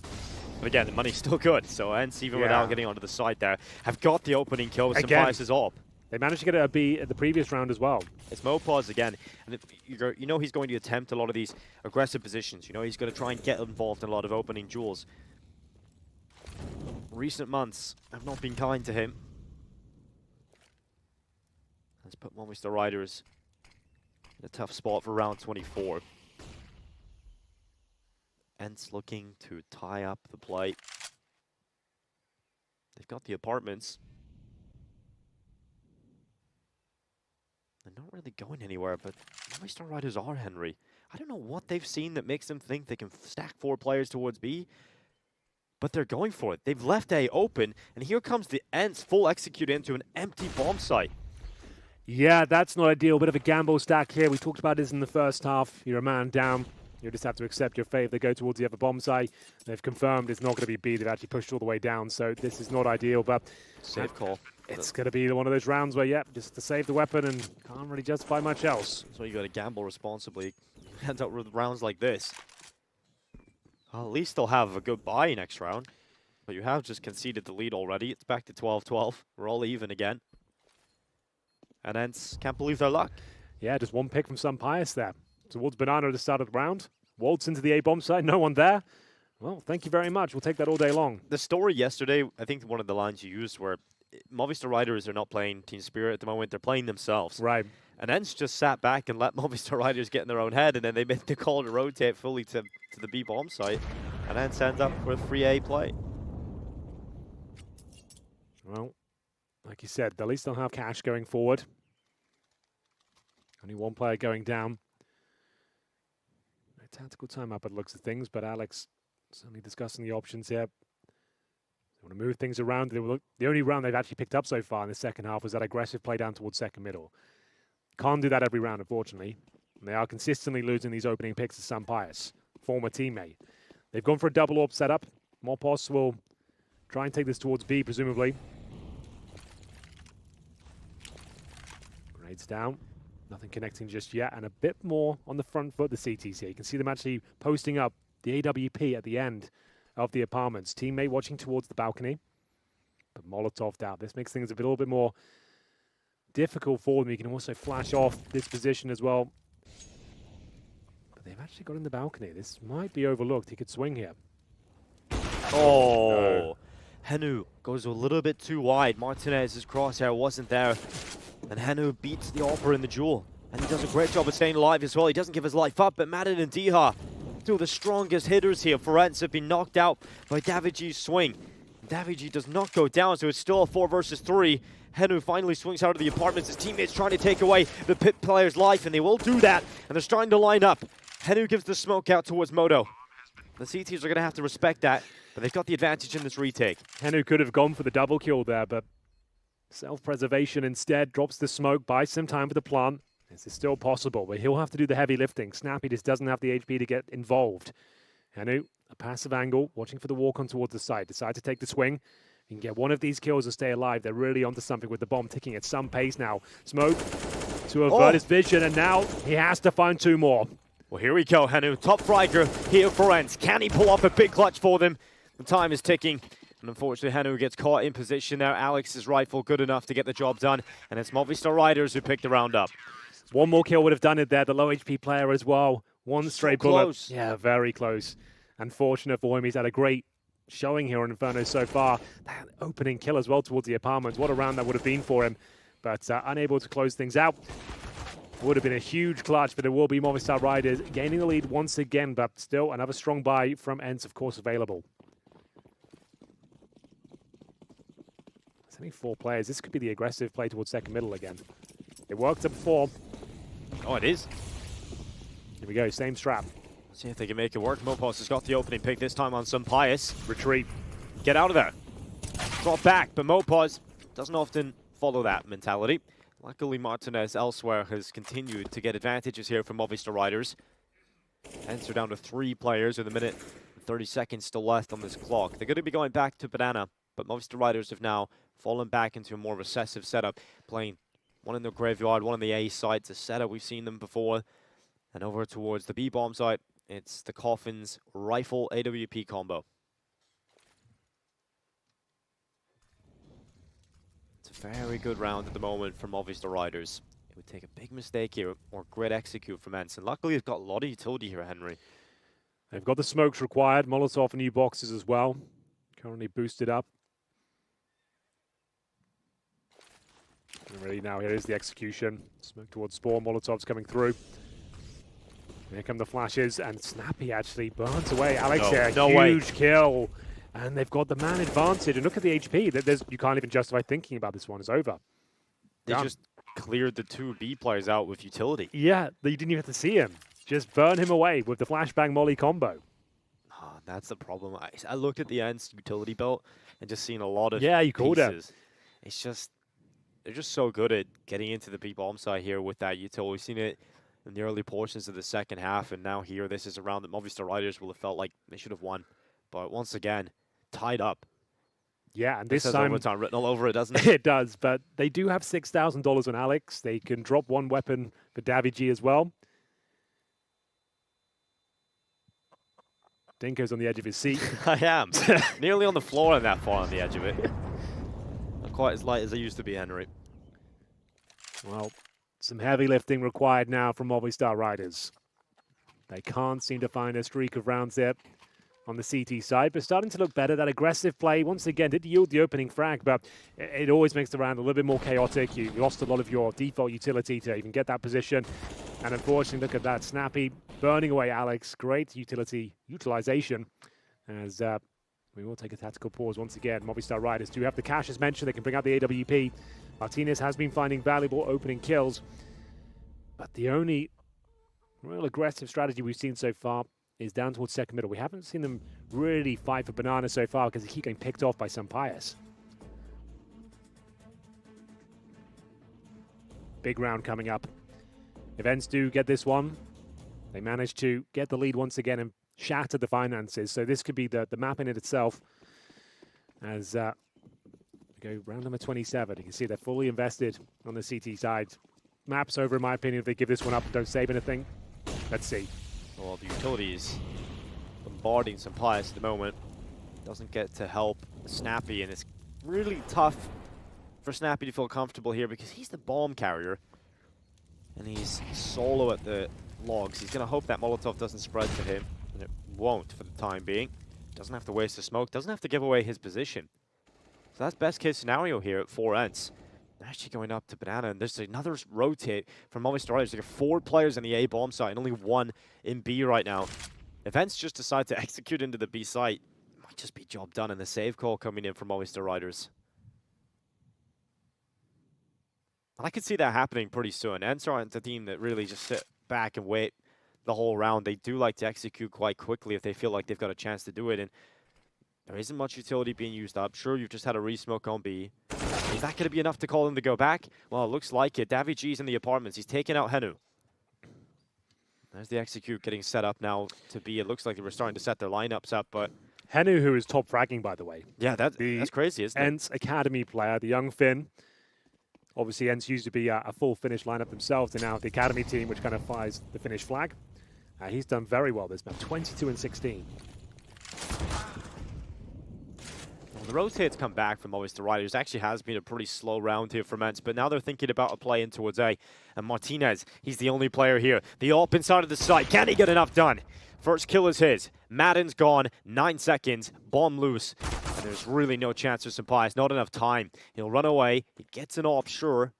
But again, the money's still good. So ENCE, even without getting onto the side there, have got the opening kill with some biases up. They managed to get a B at the previous round as well. It's Mopos again. And you know he's going to attempt a lot of these aggressive positions. You know he's going to try and get involved in a lot of opening duels. Recent months have not been kind to him. Let's put Movistar Riders in a tough spot for round 24. ENCE looking to tie up the play. got the apartments. They're not really going anywhere, but Movistar Riders are, Henry. I don't know what they've seen that makes them think they can stack 4 players towards B, but they're going for it. They've left A open, and here comes the ENCE full execute into an empty bomb site. Yeah, that's not ideal. Bit of a gamble stack here. We talked about this in the first half. You're a man down. You just have to accept your fate if they go towards the other bomb site. They've confirmed it's not going to be B. They've actually pushed all the way down, so this is not ideal. But safe call. It's going to be one of those rounds where, yeah, just to save the weapon and can't really justify much else. So you got to gamble responsibly. You end up with rounds like this. Well, at least they'll have a good buy next round. But you have just conceded the lead already. It's back to 12-12. We're all even again. And ENCE can't believe their luck. Yeah, just one pick from some Pius there. Towards Banana at the start of the round. Waltz into the A bomb site, no one there. Well, thank you very much. We'll take that all day long. The story yesterday, I think one of the lines you used were Movistar Riders are not playing Team Spirit at the moment. They're playing themselves. Right. And ENCE just sat back and let Movistar Riders get in their own head, and then they made the call to rotate fully to the B bomb site. And ENCE ends up with a free A play. Well, like you said, at least they'll have cash going forward. Only one player going down. A tactical timeout by the looks of things, but Alex certainly discussing the options here. They want to move things around. The only round they've actually picked up so far in the second half was that aggressive play down towards second middle. Can't do that every round, unfortunately. And they are consistently losing these opening picks to Sam Pius, former teammate. They've gone for a double AWP setup. Morpos will try and take this towards B, presumably. Grenades down. Nothing connecting just yet, and a bit more on the front foot, the CTC. You can see them actually posting up the AWP at the end of the apartments. Teammate watching towards the balcony, but Molotov out. This makes things a little bit more difficult for them. You can also flash off this position as well. But they've actually got in the balcony. This might be overlooked. He could swing here. Oh, no. Henu goes a little bit too wide. Martinez's crosshair wasn't there. And Henu beats the Opera in the duel. And he does a great job of staying alive as well. He doesn't give his life up, but Madden and Diha, two of the strongest hitters here for ENCE, have been knocked out by Davidji's swing. Davidji does not go down, so it's still a 4 versus 3. Henu finally swings out of the apartments. His teammates trying to take away the pit player's life, and they will do that. And they're starting to line up. Henu gives the smoke out towards Moto. The CTs are going to have to respect that, but they've got the advantage in this retake. Henu could have gone for the double kill there, but self-preservation instead, drops the smoke, buys some time for the plant. This is still possible, but he'll have to do the heavy lifting. Snappy just doesn't have the HP to get involved. Henu, a passive angle, watching for the walk-on towards the side. Decide to take the swing. You can get one of these kills and stay alive. They're really onto something with the bomb ticking at some pace now. Smoke to avert his vision, and now he has to find 2 more. Well, here we go, Henu. Top fragger here for ENCE. Can he pull off a big clutch for them? The time is ticking. And unfortunately, Henu gets caught in position there. Alex's rifle good enough to get the job done. And it's Movistar Riders who picked the round up. One more kill would have done it there. The low HP player as well. One stray bullet. Close. Yeah, very close. Unfortunate for him. He's had a great showing here on Inferno so far. That opening kill as well towards the apartments. What a round that would have been for him. But unable to close things out. Would have been a huge clutch, but there will be Movistar Riders gaining the lead once again. But still, another strong buy from ENCE, of course, available. There's only 4 players. This could be the aggressive play towards second middle again. It worked before. Oh, it is. Here we go, same strap. See if they can make it work. Mopos has got the opening pick this time on some Pius. Retreat. Get out of there. Drop back, but Mopos doesn't often follow that mentality. Luckily, Martinez elsewhere has continued to get advantages here from Movistar Riders. ENCE are down to 3 players with a minute and 30 seconds still left on this clock. They're going to be going back to Banana, but Movistar Riders have now fallen back into a more recessive setup, playing one in the graveyard, one on the A side. It's a setup we've seen them before. And over towards the B bomb site, it's the Coffins rifle AWP combo. It's a very good round at the moment for Movistar Riders. It would take a big mistake here or great execute from ENCE. And luckily, they've got a lot of utility here, Henry. They've got the smokes required. Molotov and new boxes as well. Currently boosted up. Ready now, here is the execution. Smoke towards Spawn, Molotov's coming through. Here come the flashes, and Snappy actually burns away. Alex here, huge kill. And they've got the man advantage. And look at the HP. You can't even justify thinking about this one. It's over. They just cleared the 2 B players out with utility. Yeah, you didn't even have to see him. Just burn him away with the flashbang molly combo. Oh, that's the problem. I looked at the ENCE utility belt and just seen a lot of you called it. It's just, they're just so good at getting into the B-bomb side here with that util. We've seen it in the early portions of the second half, and now here, this is a round that Movistar Riders will have felt like they should have won. But once again, tied up. Yeah, and this has time overtime written all over it, doesn't it? It does, but they do have $6,000 on Alex. They can drop 1 weapon for Davy as well. Dinko's on the edge of his seat. I am. Nearly on the floor and that far on the edge of it. Not quite as light as I used to be, Henry. Well, some heavy lifting required now from Movistar Riders. They can't seem to find a streak of rounds there on the CT side, but starting to look better. That aggressive play, once again, did yield the opening frag, but it always makes the round a little bit more chaotic. You lost a lot of your default utility to even get that position. And unfortunately, look at that. Snappy burning away Alex. Great utilization. As we will take a tactical pause once again. Movistar Riders do have the cash, as mentioned. They can bring out the AWP. Martinez has been finding valuable opening kills. But the only real aggressive strategy we've seen so far is down towards second middle. We haven't seen them really fight for Banana so far because they keep getting picked off by some Pius. Big round coming up. If ENCE do get this one, they manage to get the lead once again and shatter the finances. So this could be the map in it itself. As we go round number 27, you can see they're fully invested on the CT side. Map's over, in my opinion, if they give this one up and don't save anything. Let's see. Well, the utility is bombarding some Pius at the moment. Doesn't get to help Snappy, and it's really tough for Snappy to feel comfortable here because he's the bomb carrier. And he's solo at the logs. He's going to hope that Molotov doesn't spread to him, and it won't for the time being. Doesn't have to waste the smoke, doesn't have to give away his position. So that's best case scenario here at 4 ENCE. They're actually going up to Banana, and there's another rotate from Movistar Riders. There are 4 players in the A bomb site, and only 1 in B right now. If ENCE just decide to execute into the B site, it might just be job done, and the save call coming in from Movistar Riders. And I could see that happening pretty soon. ENCE aren't the team that really just sit back and wait the whole round. They do like to execute quite quickly if they feel like they've got a chance to do it, and there isn't much utility being used up. Sure, you've just had a resmoke on B. Is that going to be enough to call them to go back? Well, it looks like it. Davy G's in the apartments. He's taking out Henu. There's the execute getting set up now to B. It looks like they were starting to set their lineups up, but Henu, who is top fragging, by the way. Yeah, that's crazy, isn't it? ENCE Academy player, the young Finn. Obviously, ENCE used to be a full Finnish lineup themselves. They're now the Academy team, which kind of flies the Finnish flag. He's done very well this map, 22 and 16. Well, the rotates come back from Movistar Riders. Actually has been a pretty slow round here for ENCE, but now they're thinking about a play in towards A. And Martinez, he's the only player here. The AWP inside of the site. Can he get enough done? First kill is his. Madden's gone. 9 seconds. Bomb loose. And there's really no chance for Sampai's. Not enough time. He'll run away. He gets an AWP, sure.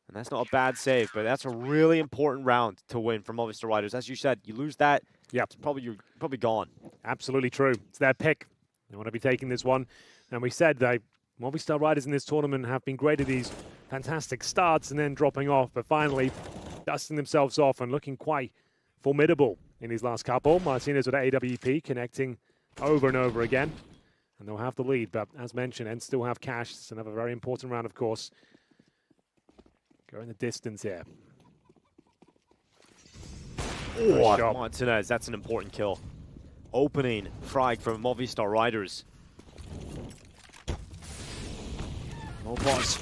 And that's not a bad save, but that's a really important round to win for Movistar Riders. As you said, you lose that, you're probably gone. Absolutely true. It's their pick. They want to be taking this one. And we said that Movistar Riders in this tournament have been great at these fantastic starts and then dropping off, but finally dusting themselves off and looking quite formidable in these last couple. Martinez with AWP connecting over and over again. And they'll have the lead, but as mentioned, and still have cash. It's another very important round, of course. Going the distance here. Oh, Martinez, that's an important kill. Opening frag from Movistar Riders. Mopaz,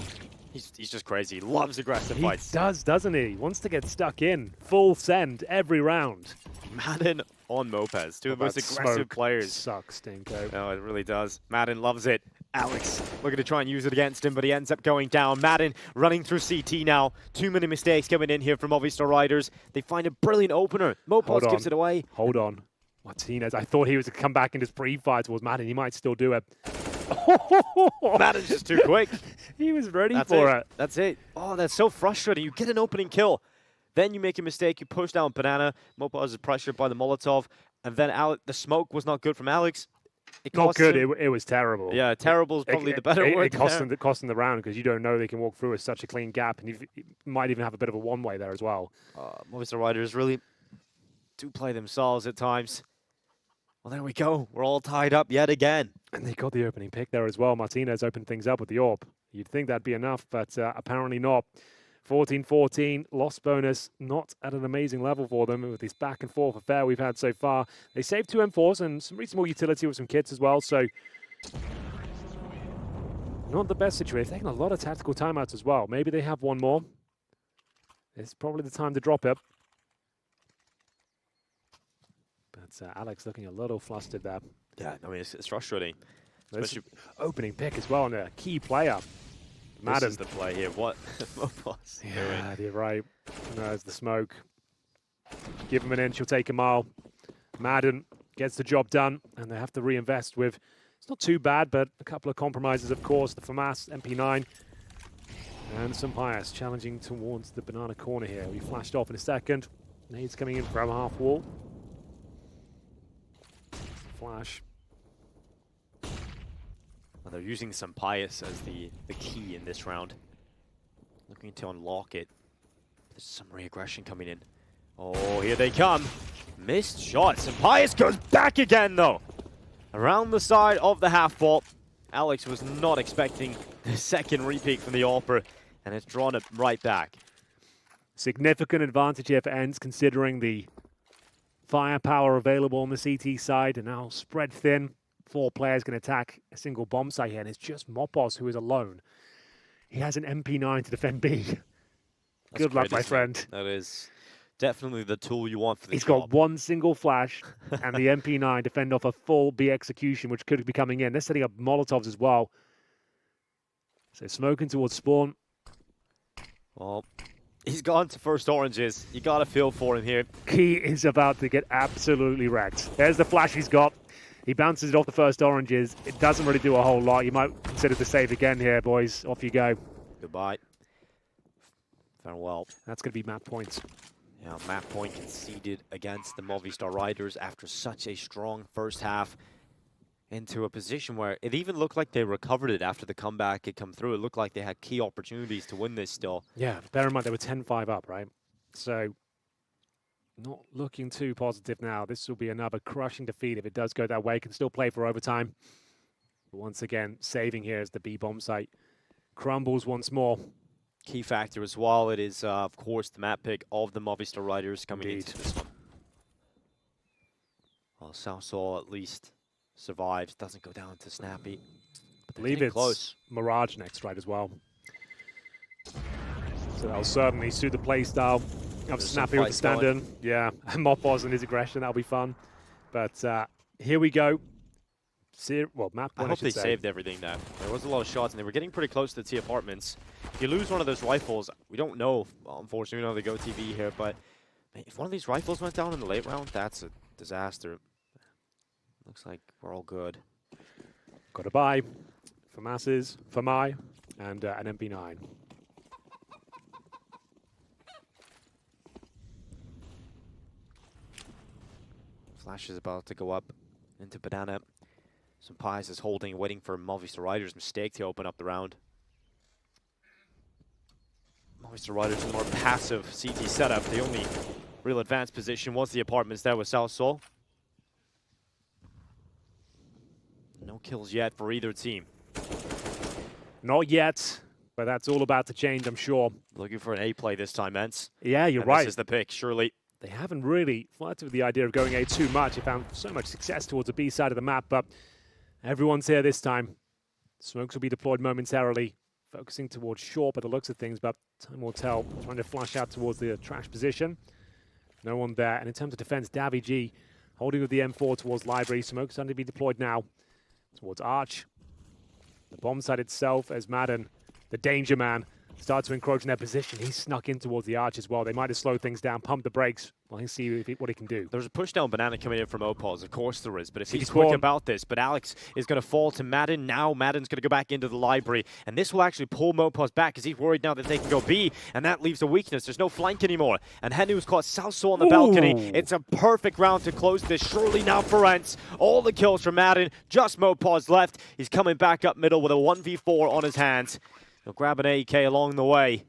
he's just crazy. He loves aggressive fights. He does, doesn't he? He wants to get stuck in. Full send every round. Madden on Mopaz, two of the most aggressive players. Sucks, Dinko. No, it really does. Madden loves it. Alex looking to try and use it against him, but he ends up going down. Madden running through CT now. Too many mistakes coming in here from Movistar Riders. They find a brilliant opener. Mopaz gives it away. Hold on. Martinez, I thought he was to come back and just pre-fire towards Madden. He might still do it. Madden's just too quick. He was ready for it. That's it. Oh, that's so frustrating. You get an opening kill. Then you make a mistake. You push down Banana. Mopaz is pressured by the Molotov. And then the smoke was not good from Alex. Not good, it was terrible. Yeah, terrible is probably the better word. It cost them the round because you don't know they can walk through with such a clean gap, and you might even have a bit of a one-way there as well. Movistar Riders really do play themselves at times. Well, there we go. We're all tied up yet again. And they got the opening pick there as well. Martinez opened things up with the AWP. You'd think that'd be enough, but apparently not. 14-14, loss bonus, not at an amazing level for them with this back and forth affair we've had so far. They saved 2 M4s and some reasonable utility with some kits as well, so not the best situation. They've taken a lot of tactical timeouts as well. Maybe they have one more. It's probably the time to drop it. But Alex looking a little flustered there. Yeah, I mean, it's frustrating. Especially opening pick as well, and a key player. Madden. This is the play here. What? Yeah, you're right. There's the smoke. Give him an inch, he'll take a mile. Madden gets the job done, and they have to reinvest with, it's not too bad, but a couple of compromises, of course. The FAMAS MP9 and some bias challenging towards the banana corner here. We flashed off in a second. Nades coming in from half wall. Flash. Well, they're using some bias as the key in this round. Looking to unlock it. There's some re-aggression coming in. Oh, here they come. Missed shot. Bias goes back again, though. Around the side of the half vault. Alex was not expecting the second repeat from the AWPer, and it's drawn it right back. Significant advantage here for ENCE, considering the firepower available on the CT side, and now spread thin. 4 players can attack a single bomb site here, and it's just Mopos who is alone. He has an MP9 to defend B. Good luck, my friend. That is definitely the tool you want for this He's got one single flash and the MP9 defend off a full B execution, which could be coming in. They're setting up Molotovs as well. So smoking towards spawn. Well, he's gone to first oranges. You got to feel for him here. He is about to get absolutely wrecked. There's the flash he's got. He bounces it off the first oranges. It doesn't really do a whole lot. You might consider the save again here, boys. Off you go. Goodbye. Farewell. That's going to be map points. Yeah, map point conceded against the Movistar Riders after such a strong first half, into a position where it even looked like they recovered it after the comeback had come through. It looked like they had key opportunities to win this still. Yeah, bear in mind they were 10-5 up, right? So not looking too positive now. This will be another crushing defeat if it does go that way. Can still play for overtime. But once again, saving here as the B bomb site crumbles once more. Key factor as well. It is, of course, the map pick of the Movistar Riders coming into this one. Well, Southall at least survives. Doesn't go down to Snappy. I believe it's close. Mirage next, right, as well. So that'll certainly suit the play style of Snappy with the stand-in. Yeah, Mopos and his aggression, that'll be fun. But here we go. Well, map point, I hope they saved everything now. There was a lot of shots, and they were getting pretty close to the T apartments. If you lose one of those rifles, we don't know, unfortunately, we know they go TV here, but if one of these rifles went down in the late round, that's a disaster. Looks like we're all good. Got to buy for masses, for my, and an MP9. Flash is about to go up into Banana. Some Pies is holding, waiting for Movistar Riders' mistake to open up the round. Movistar Riders a more passive CT setup. The only real advanced position was the apartments there with South Seoul. No kills yet for either team. Not yet, but that's all about to change, I'm sure. Looking for an A play this time, ENCE. Yeah, you're right. This is the pick, surely. They haven't really flirted with the idea of going A too much. They found so much success towards the B side of the map, but everyone's here this time. Smokes will be deployed momentarily, focusing towards short by the looks of things, but time will tell. Trying to flash out towards the trash position. No one there. And in terms of defense, Davy G holding with the M4 towards Library. Smoke's starting to be deployed now towards Arch. The bomb site itself as Madden, the danger man, start to encroach in their position. He snuck in towards the arch as well. They might have slowed things down, pumped the brakes. Well, he'll see what he can do. There's a push down banana coming in from Opals. Of course there is, but if he's quick about this. But Alex is going to fall to Madden. Now Madden's going to go back into the library, and this will actually pull Mopaz back because he's worried now that they can go B, and that leaves a weakness. There's no flank anymore, and Henu's caught Salso on the balcony. It's a perfect round to close this. Surely now for ENCE. All the kills from Madden, just Mopaz left. He's coming back up middle with a 1v4 on his hands. He'll grab an AK along the way,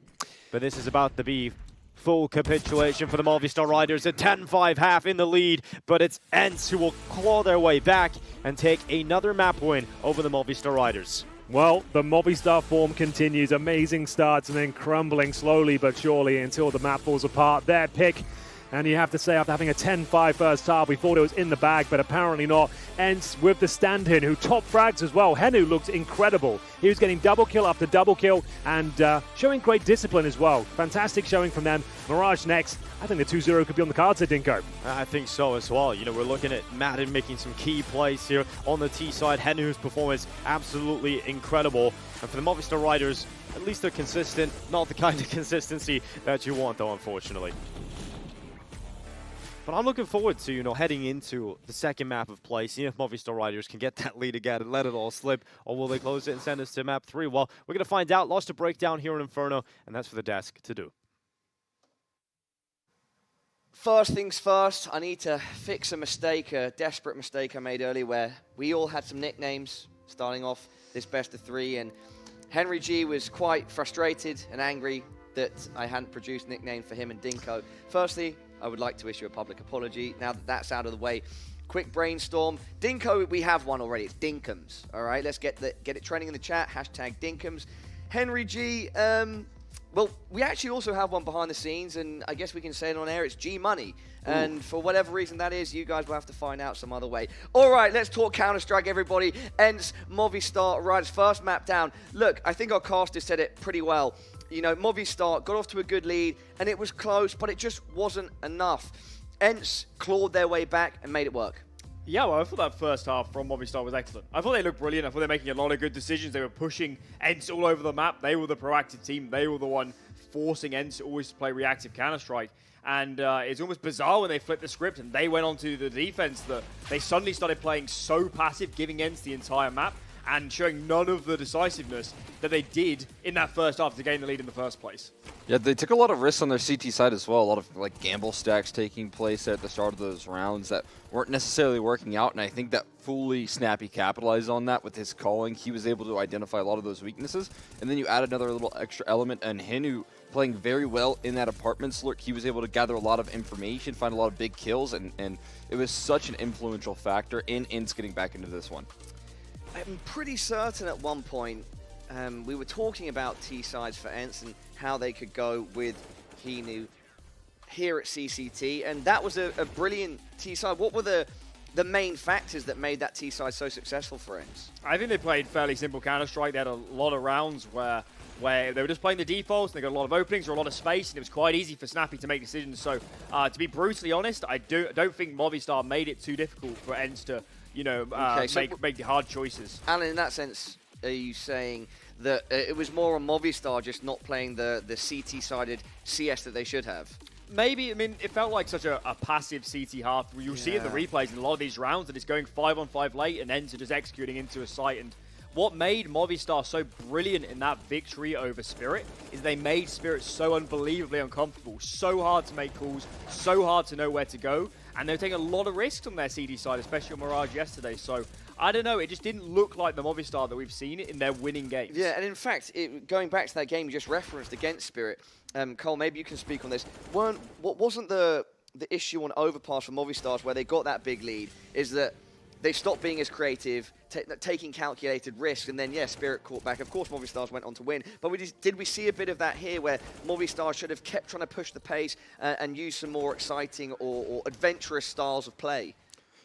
but this is about to be full capitulation for the Movistar Riders. A 10-5 half in the lead, but it's ENCE who will claw their way back and take another map win over the Movistar Riders. Well, the Movistar form continues. Amazing starts and then crumbling slowly but surely until the map falls apart. Their pick. And you have to say, after having a 10-5 first half, we thought it was in the bag, but apparently not. ENCE with the stand-in, who top frags as well. Henu looked incredible. He was getting double kill after double kill and showing great discipline as well. Fantastic showing from them. Mirage next. I think the 2-0 could be on the cards at Dinko. I think so as well. You know, we're looking at Madden making some key plays here on the T side. Henu's performance absolutely incredible. And for the Movistar Riders, at least they're consistent. Not the kind of consistency that you want, though, unfortunately. But I'm looking forward to, you know, heading into the second map of play, seeing if Movistar Riders can get that lead again and let it all slip, or will they close it and send us to map 3? Well, we're going to find out. Lost a breakdown here in Inferno, and that's for the desk to do. First things first, I need to fix a mistake, a desperate mistake I made earlier where we all had some nicknames starting off this best of 3, and Henry G was quite frustrated and angry that I hadn't produced a nickname for him and Dinko. Firstly, I would like to issue a public apology. Now that that's out of the way, quick brainstorm. Dinko, we have one already. It's Dinkums. All right, let's get it trending in the chat. Hashtag Dinkums. Henry G. Well, we actually also have one behind the scenes, and I guess we can say it on air. It's G Money. And for whatever reason that is, you guys will have to find out some other way. All right, let's talk Counter-Strike, everybody. ENCE, Movistar Riders, first map down. Look, I think our caster said it pretty well. You know, Movistar got off to a good lead, and it was close, but it just wasn't enough. ENCE clawed their way back and made it work. Yeah, well, I thought that first half from Movistar was excellent. I thought they looked brilliant. I thought they were making a lot of good decisions. They were pushing ENCE all over the map. They were the proactive team. They were the one forcing ENCE always to play reactive Counter-Strike. And it's almost bizarre when they flipped the script and they went on to the defense that they suddenly started playing so passive, giving ENCE the entire map and showing none of the decisiveness that they did in that first half to gain the lead in the first place. Yeah, they took a lot of risks on their CT side as well. A lot of like gamble stacks taking place at the start of those rounds that weren't necessarily working out, and I think that fully Snappy capitalized on that with his calling. He was able to identify a lot of those weaknesses, and then you add another little extra element, and Henu playing very well in that apartment slurk. He was able to gather a lot of information, find a lot of big kills, and it was such an influential factor in ENCE getting back into this one. I'm pretty certain at one point we were talking about T-sides for ENCE and how they could go with Henu here at CCT, and that was a brilliant T-side. What were the main factors that made that T-side so successful for ENCE? I think they played fairly simple Counter-Strike. They had a lot of rounds where they were just playing the defaults, and they got a lot of openings or a lot of space, and it was quite easy for Snappy to make decisions. So, to be brutally honest, I don't think Movistar made it too difficult for ENCE to, you know, make the hard choices. Alan, in that sense, are you saying that it was more on Movistar just not playing the CT-sided CS that they should have? Maybe. I mean, it felt like such a passive CT half. You'll see in the replays in a lot of these rounds that it's going 5-on-5 late and ENCE are just executing into a site. And what made Movistar so brilliant in that victory over Spirit is they made Spirit so unbelievably uncomfortable, so hard to make calls, so hard to know where to go, and they were taking a lot of risks on their CD side, especially on Mirage yesterday. So, I don't know, it just didn't look like the Movistar that we've seen in their winning games. Yeah, and in fact, going back to that game you just referenced against Spirit, Cole, maybe you can speak on this. What wasn't the issue on Overpass for Movistars where they got that big lead is that they stopped being as creative, taking calculated risks, and then, yeah, Spirit caught back. Of course, Movistars went on to win, but did we see a bit of that here where Movistar should have kept trying to push the pace and use some more exciting or adventurous styles of play?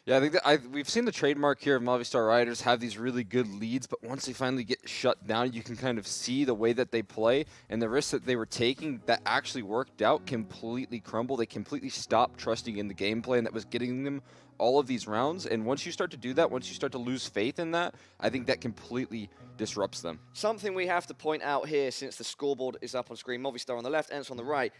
Yeah, I think that we've seen the trademark here of Movistar Riders have these really good leads, but once they finally get shut down, you can kind of see the way that they play and the risks that they were taking that actually worked out completely crumble. They completely stopped trusting in the game plan that was getting them all of these rounds, and once you start to do that, once you start to lose faith in that, I think that completely disrupts them. Something we have to point out here, since the scoreboard is up on screen, Movistar on the left, ENCE on the right.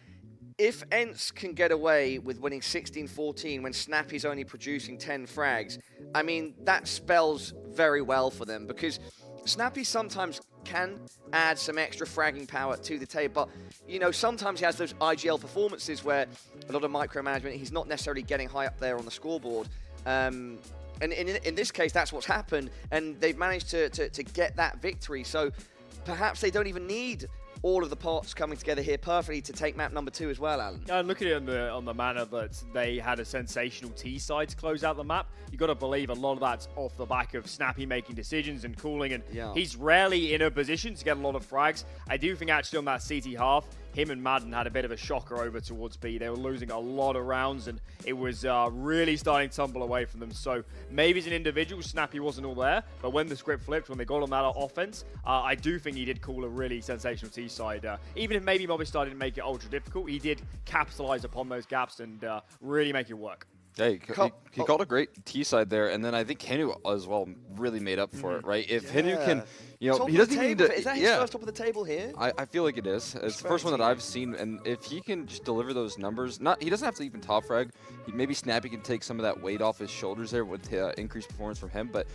If ENCE can get away with winning 16-14 when Snappy's only producing 10 frags, I mean, that spells very well for them, because Snappy sometimes can add some extra fragging power to the table, but, you know, sometimes he has those IGL performances where a lot of micromanagement, he's not necessarily getting high up there on the scoreboard. And in this case, that's what's happened, and they've managed to get that victory, so perhaps they don't even need all of the parts coming together here perfectly to take map number 2 as well, Alan. And look at it on the manner that they had a sensational T side to close out the map. You got to believe a lot of that's off the back of Snappy making decisions and cooling, and he's rarely in a position to get a lot of frags. I do think actually on that CT half, him and Madden had a bit of a shocker over towards B. They were losing a lot of rounds, and it was really starting to tumble away from them. So maybe as an individual, Snappy wasn't all there, but when the script flipped, when they got on that offense, I do think he did call a really sensational T side. Even if maybe Movistar didn't make it ultra difficult, he did capitalize upon those gaps and really make it work. Yeah, he called a great T side there, and then I think Henu as well really made up for it, right? If Henu can, you know, he doesn't even need to. Is that his first top of the table here? I feel like it is. It's the first one that I've seen, and if he can just deliver those numbers, he doesn't have to even top frag. Maybe Snappy can take some of that weight off his shoulders there with increased performance from him, but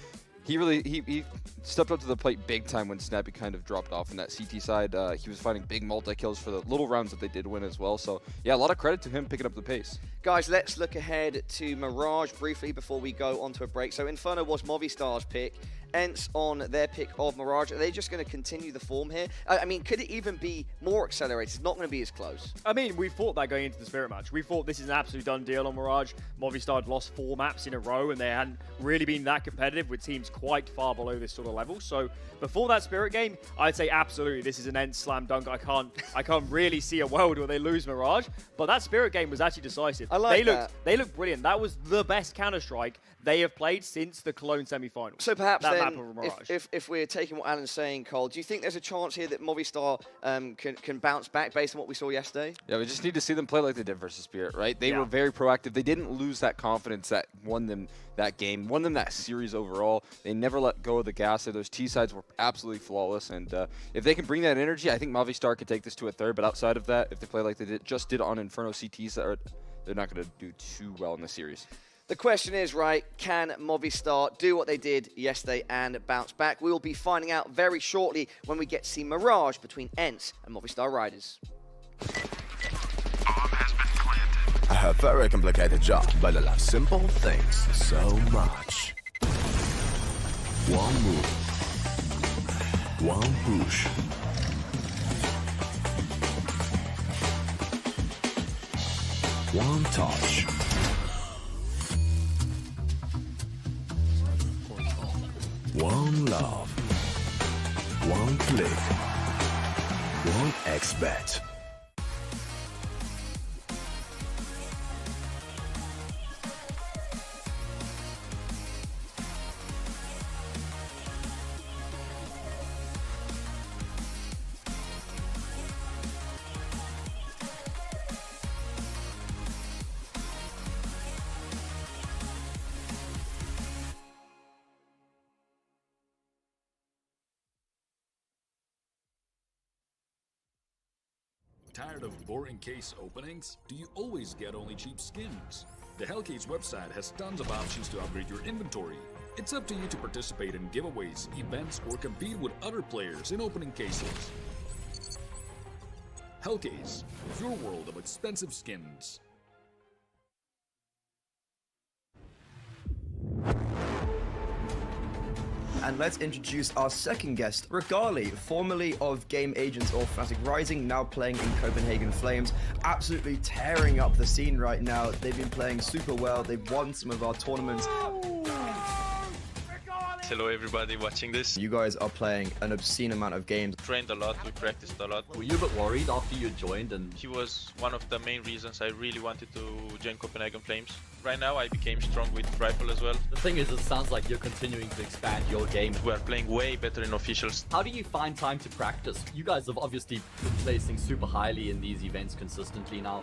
he stepped up to the plate big time when Snappy kind of dropped off in that CT side. He was finding big multi-kills for the little rounds that they did win as well. So, yeah, a lot of credit to him picking up the pace. Guys, let's look ahead to Mirage briefly before we go on to a break. So Inferno was Movistar's pick. ENCE on their pick of Mirage. Are they just going to continue the form here? I mean, could it even be more accelerated? It's not going to be as close. I mean, we thought that going into the Spirit match. We thought this is an absolute done deal on Mirage. Movistar had lost 4 maps in a row, and they hadn't really been that competitive with teams quite far below this sort of level. So before that Spirit game, I'd say absolutely this is an ENCE slam dunk. I can't really see a world where they lose Mirage. But that Spirit game was actually decisive. I like that. They looked brilliant. That was the best Counter-Strike they have played since the Cologne semi-final. So perhaps then, if we're taking what Alan's saying, Cole, do you think there's a chance here that Movistar can bounce back based on what we saw yesterday? Yeah, we just need to see them play like they did versus Spirit, right? They were very proactive. They didn't lose that confidence that won them that game, won them that series overall. They never let go of the gas. Those T-sides were absolutely flawless, and if they can bring that energy, I think Movistar could take this to a third, but outside of that, if they play like they just did on Inferno CTs, they're not going to do too well in the series. The question is, right, can Movistar do what they did yesterday and bounce back? We will be finding out very shortly when we get to see Mirage between ENCE and Movistar Riders. I have a very complicated job, but I love simple things so much. One move, one push. One touch. One love. One click. One XBet. Tired of boring case openings? Do you always get only cheap skins? The Hellcase website has tons of options to upgrade your inventory. It's up to you to participate in giveaways, events, or compete with other players in opening cases. Hellcase, your world of expensive skins. And let's introduce our second guest, Regali, formerly of Game Agents or Fnatic Rising, now playing in Copenhagen Flames, absolutely tearing up the scene right now. They've been playing super well. They've won some of our tournaments. hello everybody watching this. You guys are playing an obscene amount of games. Trained a lot, we practiced a lot. Were you a bit worried after you joined? And He was one of the main reasons I really wanted to join Copenhagen Flames. Right now I became strong with rifle as well. the thing is, it sounds like you're continuing to expand your game. We are playing way better in officials. How do you find time to practice? You guys have obviously been placing super highly in these events consistently now.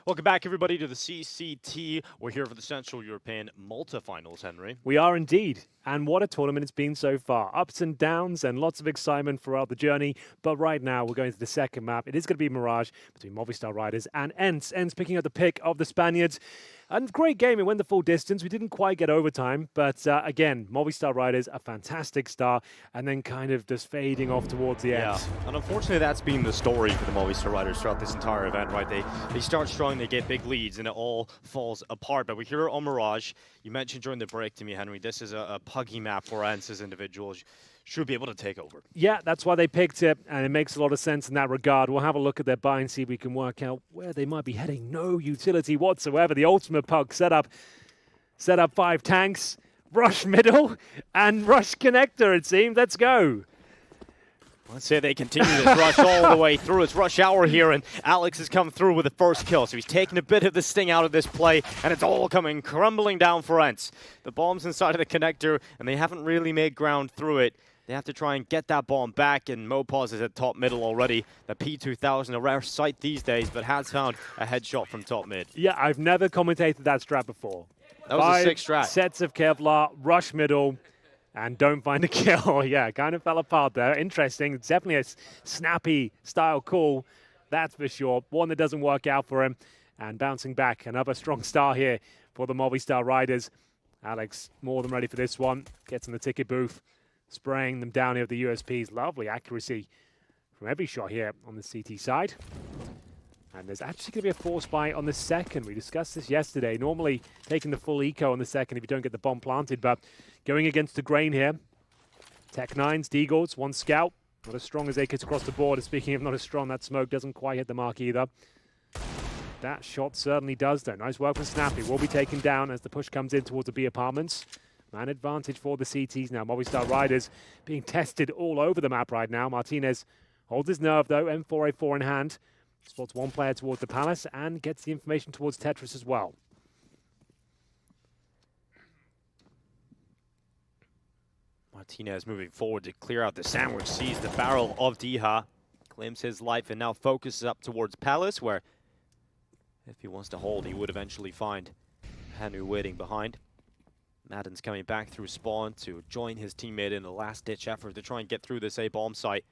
Welcome back, everybody, to the CCT. We're here for the Central European Malta Finals, Henry. We are indeed. And what a tournament it's been so far. Ups and downs and lots of excitement throughout the journey. But right now, we're going to the second map. It is going to be Mirage between Movistar Riders and ENCE. ENCE picking up the pick of the Spaniards. And great game. It went the full distance. We didn't quite get overtime. But again, Movistar Riders, a fantastic start. And then kind of just fading off towards the end. Yeah, and unfortunately, that's been the story for the Movistar Riders throughout this entire event, right? They start strong, they get big leads, and it all falls apart. But we're here on Mirage. You mentioned during the break to me, Henry, this is a puggy map for ENCE's individuals. Should be able to take over. Yeah, that's why they picked it, and it makes a lot of sense in that regard. We'll have a look at their buy and see if we can work out where they might be heading. No utility whatsoever. The ultimate pug set up 5 tanks, rush middle, and rush connector, it seems. Let's go. Let's say they continue this rush all the way through. It's rush hour here, and Alex has come through with the first kill. So he's taking a bit of the sting out of this play, and it's all coming crumbling down for ENCE. The bomb's inside of the connector, and they haven't really made ground through it. They have to try and get that bomb back, and MOPOS is at top middle already. The P2000, a rare sight these days, but has found a headshot from top mid. Yeah, I've never commentated that strat before. That was a sick strat. 5 sets of Kevlar, rush middle, and don't find a kill. Yeah, kind of fell apart there. Interesting. It's definitely a snappy style call, that's for sure. One that doesn't work out for him. And bouncing back, another strong star here for the Movistar Riders. Alex more than ready for this one. Gets in the ticket booth, spraying them down here with the USPs. Lovely accuracy from every shot here on the CT side. And there's actually going to be a force buy on the second. We discussed this yesterday. Normally taking the full eco on the second if you don't get the bomb planted, but going against the grain here. Tech 9s, Deagles, 1 scout. Not as strong as they gets across the board. And speaking of not as strong, that smoke doesn't quite hit the mark either. That shot certainly does, though. Nice work from Snappy. Will be taken down as the push comes in towards the B apartments. Man advantage for the CTs now. Movistar Riders being tested all over the map right now. Martinez holds his nerve, though. M4A4 in hand. Spots one player towards the Palace and gets the information towards Tetris as well. Martinez moving forward to clear out the sandwich, sees the barrel of Diha, claims his life, and now focuses up towards Palace, where if he wants to hold, he would eventually find Hanu waiting behind. Madden's coming back through spawn to join his teammate in the last-ditch effort to try and get through this A-bomb site.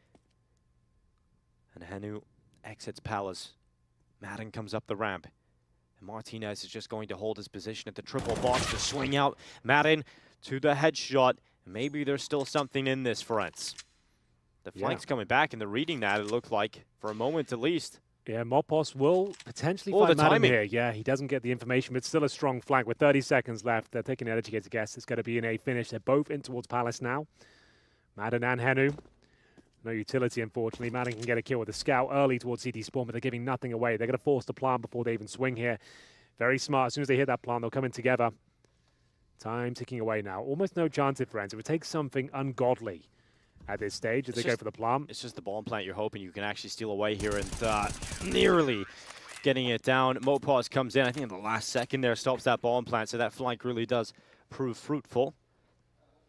And Hanu exits Palace. Madden comes up the ramp. And Martinez is just going to hold his position at the triple box to swing out. Madden to the headshot. Maybe there's still something in this for ENCE. The flank's coming back, and they're reading that, it looked like, for a moment at least. Yeah, MOPOS will potentially find Madden here. Yeah, he doesn't get the information, but still a strong flank with 30 seconds left. They're taking an educated guess. It's going to be an A finish. They're both in towards Palace now. Madden and Hanu. No utility, unfortunately. Madden can get a kill with a scout early towards CT spawn, but they're giving nothing away. They're going to force the plant before they even swing here. Very smart. As soon as they hit that plant, they'll come in together. Time ticking away now. Almost no chance it, friends. It would take something ungodly at this stage as they go for the plant. It's just the bomb plant you're hoping you can actually steal away here, and nearly getting it down. MOPOS comes in, I think in the last second there, stops that bomb plant, so that flank really does prove fruitful.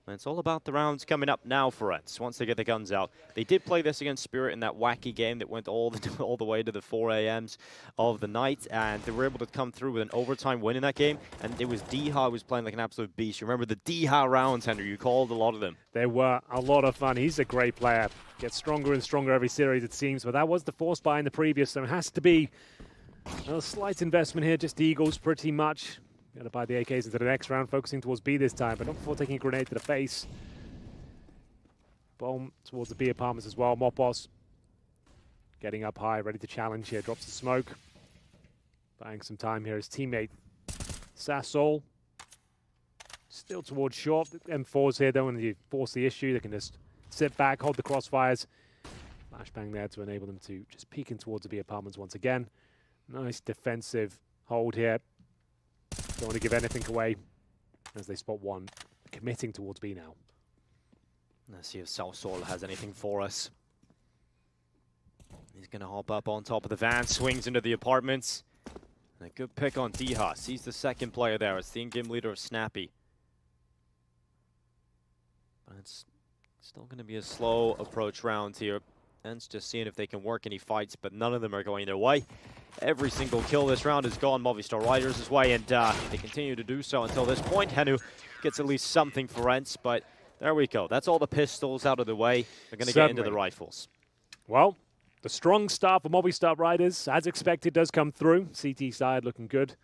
And it's all about the rounds coming up now for ENCE, once they get the guns out. They did play this against Spirit in that wacky game that went all the way to the 4 a.m.s of the night, and they were able to come through with an overtime win in that game, and it was Diha who was playing like an absolute beast. You remember the Diha rounds, Henry? You called a lot of them. They were a lot of fun. He's a great player. Gets stronger and stronger every series, it seems, but that was the force buy in the previous, so it has to be a slight investment here. Just Eagles, pretty much. Going to buy the AKs into the next round, focusing towards B this time, but not before taking a grenade to the face. Bomb towards the B apartments as well. MOPOS getting up high, ready to challenge here. Drops the smoke. Buying some time here. His teammate, Sassol, still towards short. M4s here, though, when you force the issue, they can just sit back, hold the crossfires. Flashbang there to enable them to just peek in towards the B apartments once again. Nice defensive hold here. Don't want to give anything away as they spot one, committing towards B now. Let's see if Sassol has anything for us. He's going to hop up on top of the van, swings into the apartments. And a good pick on Diha. Sees the second player there. It's the in-game leader of Snappy. But it's still going to be a slow approach round here. ENCE just seeing if they can work any fights, but none of them are going their way. Every single kill this round has gone Movistar Riders' way, and they continue to do so until this point. Henu gets at least something for ENCE, but there we go. That's all the pistols out of the way. They're going to get into the rifles. Well, the strong start for Movistar Riders, as expected, does come through. CT side looking good.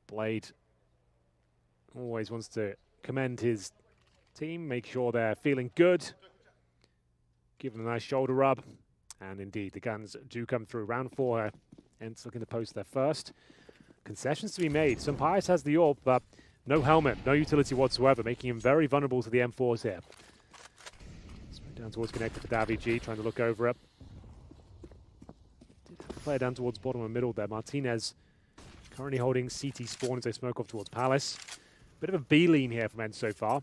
Blade always wants to commend his team, make sure they're feeling good. Give them a nice shoulder rub. And indeed, the guns do come through. Round 4, ENCE looking to post their first. Concessions to be made. Sampaius has the AWP, but no helmet, no utility whatsoever, making him very vulnerable to the M4s here. Straight down towards connector for Davig, trying to look over it. Did have a player down towards bottom and middle there. Martinez currently holding CT spawn as they smoke off towards Palace. Bit of a B-lean here from ENCE so far.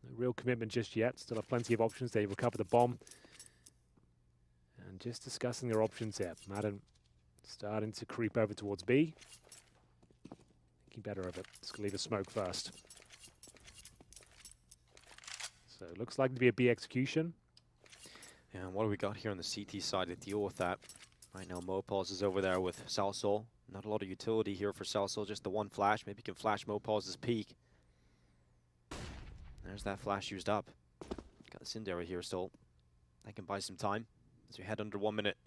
No real commitment just yet. Still have plenty of options. They recover the bomb. And just discussing their options here. Madden starting to creep over towards B. Thinking better of it. Just gonna leave a smoke first. So it looks like to be a B execution. Yeah, and what do we got here on the CT side to deal with that? Right now, Mopaz is over there with Salsol. Not a lot of utility here for Salsol, just the one flash. Maybe he can flash Mopaz's peak. There's that flash used up. Got the Sindera here still. That can buy some time as we head under 1 minute.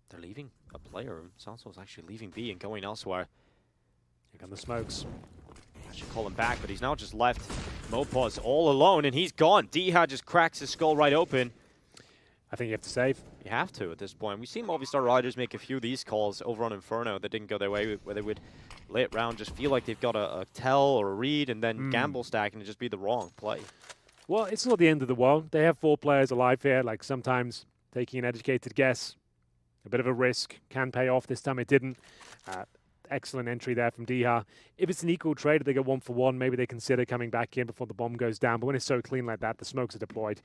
They're leaving a player. Salsol's actually leaving B and going elsewhere. Here come the smokes. I should call him back, but he's now just left Mopaz all alone, and he's gone. Diha just cracks his skull right open. I think you have to save. You have to at this point. We've seen Movistar Riders make a few of these calls over on Inferno that didn't go their way, where they would late round just feel like they've got a tell or a read and then gamble stack and it just be the wrong play. Well, it's not the end of the world. They have 4 players alive here. Like sometimes taking an educated guess, a bit of a risk, can pay off. This time it didn't. Excellent entry there from Diha. If it's an equal trade, they go 1 for 1, maybe they consider coming back in before the bomb goes down. But when it's so clean like that, the smokes are deployed.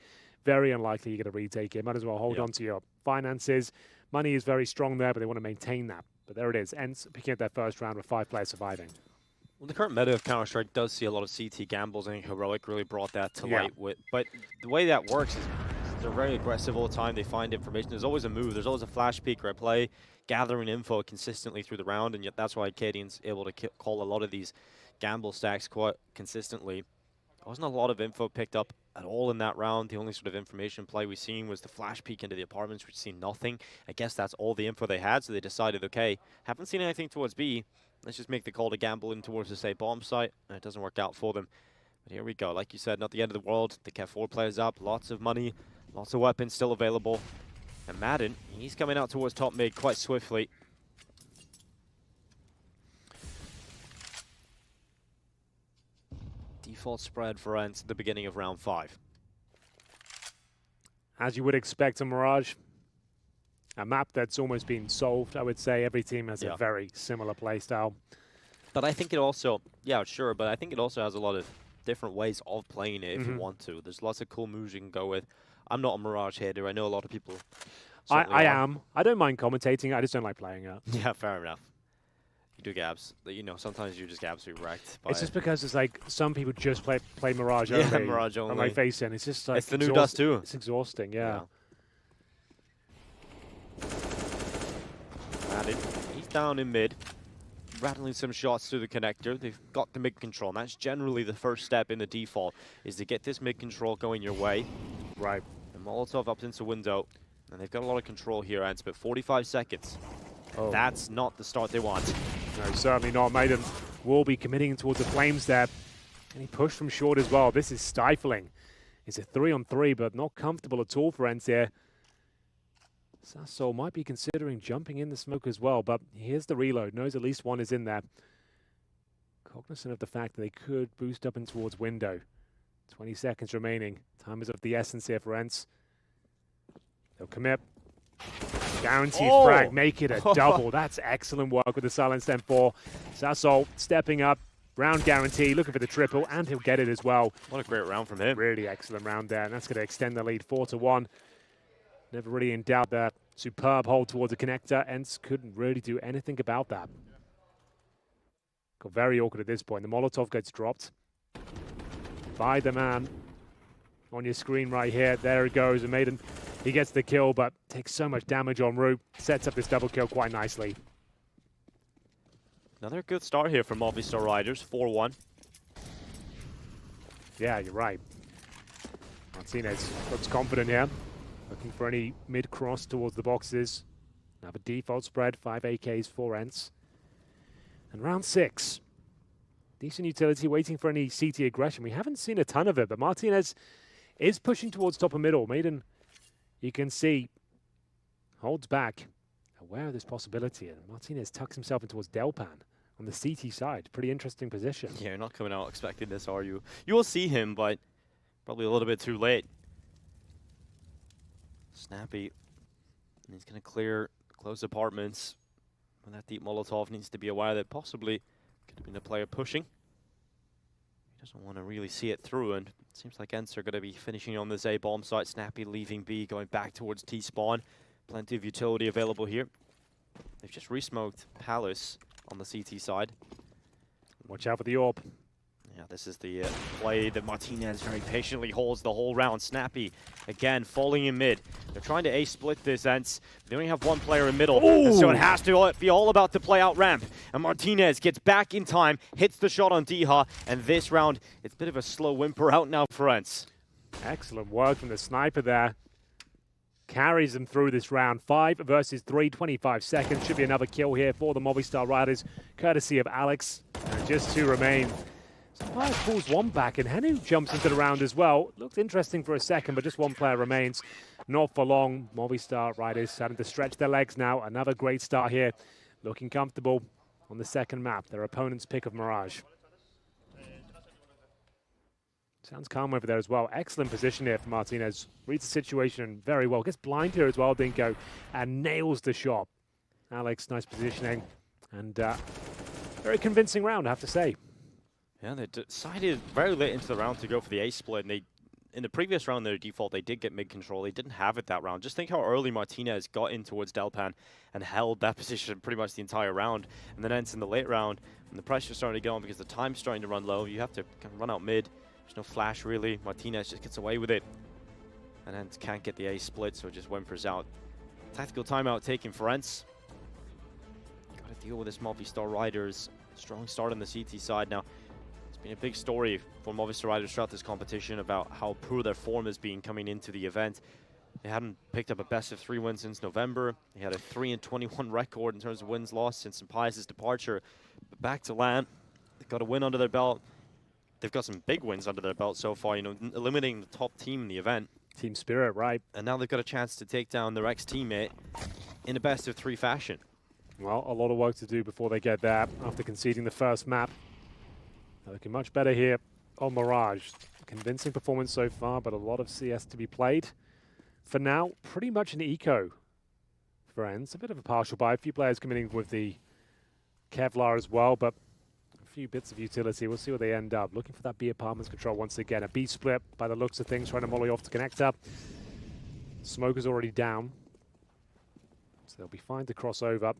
Very unlikely you get a retake here. Might as well hold on to your finances. Money is very strong there, but they want to maintain that. But there it is. ENCE picking up their first round with 5 players surviving. Well, the current meta of Counter-Strike does see a lot of CT gambles. I think Heroic really brought that to light. But the way that works is they're very aggressive all the time. They find information. There's always a move. There's always a flash peek or a play, gathering info consistently through the round, and yet that's why Cadian's able to call a lot of these gamble stacks quite consistently. There wasn't a lot of info picked up at all in that round. The only sort of information play we've seen was the flash peek into the apartments. We've seen nothing. I guess that's all the info they had, so they decided, okay, haven't seen anything towards B. Let's just make the call to gamble in towards the, say, bomb site, and it doesn't work out for them. But here we go. Like you said, not the end of the world. They kept 4 players up, lots of money, lots of weapons still available. And Madden, he's coming out towards top mid quite swiftly. Default spread for ENCE at the beginning of round 5. As you would expect a Mirage, a map that's almost been solved, I would say. Every team has a very similar playstyle. But I think it also, but I think it also has a lot of different ways of playing it if you want to. There's lots of cool moves you can go with. I'm not a Mirage hater. I know a lot of people. I am. I don't mind commentating. I just don't like playing it. Yeah, fair enough. You do gabs. You know, sometimes you just get absolutely wrecked. It's just because it's like some people just play Mirage only. Yeah, Mirage only. On my face in. It's just like it's the new Dust too. It's exhausting. Yeah. He's down in mid, rattling some shots through the connector. They've got the mid control, and that's generally the first step in the default, is to get this mid control going your way. Right. And Molotov up into window, and they've got a lot of control here, ENCE, but 45 seconds. Oh. That's not the start they want. No, certainly not. Maiden will be committing towards the flames there. And he pushed from short as well. This is stifling. It's a 3-on-3, but not comfortable at all for ENCE here. Sasso might be considering jumping in the smoke as well, but here's the reload. Knows at least one is in there. Cognizant of the fact that they could boost up in towards window. 20 seconds remaining. Time is of the essence here for ENCE. They'll commit. Guaranteed frag, make it a double. That's excellent work with the silenced M4. Sasso stepping up. Round guarantee, looking for the triple, and he'll get it as well. What a great round from him. Really excellent round there, and that's going to extend the lead 4-1. Never really in doubt that superb hold towards the connector. ENCE couldn't really do anything about that. Got very awkward at this point. The Molotov gets dropped by the man on your screen right here. There it goes. And Maiden He gets the kill, but takes so much damage on Roop. Sets up this double kill quite nicely. Another good start here from Movistar Riders, 4-1. Yeah, you're right. Martinez looks confident here. Looking for any mid-cross towards the boxes. Another default spread, 5 AKs, 4 ENCE. And round 6. Decent utility, waiting for any CT aggression. We haven't seen a ton of it, but Martinez is pushing towards top and middle. Maiden, you can see, holds back, aware of this possibility. And Martinez tucks himself in towards Delpan on the CT side. Pretty interesting position. Yeah, you're not coming out expecting this, are you? You will see him, but probably a little bit too late. Snappy. And he's going to close apartments. And that deep Molotov needs to be aware that possibly could have been a player pushing. He doesn't want to really see it through, and it seems like ENCE are going to be finishing on this A bomb site. Snappy leaving B, going back towards T spawn. Plenty of utility available here. They've just re-smoked Palace on the CT side. Watch out for the AWP. Yeah, this is the play that Martinez very patiently holds the whole round. Snappy, again, falling in mid. They're trying to A-split this, ENCE. They only have one player in middle, and so it has to be all about the play out ramp. And Martinez gets back in time, hits the shot on Diha, and this round, it's a bit of a slow whimper out now for ENCE. Excellent work from the sniper there. Carries them through this round. 5 versus 3, 25 seconds. Should be another kill here for the Movistar Riders, courtesy of Alex. And just 2 remain. Fire pulls one back, and Henu jumps into the round as well. Looked interesting for a second, but just 1 player remains. Not for long. Movistar Riders starting to stretch their legs now. Another great start here. Looking comfortable on the second map. Their opponent's pick of Mirage. Sounds calm over there as well. Excellent position here for Martinez. Reads the situation very well. Gets blind here as well, Dinko, and nails the shot. Alex, nice positioning. And very convincing round, I have to say. Yeah, they decided very late into the round to go for the A split, and in the previous round, their default, they did get mid control. They didn't have it that round. Just think how early Martinez got in towards Delpan and held that position pretty much the entire round. And then ENCE in the late round, when the pressure's starting to get on because the time's starting to run low, you have to kind of run out mid. There's no flash, really. Martinez just gets away with it. And ENCE can't get the A split, so it just whimpers out. Tactical timeout taken for ENCE. Got to deal with this Movistar Riders. Strong start on the CT side now. It's been a big story for Movistar Riders throughout this competition about how poor their form has been coming into the event. They hadn't picked up a best-of-3 win since November. They had a 3-21 record in terms of wins-lost since Pius' departure. But back to land. They've got a win under their belt. They've got some big wins under their belt so far, you know, eliminating the top team in the event. Team spirit, right. And now they've got a chance to take down their ex-teammate in a best-of-3 fashion. Well, a lot of work to do before they get there after conceding the first map. They're looking much better here on Mirage. Convincing performance so far, but a lot of CS to be played. For now, pretty much an eco for ENCE. A bit of a partial buy. A few players coming in with the Kevlar as well, but a few bits of utility. We'll see where they end up. Looking for that B apartments control once again. A B split by the looks of things, trying to molly off to connector. Smoke is already down, so they'll be fine to cross over.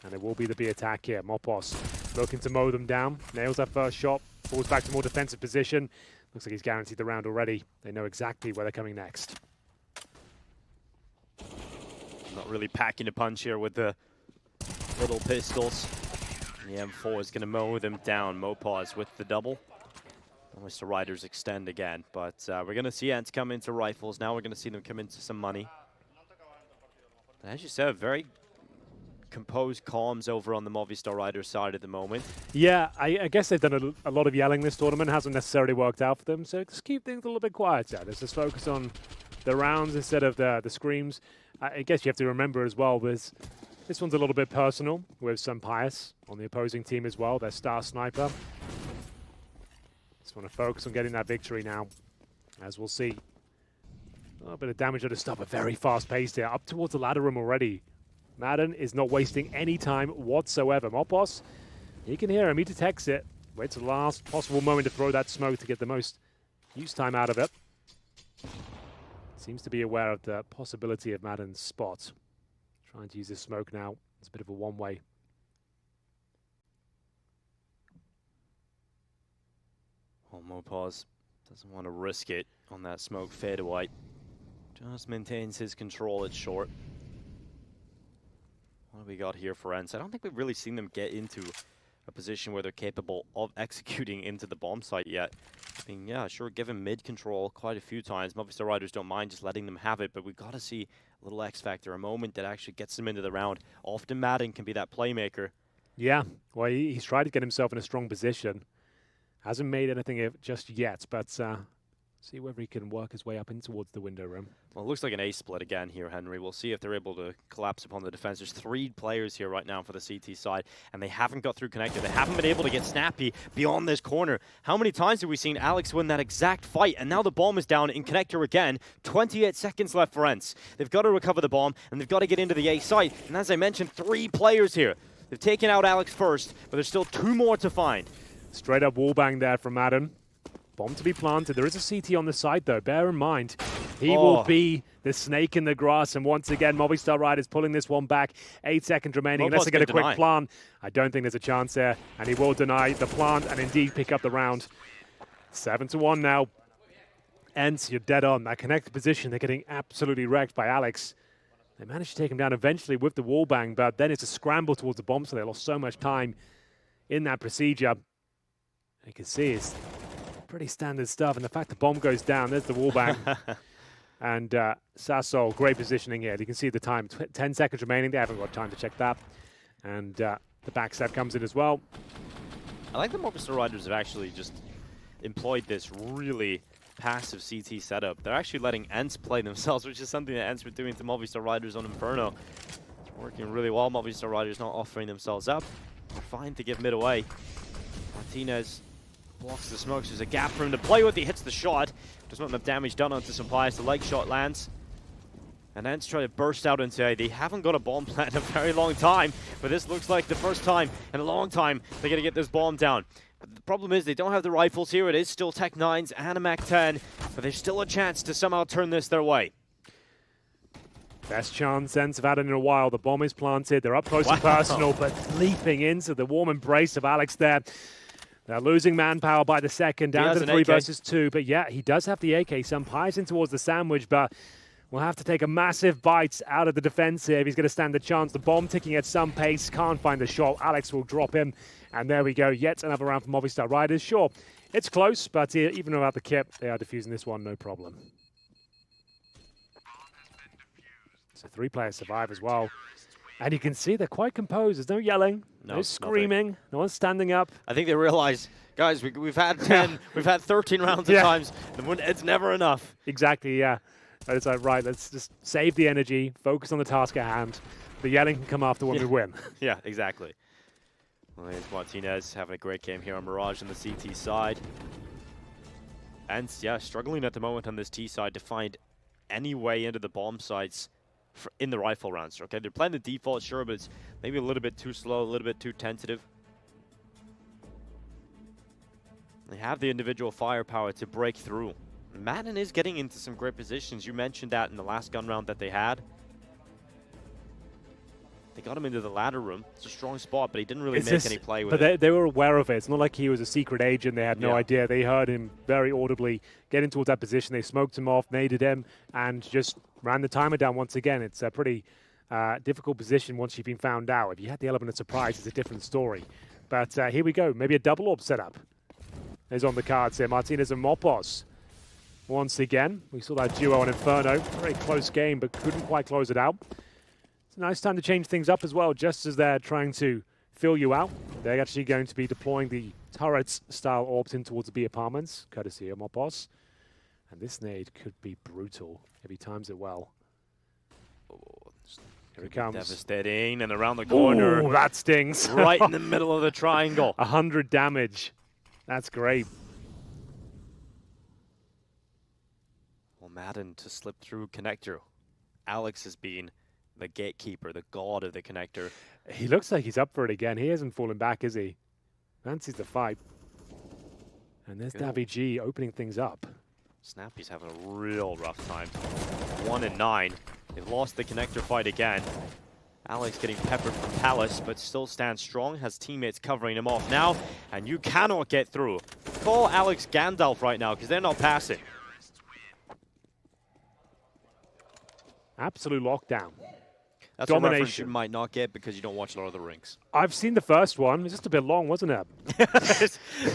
And it will be the B attack here. Mopos looking to mow them down. Nails that first shot. Falls back to more defensive position. Looks like he's guaranteed the round already. They know exactly where they're coming next. Not really packing a punch here with the little pistols. The M4 is going to mow them down. Mopos with the double. Almost the Riders extend again. But we're going to see ENCE come into rifles. Now we're going to see them come into some money. And as you said, very composed comms over on the Movistar Riders side at the moment. Yeah, I guess they've done a lot of yelling this tournament. Hasn't necessarily worked out for them, so just keep things a little bit quieter. Let's just focus on the rounds instead of the screams. I guess you have to remember as well, this one's a little bit personal with some Pius on the opposing team as well, their star sniper. Just want to focus on getting that victory now, as we'll see. A little bit of damage at the stop, but very fast-paced here. Up towards the ladder room already. Madden is not wasting any time whatsoever. Mopos, he can hear him, he detects it. Waits the last possible moment to throw that smoke to get the most use time out of it. Seems to be aware of the possibility of Madden's spot. Trying to use this smoke now. It's a bit of a one-way. Well, Mopos doesn't want to risk it on that smoke fadeaway. Just maintains his control at short. What do we got here for ENCE? I don't think we've really seen them get into a position where they're capable of executing into the bomb site yet. I mean, yeah, sure, given mid control quite a few times. Movistar Riders don't mind just letting them have it, but we've got to see a little X factor, a moment that actually gets them into the round. Often Madden can be that playmaker. Yeah, well, he's tried to get himself in a strong position. Hasn't made anything just yet, but see whether he can work his way up in towards the window room. Well, it looks like an A split again here, Henry. We'll see if they're able to collapse upon the defense. There's 3 players here right now for the CT side, and they haven't got through connector. They haven't been able to get snappy beyond this corner. How many times have we seen Alex win that exact fight? And now the bomb is down in connector again. 28 seconds left for ENCE. They've got to recover the bomb, and they've got to get into the A site. And as I mentioned, 3 players here. They've taken out Alex first, but there's still 2 more to find. Straight up wallbang there from Madden. Bomb to be planted. There is a CT on the side, though. Bear in mind, he will be the snake in the grass. And once again, Movistar Riders pulling this one back. 8 seconds remaining. Unless they get a quick plant. I don't think there's a chance there. And he will deny the plant and indeed pick up the round. 7-1 now. ENCE, you're dead on. That connected position, they're getting absolutely wrecked by Alex. They managed to take him down eventually with the wallbang, but then it's a scramble towards the bomb, so they lost so much time in that procedure. You can see it's pretty standard stuff, and the fact the bomb goes down, there's the wallbang. And Sasol, great positioning here. You can see the time, 10 seconds remaining. They haven't got time to check that. And the backstab comes in as well. I like the Movistar Riders have actually just employed this really passive CT setup. They're actually letting ENCE play themselves, which is something that ENCE were doing to Movistar Riders on Inferno. It's working really well. Movistar Riders not offering themselves up. They're fine to give mid away. Martinez blocks the smokes. There's a gap for him to play with. He hits the shot. There's not enough damage done onto some players. The leg shot lands. And ENCE try to burst out into A. They haven't got a bomb plant in a very long time, but this looks like the first time in a long time they're going to get this bomb down. But the problem is they don't have the rifles here. It is still Tech 9s and a Mac 10, but there's still a chance to somehow turn this their way. Best chance ENCE have had in a while. The bomb is planted. They're up close and personal, but leaping into the warm embrace of Alex there. They're losing manpower by the second, down to 3 versus 2. But yeah, he does have the AK. Some pies in towards the sandwich, but will have to take a massive bite out of the defense here if he's going to stand a chance. The bomb ticking at some pace, can't find the shot. Alex will drop him, and there we go. Yet another round for Movistar Riders. Sure, it's close, but even without the kit, they are defusing this one, no problem. So 3 players survive as well. And you can see they're quite composed. There's no yelling, no screaming, no one's standing up. I think they realize, guys, we've had 10, we've had 13 rounds at times. It's never enough. Exactly, yeah. But it's like, right, let's just save the energy, focus on the task at hand. The yelling can come after when we win. Yeah, exactly. Well, there's Martinez having a great game here on Mirage on the CT side. And yeah, struggling at the moment on this T side to find any way into the bomb sites in the rifle rounds. Okay, they're playing the default, sure, but it's maybe a little bit too slow, a little bit too tentative. They have the individual firepower to break through. Madden is getting into some great positions. You mentioned that in the last gun round that they had. They got him into the ladder room. It's a strong spot, but he didn't really make any play with it. But they were aware of it. It's not like he was a secret agent. They had no idea. They heard him very audibly getting towards that position. They smoked him off, naded him, and just ran the timer down once again. It's a pretty difficult position once you've been found out. If you had the element of surprise, it's a different story. But here we go. Maybe a double orb setup is on the cards here. Martinez and Mopos. Once again, we saw that duo on Inferno. Very close game, but couldn't quite close it out. It's a nice time to change things up as well, just as they're trying to fill you out. They're actually going to be deploying the turrets-style orbs in towards the B apartments, courtesy of Mopos. And this nade could be brutal if he times it well. Here it comes. Devastating, and around the corner. Ooh, that stings. Right in the middle of the triangle. 100 damage. That's great. Well, Madden to slip through connector. Alex has been the gatekeeper, the god of the connector. He looks like he's up for it again. He hasn't fallen back, is he? Fancies the fight. And there's Davi G opening things up. Snappy's having a real rough time. 1 and 9. They've lost the connector fight again. Alex getting peppered from Palace, but still stands strong, has teammates covering him off now, and you cannot get through. Call Alex Gandalf right now, because they're not passing. Absolute lockdown. That's a reference you Domination. might not get because you don't watch a lot of the rinks. I've seen the first one. It's just a bit long, wasn't it?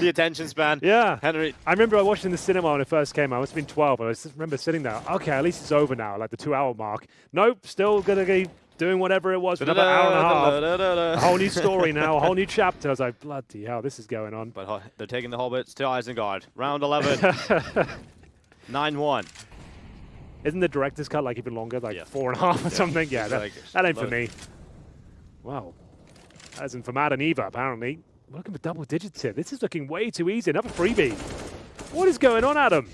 The attention span. Yeah. Henry. I remember I watched it in the cinema when it first came out. I must have been 12. I just remember sitting there. Okay, at least it's over now, like the 2-hour mark. Nope, still going to be doing whatever it was for another hour and a half. A whole new story now, a whole new chapter. I was like, bloody hell, this is going on. But they're taking the Hobbits to Isengard. Round 11. 9-1. Isn't the director's cut like even longer, like 4.5 or something? Yeah, that ain't for me. Wow. That isn't for Madden either, apparently. We're looking for double digits here. This is looking way too easy. Another freebie. What is going on, Adam?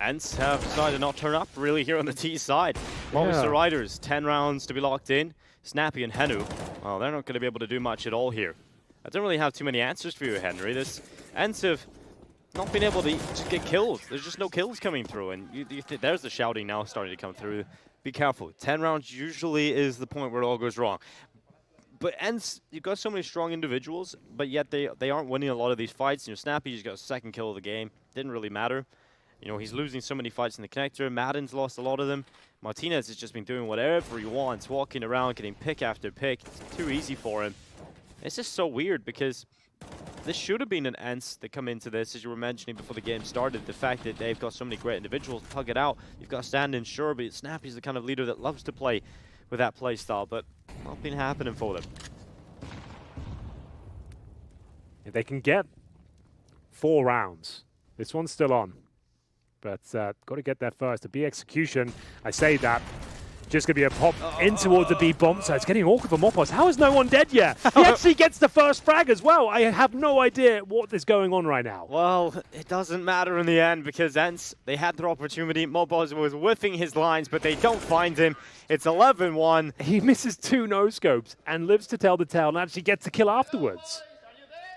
ENCE have decided to not turn up really here on the T side. Movistar Riders, 10 rounds to be locked in. Snappy and Henu, well, they're not going to be able to do much at all here. I don't really have too many answers for you, Henry. This ENCE have not been able to get kills. There's just no kills coming through, and there's the shouting now starting to come through. Be careful. 10 rounds usually is the point where it all goes wrong. But ENCE, you've got so many strong individuals, but yet they aren't winning a lot of these fights. You know, Snappy just got a second kill of the game. Didn't really matter. You know, he's losing so many fights in the connector. Madden's lost a lot of them. Martinez has just been doing whatever he wants, walking around, getting pick after pick. It's too easy for him. It's just so weird because this should have been an ENCE that come into this, as you were mentioning before the game started. The fact that they've got so many great individuals, tug it out. You've got stand-in, sure, but Snappy's the kind of leader that loves to play with that play style, but not been happening for them. If they can get 4 rounds, this one's still on. But got to get there first. The B execution, I say that. Just going to be a pop in towards the B bomb, so it's getting awkward for Mopos. How is no one dead yet? He actually gets the first frag as well. I have no idea what is going on right now. Well, it doesn't matter in the end because ENCE, they had their opportunity. Mopos was whiffing his lines, but they don't find him. It's 11-1. He misses 2 no-scopes and lives to tell the tale and actually gets a kill afterwards.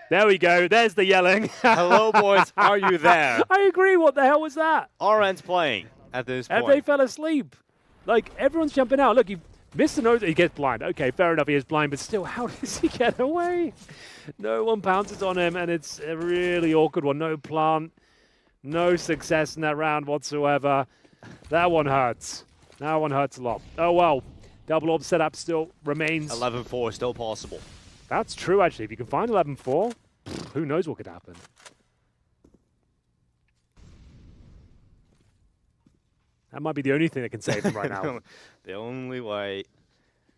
There we go. There's the yelling. Hello, boys. Are you there? I agree. What the hell was that? Are ENCE playing at this point? And they fell asleep. Like, everyone's jumping out. Look, he missed the nose. He gets blind. Okay, fair enough. He is blind, but still, how does he get away? No one pounces on him, and it's a really awkward one. No plant. No success in that round whatsoever. That one hurts. That one hurts a lot. Oh, well. Double orb setup still remains. 11-4 still possible. That's true, actually. If you can find 11-4, who knows what could happen. That might be the only thing that can save him right now. The only way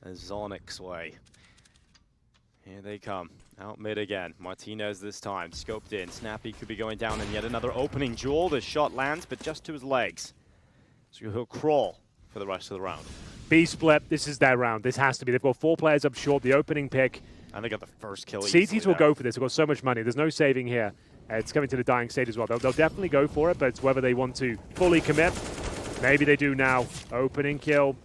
is Zonic's way. Here they come. Out mid again. Martinez this time. Scoped in. Snappy could be going down in yet another opening duel. The shot lands, but just to his legs. So he'll crawl for the rest of the round. B split. This is their round. This has to be. They've got 4 players up short. The opening pick. And they got the first kill. CTs will go for this. They've got so much money. There's no saving here. It's coming to the dying state as well. They'll definitely go for it, but it's whether they want to fully commit. Maybe they do now. Opening kill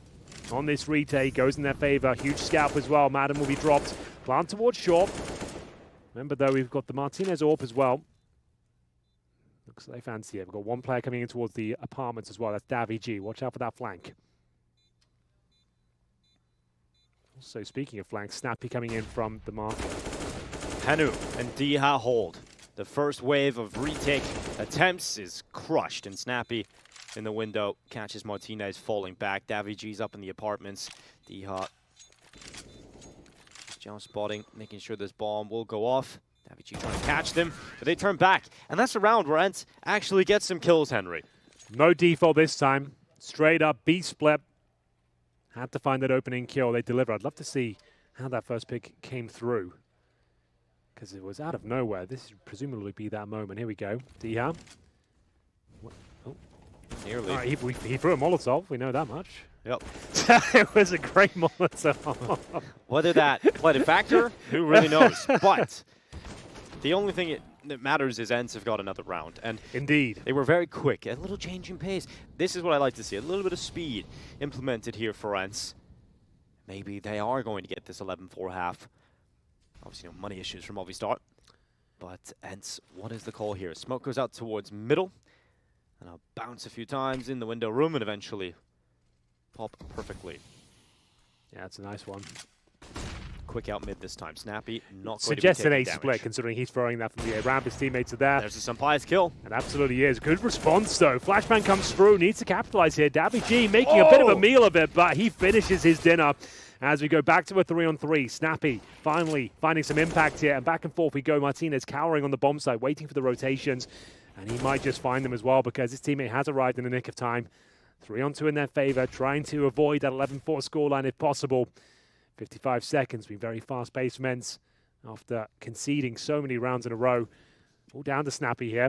on this retake goes in their favor. Huge scalp as well. Madden will be dropped. Plant towards short. Remember, though, we've got the Martinez AWP as well. Looks like they fancy it. We've got 1 player coming in towards the apartments as well. That's Davy G. Watch out for that flank. Also, speaking of flanks, Snappy coming in from the market. Henu and Diha hold. The first wave of retake attempts is crushed, and Snappy in the window catches Martinez falling back. Davy G's up in the apartments. Diha just spotting, making sure this bomb will go off. Davy G trying to catch them, but they turn back. And that's a round where ENCE actually gets some kills, Henry. No default this time. Straight up B split. Had to find that opening kill. They deliver. I'd love to see how that first pick came through, because it was out of nowhere. This would presumably be that moment. Here we go. Diha. Oh. Nearly. Right, he threw a Molotov. We know that much. Yep. It was a great Molotov. Whether that played a factor, who really knows? But the only thing that matters is ENCE have got another round. And indeed, they were very quick. A little change in pace. This is what I like to see. A little bit of speed implemented here for ENCE. Maybe they are going to get this 11-4 half. Obviously, no money issues from Movistar. But ENCE, what is the call here? Smoke goes out towards middle. And I'll bounce a few times in the window room and eventually pop perfectly. Yeah, it's a nice one. quick out mid this time. Snappy not going Suggests to be an taking A damage. split, considering he's throwing that from the A ramp. His teammates are there. There's a Sampai's kill. It absolutely is. Good response, though. Flashbang comes through, needs to capitalize here. daviG making a bit of a meal of it, but he finishes his dinner. As we go back to a 3-on-3, Snappy finally finding some impact here, and back and forth we go. Martinez cowering on the bomb side, waiting for the rotations, and he might just find them as well because his teammate has arrived in the nick of time. 3-on-2 in their favor, trying to avoid that 11-4 scoreline if possible. 55 seconds, been very fast-paced from ENCE after conceding so many rounds in a row. All down to Snappy here.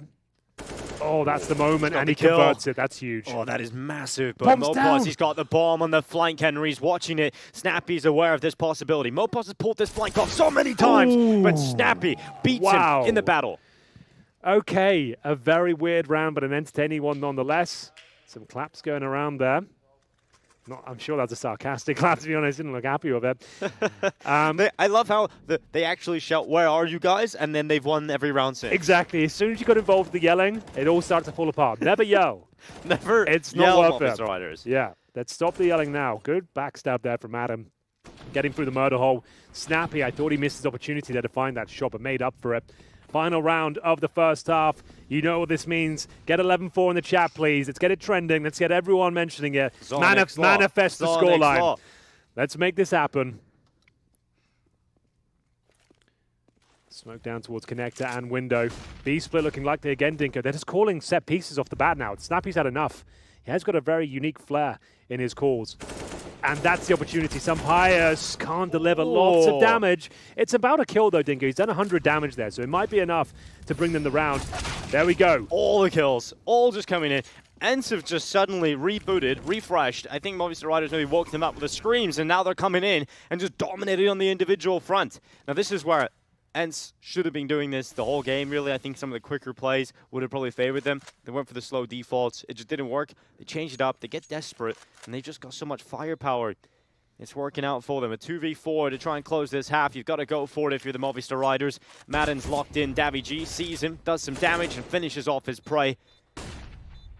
Oh, that's the moment, and he converts it. That's huge. Oh, that is massive. But MOPOS, he's got the bomb on the flank. Henry's watching it. Snappy's aware of this possibility. MOPOS has pulled this flank off so many times, but Snappy beats him in the battle. Okay, a very weird round, but an entertaining one nonetheless. Some claps going around there. I'm sure that's a sarcastic clap, to be honest. Didn't look happy with it. I love how they actually shout, "Where are you guys?" and then they've won every round since. Exactly. As soon as you got involved with the yelling, it all starts to fall apart. Never yell. Never It's yell, not worth it. Riders. Yeah. Let's stop the yelling now. Good backstab there from Adam. Getting through the murder hole. Snappy, I thought he missed his opportunity there to find that shot, but made up for it. Final round of the first half. You know what this means. Get 11-4 in the chat, please. Let's get it trending. Let's get everyone mentioning it. Manifest the scoreline. Let's make this happen. Smoke down towards connector and window. B-split looking like they again, Dinko. They're just calling set pieces off the bat now. Snappy's had enough. He has got a very unique flair in his calls. And that's the opportunity. Sampai's can't deliver lots of damage. It's about a kill, though, Dingo. He's done 100 damage there, so it might be enough to bring them the round. There we go. All the kills, all just coming in. ENCE have just suddenly rebooted, refreshed. I think Movistar Riders maybe woke them up with the screams, and now they're coming in and just dominating on the individual front. Now, this is where ENCE should have been doing this the whole game, really. I think some of the quicker plays would have probably favored them. They went for the slow defaults. It just didn't work. They changed it up. They get desperate, and they just got so much firepower. It's working out for them. A 2v4 to try and close this half. You've got to go for it if you're the Movistar Riders. Madden's locked in. daviG sees him, does some damage, and finishes off his prey.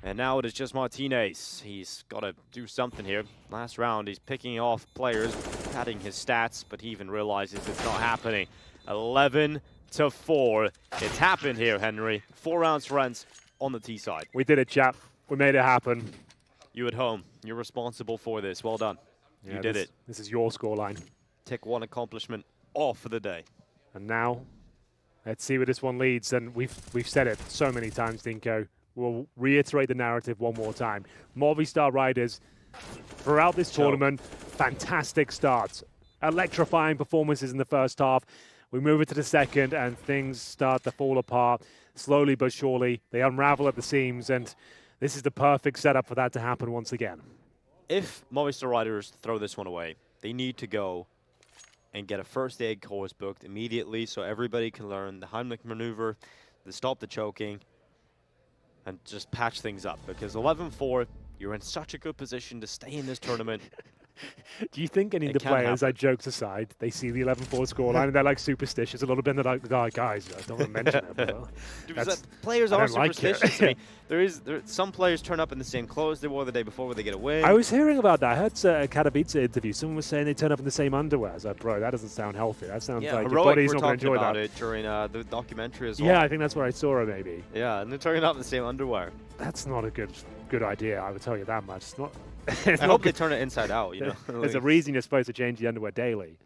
And now it is just Martinez. He's got to do something here. Last round, he's picking off players, padding his stats, but he even realizes it's not happening. 11-4. It's happened here, Henry. 4 rounds for ENCE on the T side. We did it, chap. We made it happen. You at home, you're responsible for this. Well done. You did it. This is your scoreline. Tick 1 accomplishment off for the day. And now, let's see where this one leads. And we've said it so many times, Dinko. We'll reiterate the narrative one more time. Movistar Riders, throughout this tournament, fantastic starts. Electrifying performances in the first half. We move into the second, and things start to fall apart. Slowly but surely, they unravel at the seams, and this is the perfect setup for that to happen once again. If Movistar Riders throw this one away, they need to go and get a first aid course booked immediately so everybody can learn the Heimlich maneuver, the stop the choking, and just patch things up. Because 11-4, you're in such a good position to stay in this tournament. Do you think any of the players, like jokes aside, they see the 11-4 scoreline and they're like superstitious a little bit and they're like, oh, guys, I don't want to mention it. Players are superstitious. I mean, some players turn up in the same clothes they wore the day before they get a win. I was hearing about that. I heard a Katowice interview. Someone was saying they turn up in the same underwear. I was like, bro, that doesn't sound healthy. That sounds like your body's not going to enjoy that. It during the documentary as well. Yeah, I think that's where I saw it, maybe. Yeah, and they're turning up in the same underwear. That's not a good idea, I would tell you that much. It's not. I hope they turn it inside out, you know. There's a reason you're supposed to change the underwear daily.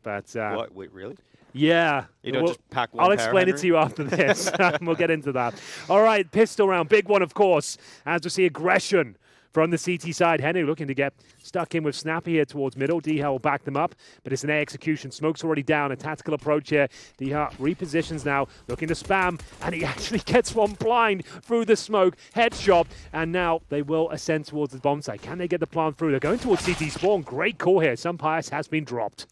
But what? Wait, really? Yeah. You don't just pack one I'll pair, explain it to you after this. We'll get into that. All right, pistol round. Big one, of course. As we see aggression from the CT side. Henry looking to get stuck in with Snappy here towards middle. D-Hell will back them up, but it's an A execution. Smoke's already down. A tactical approach here. D-Hell repositions now, looking to spam, and he actually gets one blind through the smoke. Headshot, and now they will ascend towards the bomb site. Can they get the plant through? They're going towards CT spawn. Great call here. Sampai's has been dropped.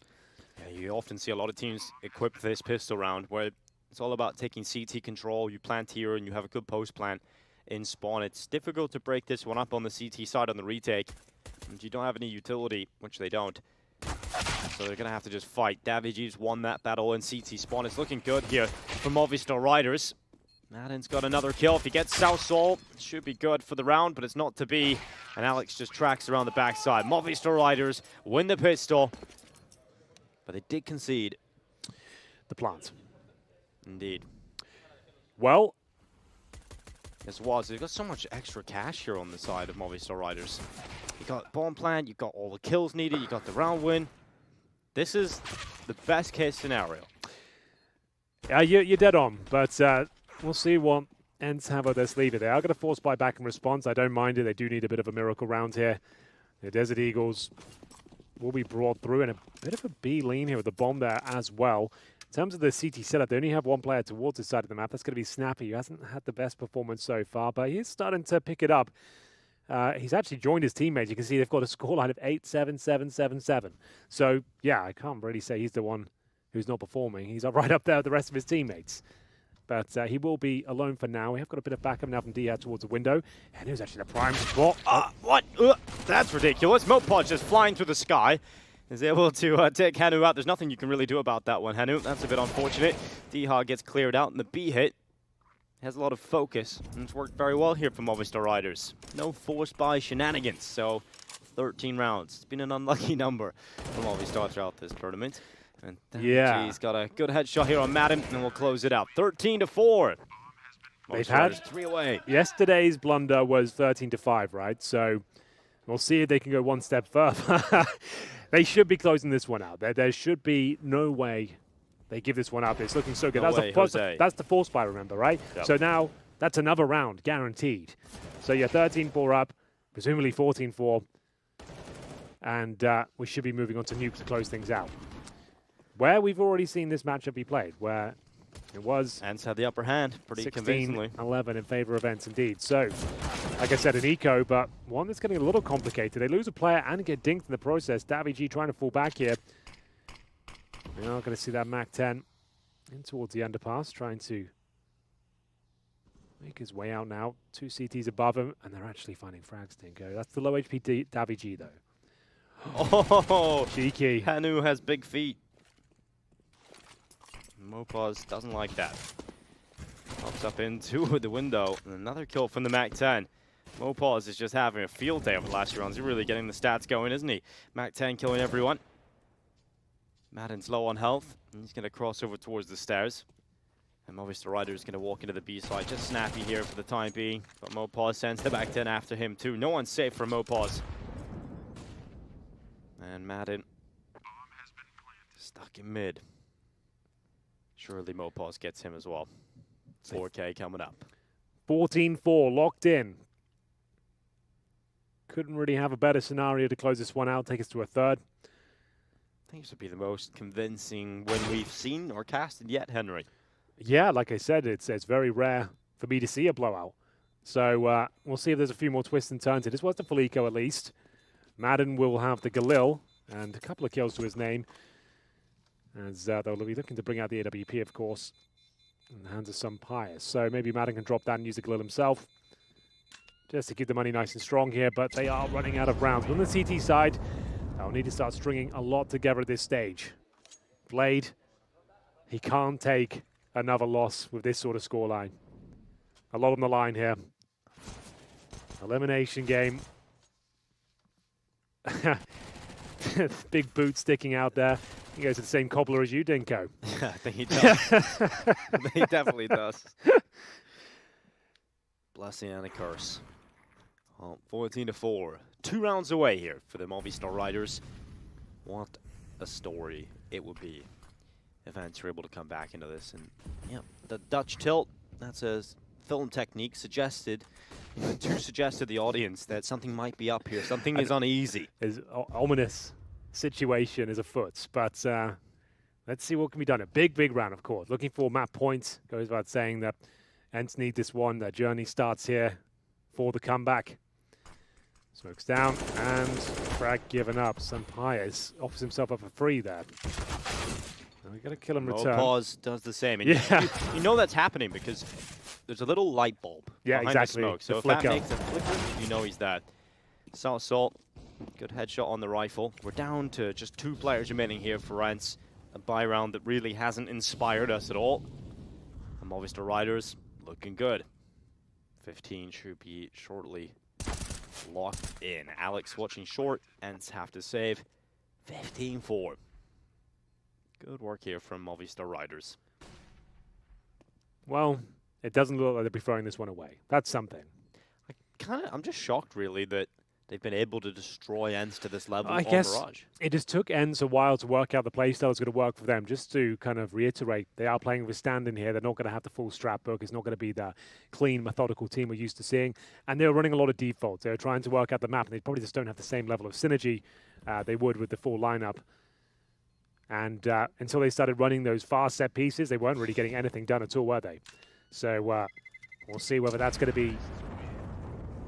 Yeah, you often see a lot of teams equip this pistol round where it's all about taking CT control. You plant here, and you have a good post plant in spawn. It's difficult to break this one up on the CT side on the retake. And you don't have any utility, which they don't. So they're going to have to just fight. daviG's won that battle in CT spawn. It's looking good here for Movistar Riders. Madden's got another kill. If he gets South Soul, it should be good for the round, but it's not to be. And Alex just tracks around the backside. Movistar Riders win the pistol. But they did concede. The plant. Indeed. Well, As was, they've got so much extra cash here on the side of Movistar Riders. You got bomb plant, you got all the kills needed, you got the round win. This is the best case scenario. Yeah, you're dead on, but we'll see what ENCE have up their sleeve. They are going to force buy back in response. I don't mind it. They do need a bit of a miracle round here. The Desert Eagles will be brought through, and a bit of a B lean here with the bomb there as well. In terms of the CT setup, they only have one player towards the side of the map. That's going to be Snappy, who hasn't had the best performance so far, but he is starting to pick it up. He's actually joined his teammates. You can see they've got a scoreline of 8-7-7-7-7. So, yeah, I can't really say he's the one who's not performing. He's right up there with the rest of his teammates. But he will be alone for now. We have got a bit of backup now from Dihad towards the window. And here's actually the prime spot. What? That's ridiculous. Mopod just flying through the sky. Is able to take Hanu out. There's nothing you can really do about that one, Hanu. That's a bit unfortunate. Dihad gets cleared out, and the B hit has a lot of focus, and it's worked very well here for Movistar Riders. No forced buy shenanigans, so 13 rounds. It's been an unlucky number for Movistar throughout this tournament. And yeah, he's got a good headshot here on Madden, and we'll close it out. 13-4. They've had 3 away. Yesterday's blunder was 13-5, right? So we'll see if they can go one step further. They should be closing this one out. There should be no way they give this one up. It's looking so good. No That's the force buy, remember, right? Yep. So now that's another round, guaranteed. So you're 13-4 up, presumably 14-4. And we should be moving on to Nuke to close things out. Where we've already seen this matchup be played, where it was... ENCE had the upper hand pretty convincingly. 16-11 in favor of ENCE, indeed. So, like I said, an eco, but one that's getting a little complicated. They lose a player and get dinked in the process. Davy trying to fall back here. We're not going to see that MAC-10 in towards the underpass, trying to make his way out now. 2 CTs above him, and they're actually finding frags, Dinko. That's the low HP Davy, though. Oh, cheeky. Hanu has big feet. Mopaz doesn't like that. Pops up into the window. And another kill from the MAC-10. Mopaz is just having a field day over the last few rounds. He's really getting the stats going, isn't he? MAC-10 killing everyone. Madden's low on health. He's going to cross over towards the stairs. And Movistar Rider is going to walk into the B side. Just Snappy here for the time being. But Mopaz sends the MAC-10 after him too. No one's safe for Mopaz. And Madden stuck in mid. Surely Mopaz gets him as well. 4K coming up. 14-4, locked in. Couldn't really have a better scenario to close this one out, take us to a third. I think this would be the most convincing win we've seen or casted yet, Henry. Yeah, like I said, it's very rare for me to see a blowout. So we'll see if there's a few more twists and turns. This was the full eco at least. Madden will have the Galil and a couple of kills to his name. As they'll be looking to bring out the AWP, of course, in the hands of some Pious. So maybe Madden can drop that and use the Galil himself, just to keep the money nice and strong here, but they are running out of rounds. But on the CT side, they'll need to start stringing a lot together at this stage. Blade, he can't take another loss with this sort of scoreline. A lot on the line here. Elimination game. Big boot sticking out there. He goes to the same cobbler as you, Dinko. Yeah, I think he does. He definitely does. Blessing and a curse. Well, 14-4. 2 rounds away here for the Movistar Riders. What a story it would be if ENCE were able to come back into this. And yeah, the Dutch tilt, that's a film technique suggested. You know, to suggest to the audience that something might be up here. Something is uneasy. Is ominous situation is afoot, but let's see what can be done. A big round, of course. Looking for map points. Goes without saying that ENCE need this one. Their journey starts here for the comeback. Smokes down and frag given up. Sampayas offers himself up for free there. We got to kill him return. Pause does the same. And yeah. you know that's happening because there's a little light bulb behind exactly. the smoke. So if that makes a flicker, you know he's that. Salt. Good headshot on the rifle. We're down to just 2 players remaining here for ENCE. A buy round that really hasn't inspired us at all. The Movistar Riders looking good. 15 should be shortly locked in. Alex watching short. ENCE have to save. 15-4. Good work here from Movistar Riders. Well, it doesn't look like they'll be throwing this one away. That's something. I'm just shocked, really, that they've been able to destroy ENCE to this level I on guess Mirage. it just took ENCE a while to work out the playstyle that's going to work for them. Just to kind of reiterate, they are playing with stand in here. They're not going to have the full strat book. It's not going to be the clean, methodical team we're used to seeing. And they're running a lot of defaults. They're trying to work out the map, and they probably just don't have the same level of synergy they would with the full lineup. And until they started running those fast set pieces, they weren't really getting anything done at all, were they? So we'll see whether that's going to be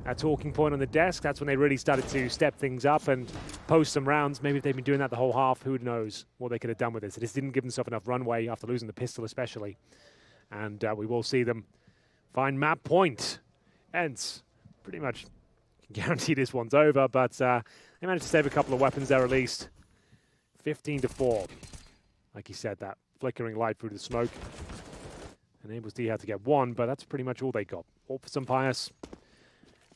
a talking point on the desk. That's when they really started to step things up and post some rounds. Maybe if they've been doing that the whole half, who knows what they could have done with this. They just didn't give themselves enough runway after losing the pistol especially. And we will see them find map point. ENCE pretty much can guarantee this one's over, but they managed to save a couple of weapons there at least. 15-4. Like he said, that flickering light through the smoke enables DH to get one, but that's pretty much all they got. All for some Pius.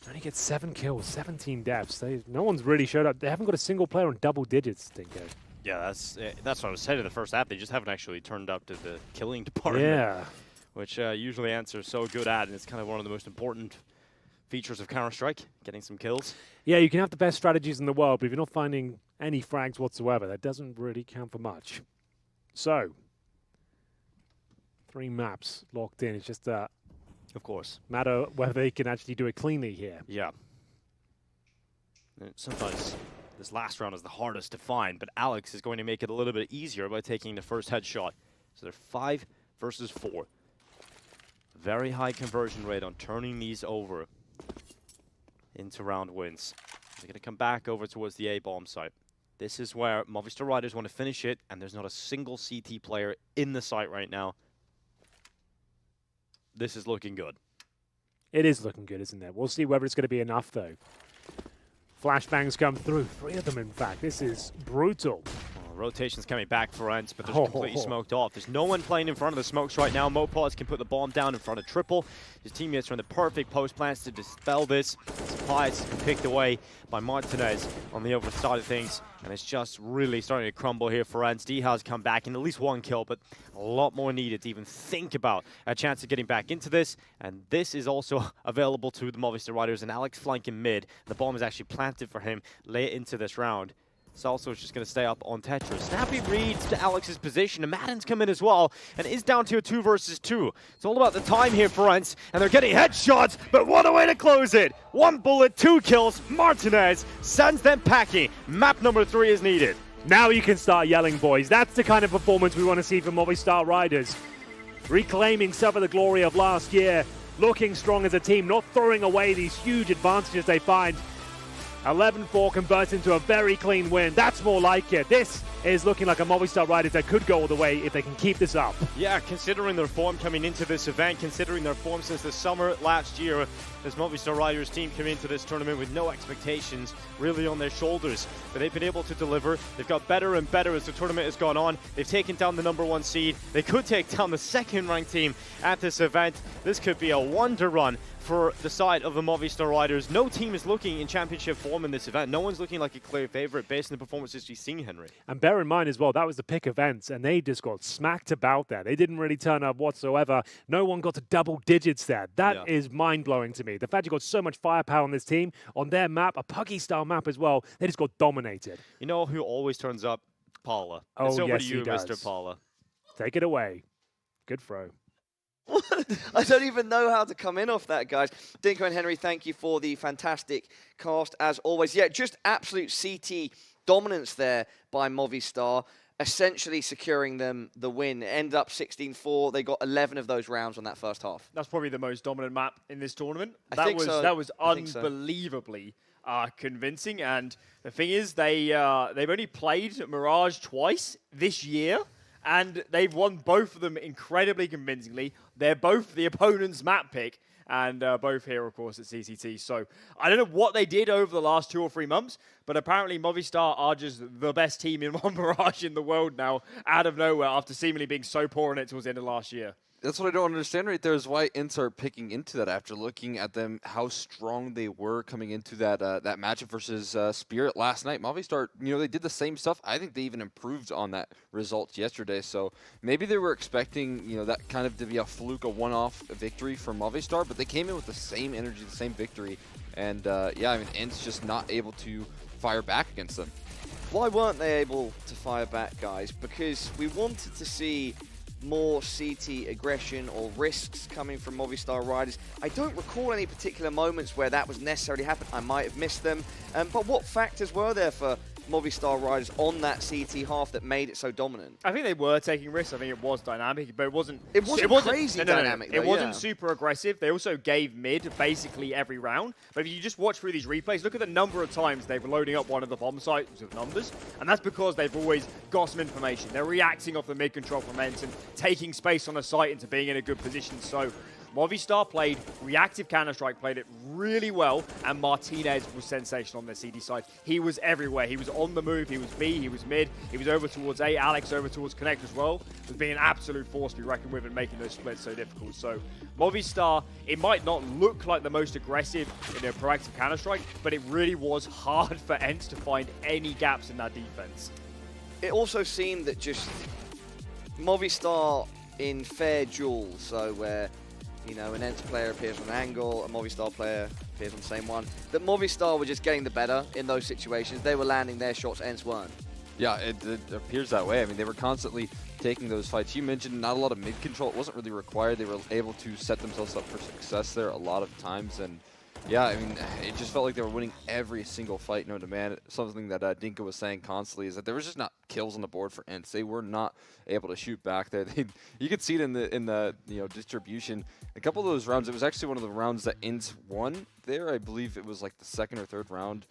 Only get 7 kills, 17 deaths. No one's really showed up. They haven't got a single player on double digits, Dinko. Yeah, that's what I was saying in the first half. They just haven't actually turned up to the killing department. Yeah. Which usually ENCE are so good at, and it's kind of one of the most important features of Counter-Strike, getting some kills. Yeah, you can have the best strategies in the world, but if you're not finding any frags whatsoever, that doesn't really count for much. So, 3 maps locked in. It's just of course, matter whether they can actually do it cleanly here. Yeah. And sometimes this last round is the hardest to find, but Alex is going to make it a little bit easier by taking the first headshot. So they're 5 versus 4. Very high conversion rate on turning these over into round wins. They're going to come back over towards the A-bomb site. This is where Movistar Riders want to finish it, and there's not a single CT player in the site right now. This is looking good. It is looking good, isn't it? We'll see whether it's going to be enough, though. Flashbangs come through. 3 of them, in fact. This is brutal. Rotation's coming back for ENCE, but they're completely smoked off. There's no one playing in front of the smokes right now. MOPOZ can put the bomb down in front of Triple. His teammates are in the perfect post plants to dispel this. Supplies has been picked away by Martinez on the other side of things, and it's just really starting to crumble here for ENCE. D has come back in at least 1 kill, but a lot more needed to even think about a chance of getting back into this. And this is also available to the Movistar Riders, and Alex flanking mid. The bomb is actually planted for him late into this round. Salso is just going to stay up on Tetris. Snappy reads to Alex's position, and Madden's come in as well, and is down to a 2 versus 2. It's all about the time here for ENCE, and they're getting headshots, but what a way to close it! 1 bullet, 2 kills. Martinez sends them packing. Map number 3 is needed. Now you can start yelling, boys. That's the kind of performance we want to see from Movistar Riders. Reclaiming some of the glory of last year, looking strong as a team, not throwing away these huge advantages they find. 11-4 converts into a very clean win. That's more like it. This is looking like a Movistar Riders that could go all the way if they can keep this up. Yeah, considering their form coming into this event, considering their form since the summer last year, this Movistar Riders team came into this tournament with no expectations really on their shoulders. But they've been able to deliver. They've got better and better as the tournament has gone on. They've taken down the #1 seed. They could take down the 2nd-ranked team at this event. This could be a wonder run for the side of the Movistar Riders. No team is looking in championship form in this event. No one's looking like a clear favorite based on the performances we've seen, Henry. And bear in mind as well, that was the pick of ENCE, and they just got smacked about there. They didn't really turn up whatsoever. No one got to double digits there. That is mind-blowing to me. The fact you got so much firepower on this team, on their map, a Puggy-style map as well, they just got dominated. You know who always turns up? Paula. Oh, it's over yes, to you, he does. Mr. Paula. Take it away. Good throw. I don't even know how to come in off that, guys. Dinko and Henry, thank you for the fantastic cast, as always. Yeah, just absolute CT dominance there by Movistar, essentially securing them the win. It ended up 16-4. They got 11 of those rounds on that first half. That's probably the most dominant map in this tournament. I think so. That was unbelievably convincing. And the thing is, they've only played Mirage twice this year, and they've won both of them incredibly convincingly. They're both the opponent's map pick, and both here, of course, at CCT. So I don't know what they did over the last 2 or 3 months, but apparently Movistar are just the best team in Mirage in the world now, out of nowhere, after seemingly being so poor in it towards the end of last year. That's what I don't understand right there is why ENCE are picking into that after looking at them, how strong they were coming into that that matchup versus Spirit last night. Movistar, they did the same stuff. I think they even improved on that result yesterday. So maybe they were expecting, that kind of to be a fluke, a one-off victory from Movistar, but they came in with the same energy, the same victory. And yeah, I mean, ENCE just not able to fire back against them. Why weren't they able to fire back, guys? Because we wanted to see more CT aggression or risks coming from Movistar Riders. I don't recall any particular moments where that was necessarily happened. I might have missed them. But what factors were there for Movistar Riders on that CT half that made it so dominant? I think they were taking risks. I think it was dynamic, but it wasn't crazy dynamic. It wasn't super aggressive. They also gave mid basically every round. But if you just watch through these replays, look at the number of times they were loading up one of the bomb sites with numbers, and that's because they've always got some information. They're reacting off the mid control from ENCE and taking space on the site into being in a good position. So Movistar played reactive Counter-Strike, played it really well, and Martinez was sensational on their CD side. He was everywhere. He was on the move. He was B, he was mid, he was over towards A, Alex over towards Connect as well. It was being an absolute force to be reckoned with and making those splits so difficult. So Movistar, it might not look like the most aggressive in their proactive Counter-Strike, but it really was hard for ENCE to find any gaps in that defense. It also seemed that just Movistar in fair duels, so where an ENCE player appears on an angle, a Movistar player appears on the same one, that Movistar were just getting the better in those situations. They were landing their shots, ENCE weren't. Yeah, it appears that way. I mean, they were constantly taking those fights. You mentioned not a lot of mid control. It wasn't really required. They were able to set themselves up for success there a lot of times. And yeah, I mean, it just felt like they were winning every single fight known to man. Something that Dinka was saying constantly is that there was just not kills on the board for ENCE. They were not able to shoot back there. You could see it in the distribution. A couple of those rounds, it was actually one of the rounds that ENCE won there. I believe it was like the second or third round.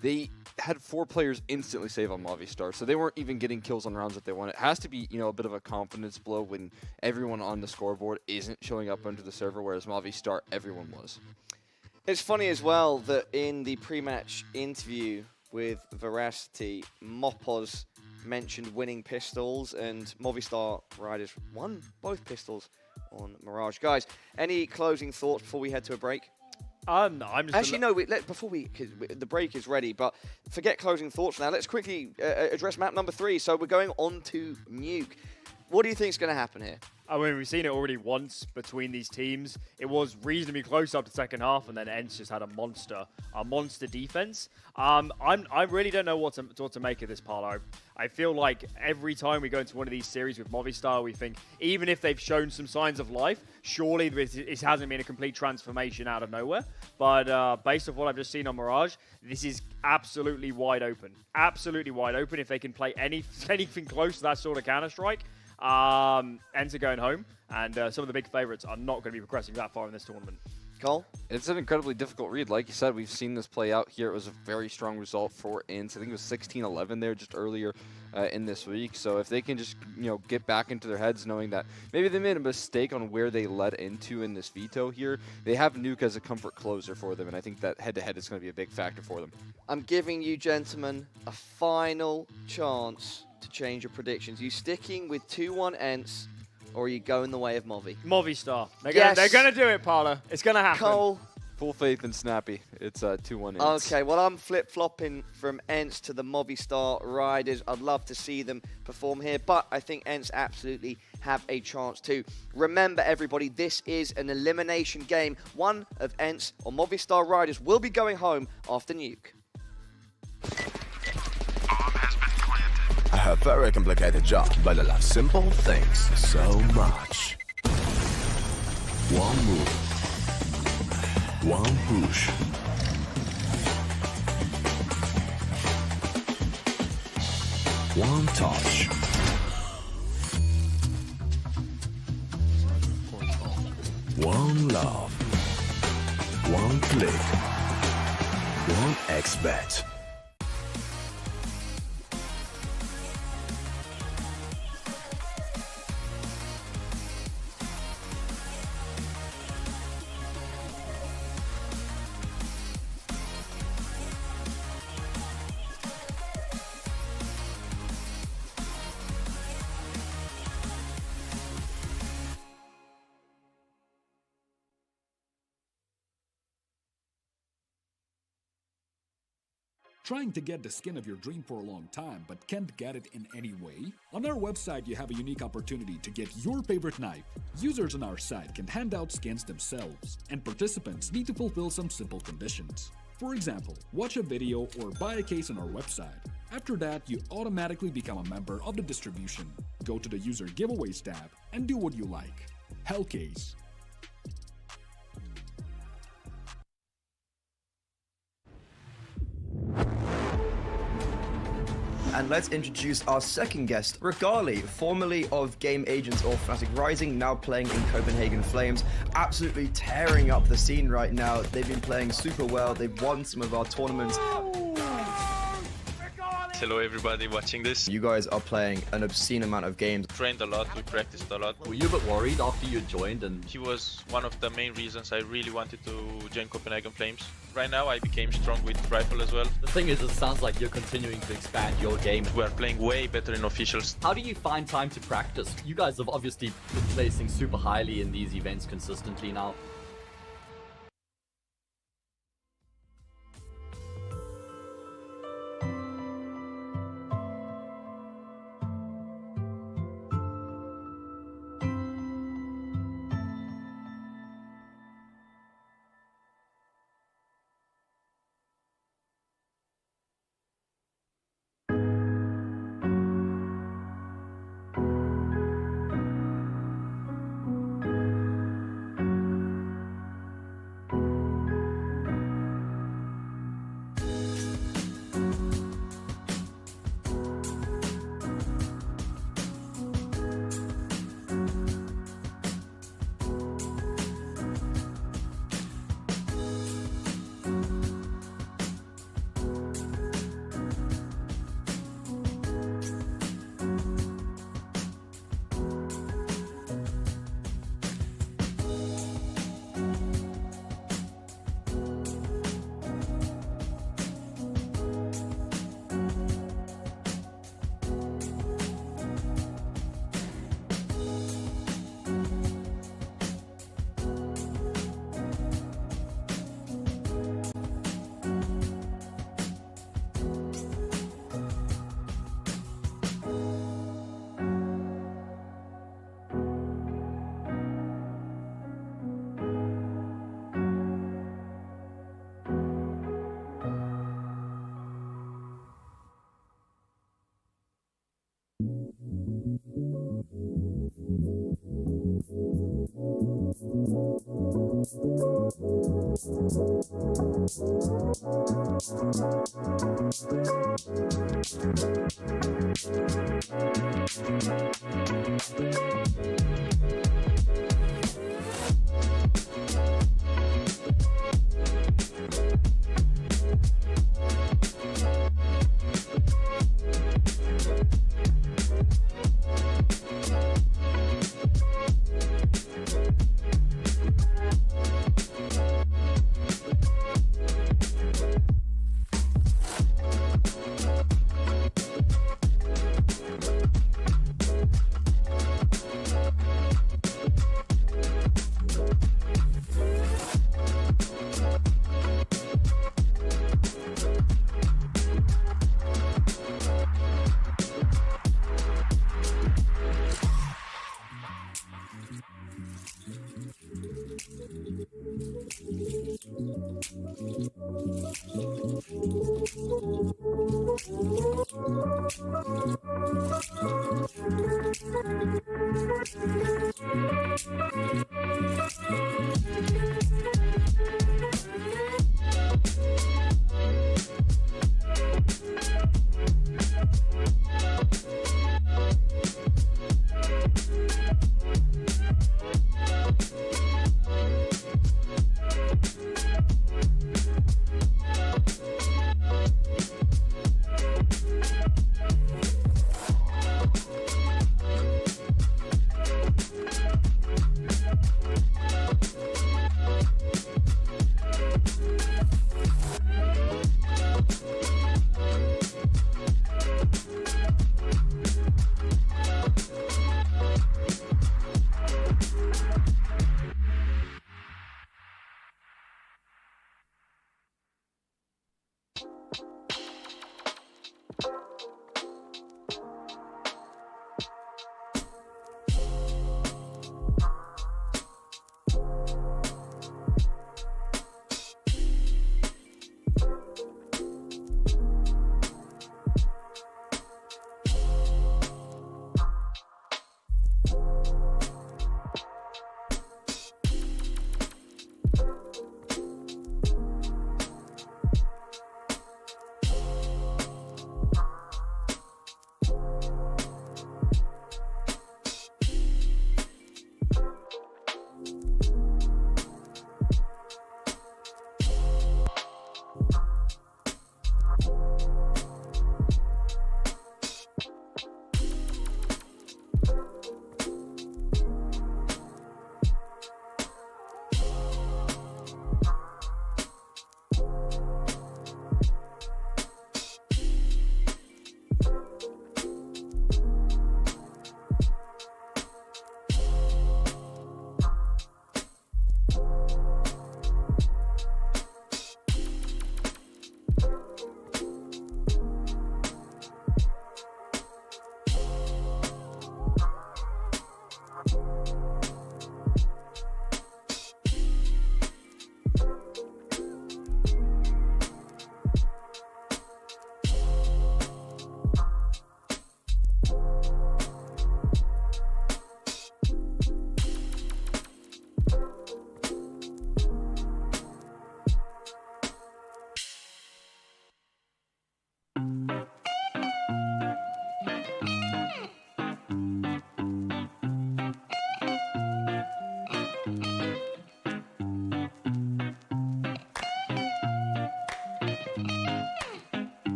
They had 4 players instantly save on Movistar, so they weren't even getting kills on rounds that they won. It has to be, a bit of a confidence blow when everyone on the scoreboard isn't showing up onto the server, whereas Movistar, everyone was. It's funny as well that in the pre-match interview with Veracity, Mopoz mentioned winning pistols, and Movistar Riders won both pistols on Mirage. Guys, any closing thoughts before we head to a break? No, I'm just actually no. Before cause the break is ready, but forget closing thoughts now. Let's quickly address map number 3. So we're going on to Nuke. What do you think is going to happen here? I mean, we've seen it already once between these teams. It was reasonably close up to second half, and then ENCE just had a monster defense. I really don't know what to make of this, Parlo. I feel like every time we go into one of these series with Movistar, we think, even if they've shown some signs of life, surely it hasn't been a complete transformation out of nowhere. But based on what I've just seen on Mirage, this is absolutely wide open. Absolutely wide open. If they can play anything close to that sort of Counter-Strike, ENCE are going home, and some of the big favorites are not going to be progressing that far in this tournament. Cole? It's an incredibly difficult read. Like you said, we've seen this play out here. It was a very strong result for ENCE. I think it was 16-11 there just earlier in this week. So if they can just, get back into their heads knowing that maybe they made a mistake on where they led into in this Veto here, they have Nuke as a comfort closer for them, and I think that head-to-head is going to be a big factor for them. I'm giving you gentlemen a final chance to change your predictions. You sticking with 2-1 ENCE, or are you going the way of Movi? Movistar. They're going to do it, Parla. It's going to happen. Cole? Full faith in Snappy. It's 2-1 ENCE. Okay, well, I'm flip-flopping from ENCE to the Movistar Riders. I'd love to see them perform here, but I think ENCE absolutely have a chance too. Remember, everybody, this is an elimination game. One of ENCE or Movistar Riders will be going home after Nuke. I have very complicated job, but I love simple things so much. One move, one push. One touch. One love. One click. One XBet. Trying to get the skin of your dream for a long time but can't get it in any way? On our website you have a unique opportunity to get your favorite knife. Users on our site can hand out skins themselves, and participants need to fulfill some simple conditions. For example, watch a video or buy a case on our website. After that, you automatically become a member of the distribution. Go to the user giveaways tab and do what you like. Hellcase. And let's introduce our second guest, Regali, formerly of Game Agents or Fnatic Rising, now playing in Copenhagen Flames, absolutely tearing up the scene right now. They've been playing super well, they've won some of our tournaments. Hello everybody watching this. You guys are playing an obscene amount of games. Trained a lot, we practiced a lot. Were you a bit worried after you joined? And He was one of the main reasons I really wanted to join Copenhagen Flames. Right now I became strong with rifle as well. The thing is, it sounds like you're continuing to expand your game. We are playing way better in officials. How do you find time to practice? You guys have obviously been placing super highly in these events consistently now.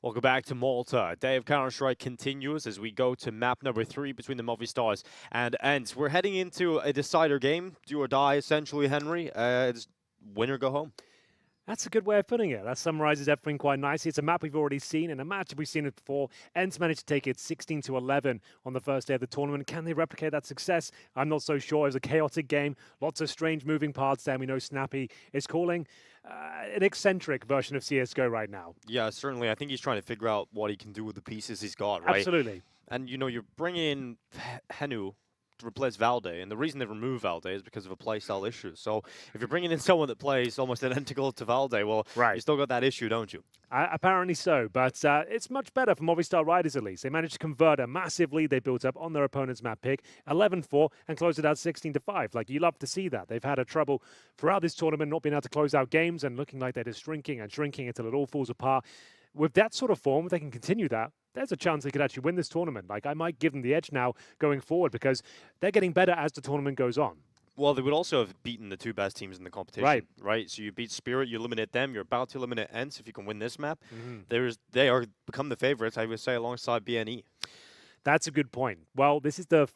Welcome back to Malta. Day of Counter-Strike continues as we go to map number 3 between the Movistars and ENCE. We're heading into a decider game, do or die essentially, Henry. It's win or go home. That's a good way of putting it. That summarizes everything quite nicely. It's a map we've already seen, and a match we've seen it before. ENCE managed to take it 16-11 on the first day of the tournament. Can they replicate that success? I'm not so sure. It was a chaotic game. Lots of strange moving parts there. We know Snappy is calling an eccentric version of CSGO right now. Yeah, certainly. I think he's trying to figure out what he can do with the pieces he's got, right? Absolutely. And, you know, you're bringing in Henu to replace Valde, and the reason they removed Valde is because of a playstyle issue. So if you're bringing in someone that plays almost identical to Valde, well, you still got that issue, don't you? Apparently so, but it's much better for Movistar Riders at least. They managed to convert a massive lead they built up on their opponent's map pick, 11-4, and close it out 16-5. Like, you love to see that. They've had a trouble throughout this tournament not being able to close out games and looking like they're just shrinking and shrinking until it all falls apart. With that sort of form, if they can continue that, there's a chance they could actually win this tournament. Like, I might give them the edge now going forward because they're getting better as the tournament goes on. Well, they would also have beaten the 2 best teams in the competition, right? So you beat Spirit, you eliminate them, you're about to eliminate ENCE if you can win this map. They are become the favorites, I would say, alongside BNE. That's a good point. Well, this is the...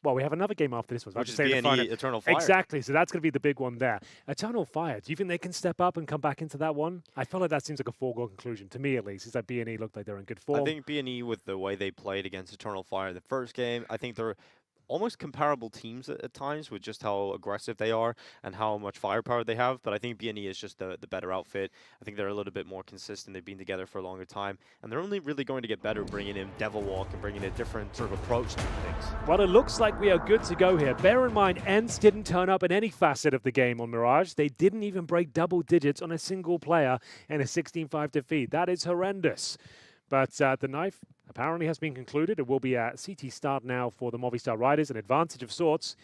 Well, we have another game after this one. Which is BNE Eternal Fire. Exactly, so that's going to be the big one there. Eternal Fire, do you think they can step up and come back into that one? I feel like that seems like a foregone conclusion, to me at least, is that BNE looked like they're in good form. I think BNE, with the way they played against Eternal Fire the first game, I think they're almost comparable teams at times with just how aggressive they are and how much firepower they have. But I think BNE is just the better outfit. I think they're a little bit more consistent. They've been together for a longer time. And they're only really going to get better bringing in Devil Walk and bringing a different sort of approach to things. Well, it looks like we are good to go here. Bear in mind, ENCE didn't turn up in any facet of the game on Mirage. They didn't even break double digits on a single player in a 16-5 defeat. That is horrendous. But the knife apparently has been concluded. It will be a CT start now for the Movistar Riders, an advantage of sorts.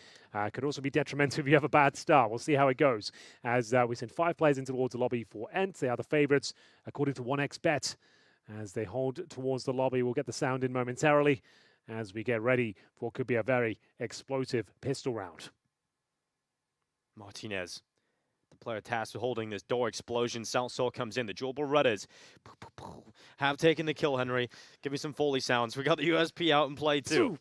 Could also be detrimental if you have a bad start. We'll see how it goes. As we send 5 players into towards the lobby for ENCE. They are the favorites, according to 1xBet. As they hold towards the lobby, we'll get the sound in momentarily as we get ready for what could be a very explosive pistol round. Martinez, the player tasked with holding this door explosion. Southsaw comes in. The Dual Berettas have taken the kill, Henry. Give me some Foley sounds. We got the USP out in play too.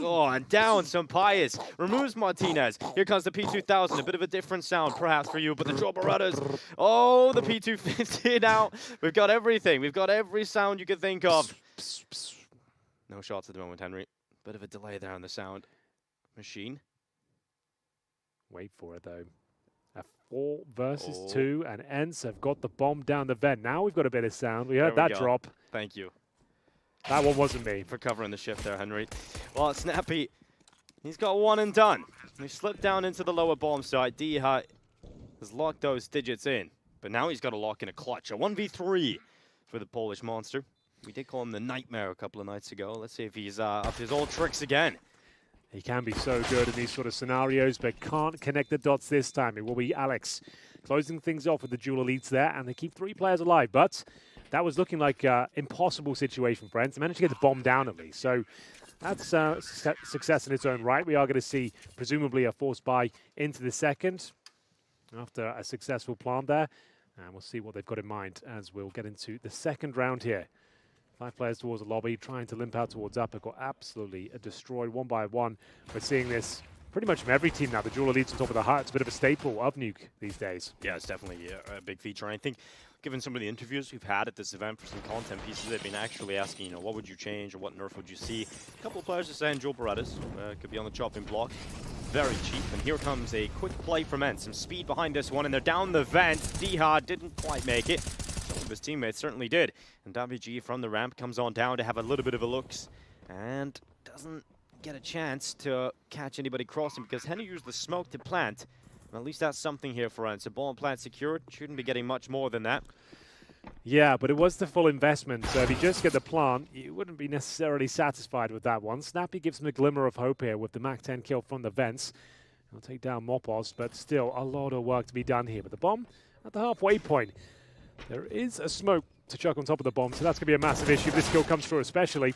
Oh, and down some Pius. Removes Martinez. Here comes the P2000. A bit of a different sound perhaps for you, but the Dual Berettas. Oh, the P250 now. We've got everything. We've got every sound you could think of. No shots at the moment, Henry. Bit of a delay there on the sound. Machine. Wait for it though. 4 versus 2, and ENCE have got the bomb down the vent. Now we've got a bit of sound. We heard that drop. Thank you. That one wasn't me. For covering the shift there, Henry. Well, Snappy, he's got one and done. He slipped down into the lower bomb site. Diha has locked those digits in, but now he's got to lock in a clutch. A 1v3 for the Polish monster. We did call him the Nightmare a couple of nights ago. Let's see if he's up to his old tricks again. He can be so good in these sort of scenarios, but can't connect the dots this time. It will be Alex closing things off with the dual elites there, and they keep 3 players alive. But that was looking like an impossible situation for ENCE. They managed to get the bomb down at least. So that's success in its own right. We are going to see, presumably, a forced buy into the second after a successful plant there. And we'll see what they've got in mind as we'll get into the second round here. 5 players towards the lobby, trying to limp out towards upper, got absolutely destroyed one by one. We're seeing this pretty much from every team now. The dual elites on top of the hut. It's a bit of a staple of Nuke these days. Yeah, it's definitely a big feature. And I think, given some of the interviews we've had at this event for some content pieces, they've been actually asking, you know, what would you change or what nerf would you see? A couple of players are saying Dual Berettas could be on the chopping block. Very cheap. And here comes a quick play from ENCE. Some speed behind this one, and they're down the vent. Diha didn't quite make it. Some of his teammates certainly did. And WG from the ramp comes on down to have a little bit of a looks and doesn't get a chance to catch anybody crossing because Henry used the smoke to plant. And at least that's something here for ENCE. A ball and plant secured. Shouldn't be getting much more than that. Yeah, but it was the full investment. So if you just get the plant, you wouldn't be necessarily satisfied with that one. Snappy gives him a glimmer of hope here with the Mach 10 kill from the vents. He'll take down Mopos, but still a lot of work to be done here. But the bomb at the halfway point. There is a smoke to chuck on top of the bomb, so that's going to be a massive issue if this kill comes through especially.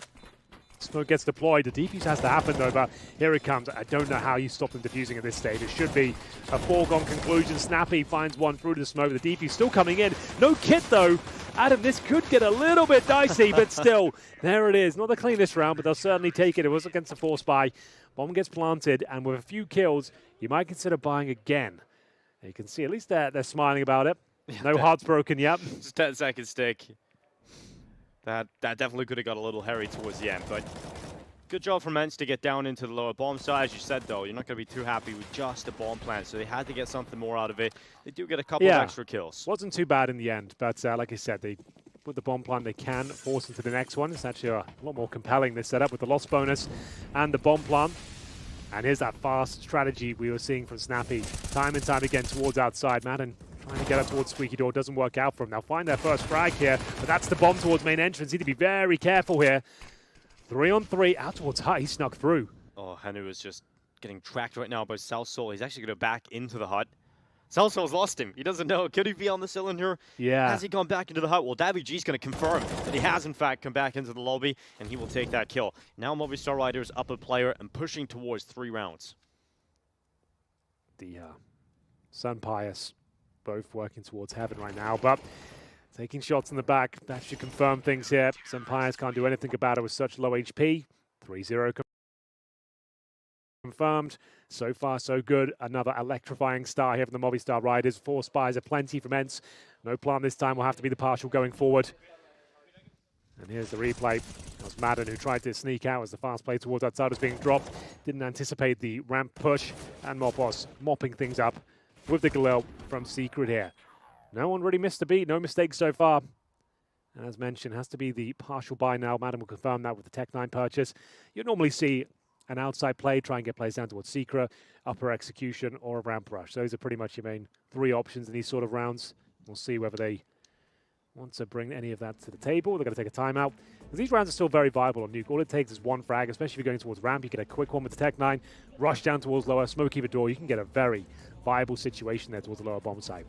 Smoke gets deployed. The defuse has to happen though, but here it comes. I don't know how you stop them defusing at this stage. It should be a foregone conclusion. Snappy finds one through the smoke. The defuse still coming in. No kit though. Adam, this could get a little bit dicey, but still, there it is. Not the cleanest round, but they'll certainly take it. It was against a force buy. Bomb gets planted, and with a few kills, you might consider buying again. And you can see at least they're smiling about it. No hearts broken yet. Just 10-second stick. That definitely could have got a little hairy towards the end, but good job from ENCE to get down into the lower bomb side. As you said, though, you're not going to be too happy with just a bomb plant, so they had to get something more out of it. They do get a couple of extra kills. Wasn't too bad in the end, but like I said, they with the bomb plant, they can force into the next one. It's actually a lot more compelling, this setup, with the loss bonus and the bomb plant. And here's that fast strategy we were seeing from Snappy time and time again towards outside. Madden trying to get up towards Squeaky Door, doesn't work out for him. They'll find their first frag here, but that's the bomb towards main entrance. Need to be very careful here. 3-on-3 out towards hut. He snuck through. Oh, Hanu is just getting tracked right now by South Soul. He's actually going to back into the hut. South Soul's lost him. He doesn't know. Could he be on the cylinder? Yeah. Has he gone back into the hut? Well, DaviG's going to confirm that he has, in fact, come back into the lobby, and he will take that kill. Now Movistar Riders up a player and pushing towards 3 rounds. The Sun Pious both working towards heaven right now, but taking shots in the back. That should confirm things here. Sun Pious can't do anything about it with such low HP. 3-0 confirmed. So far, so good. Another electrifying star here from the Movistar Riders. 4 spies are plenty from ENCE. No plan this time. Will have to be the partial going forward. And here's the replay. That was Madden who tried to sneak out as the fast play towards outside was being dropped. Didn't anticipate the ramp push. And Mopos mopping things up with the Galil from Secret here. No one really missed a beat. No mistakes so far. And as mentioned, has to be the partial buy now. Madden will confirm that with the Tech-9 purchase. You'd normally see an outside play, try and get plays down towards Secret, upper execution, or a ramp rush. Those are pretty much your main 3 options in these sort of rounds. We'll see whether they want to bring any of that to the table. They're going to take a timeout. These rounds are still very viable on Nuke. All it takes is 1 frag, especially if you're going towards ramp. You get a quick one with the Tech-9, rush down towards lower, smoke either door. You can get a very viable situation there towards the lower bomb site.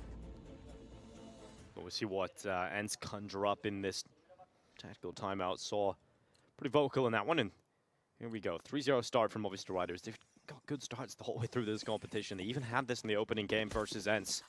But we'll see what ENCE conjure up in this tactical timeout. Saw pretty vocal in that one, and here we go. 3-0 start from Movistar Riders. They've got good starts the whole way through this competition. They even had this in the opening game versus ENCE.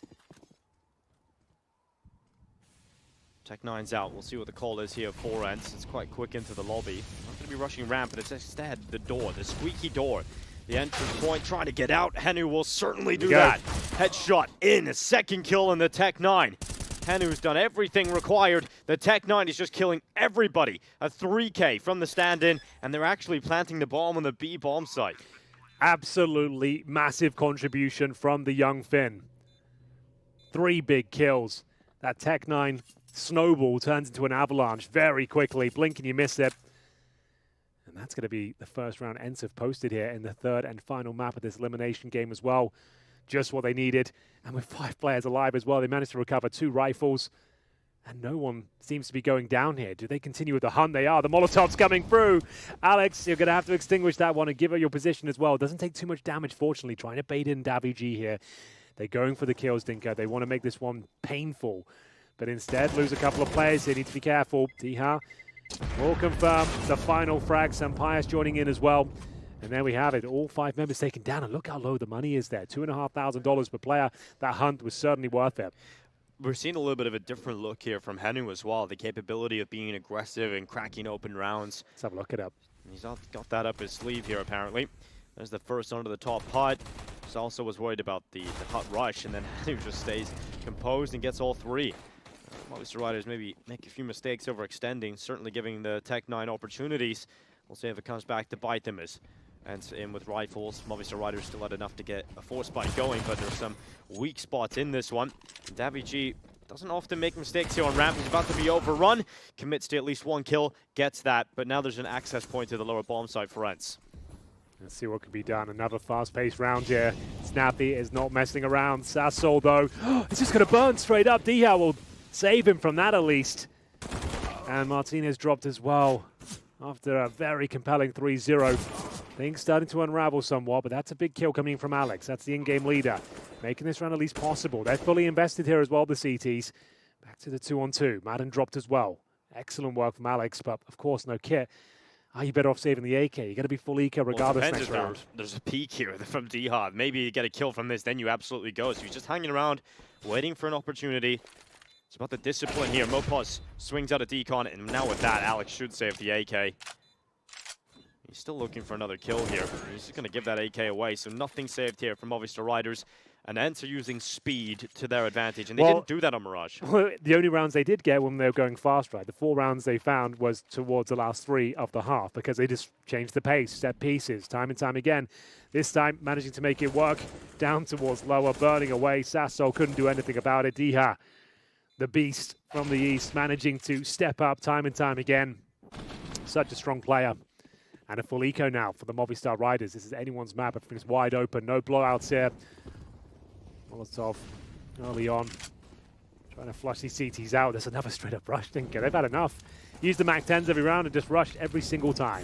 Tech-9's out. We'll see what the call is here for ENCE. It's quite quick into the lobby. Not going to be rushing ramp, but it's instead the door, the squeaky door. The entrance point, trying to get out. Hanu will certainly do that. Headshot in, a 2nd kill in the Tech-9. Hanu's done everything required. The Tech-9 is just killing everybody. A 3K from the stand-in, and they're actually planting the bomb on the B bomb site. Absolutely massive contribution from the young Finn. 3 big kills. That Tech-9 snowball turns into an avalanche very quickly. Blink and you miss it. And that's going to be the first round ENCE have posted here in the 3rd and final map of this elimination game as well. Just what they needed. And with 5 players alive as well, they managed to recover 2 rifles. And no one seems to be going down here. Do they continue with the hunt? They are. The Molotov's coming through. Alex, you're going to have to extinguish that one and give her your position as well. It doesn't take too much damage, fortunately. Trying to bait in DaviG here. They're going for the kills, Dinka. They want to make this one painful. But instead, lose a couple of players. They need to be careful. Tiha will confirm the final frag. Sampias joining in as well. And there we have it. All 5 members taken down. And look how low the money is there. $2,500 per player. That hunt was certainly worth it. We're seeing a little bit of a different look here from Hanu as well. The capability of being aggressive and cracking open rounds. Let's have a look at it. He's got that up his sleeve here, apparently. There's the first onto the top hut. Just also was worried about the hut rush. And then Hanu just stays composed and gets all 3. Movistar Riders maybe make a few mistakes overextending, certainly giving the Tech-9 opportunities. We'll see if it comes back to bite them as ENCE in with rifles. Movistar Riders still had enough to get a force spike going, but there's some weak spots in this one. DaviG doesn't often make mistakes here on ramp. He's about to be overrun, commits to at least 1 kill, gets that, but now there's an access point to the lower bomb site for ENCE. Let's see what can be done. Another fast-paced round here. Snappy is not messing around. Sassol, though, it's just going to burn straight up. Diha will save him from that at least. And Martinez dropped as well after a very compelling 3-0. Things starting to unravel somewhat, but that's a big kill coming from Alex. That's the in-game leader, making this round at least possible. They're fully invested here as well, the CTs. Back to the 2-on-2. Madden dropped as well. Excellent work from Alex, but of course no kit. Are you better off saving the AK? You're going to be full eco regardless next round. There's a peak here from Dihad. Maybe you get a kill from this, then you absolutely go. So he's just hanging around, waiting for an opportunity. It's about the discipline here. Mopos swings out a decon, and now with that, Alex should save the AK. He's still looking for another kill here. He's just going to give that AK away, so nothing saved here from Movistar Riders. And ENCE are using speed to their advantage, and they didn't do that on Mirage. Well, the only rounds they did get when they were going fast, right? The 4 rounds they found was towards the last 3 of the half because they just changed the pace, set pieces, time and time again. This time, managing to make it work down towards lower, burning away. Sasso couldn't do anything about it. Diha, the beast from the east, managing to step up time and time again. Such a strong player. And a full eco now for the Movistar Riders. This is anyone's map. Everything's wide open. No blowouts here. Molotov early on. Trying to flush these CTs out. There's another straight up rush. Didn't get. They've had enough. Use the Mac 10s every round and just rush every single time.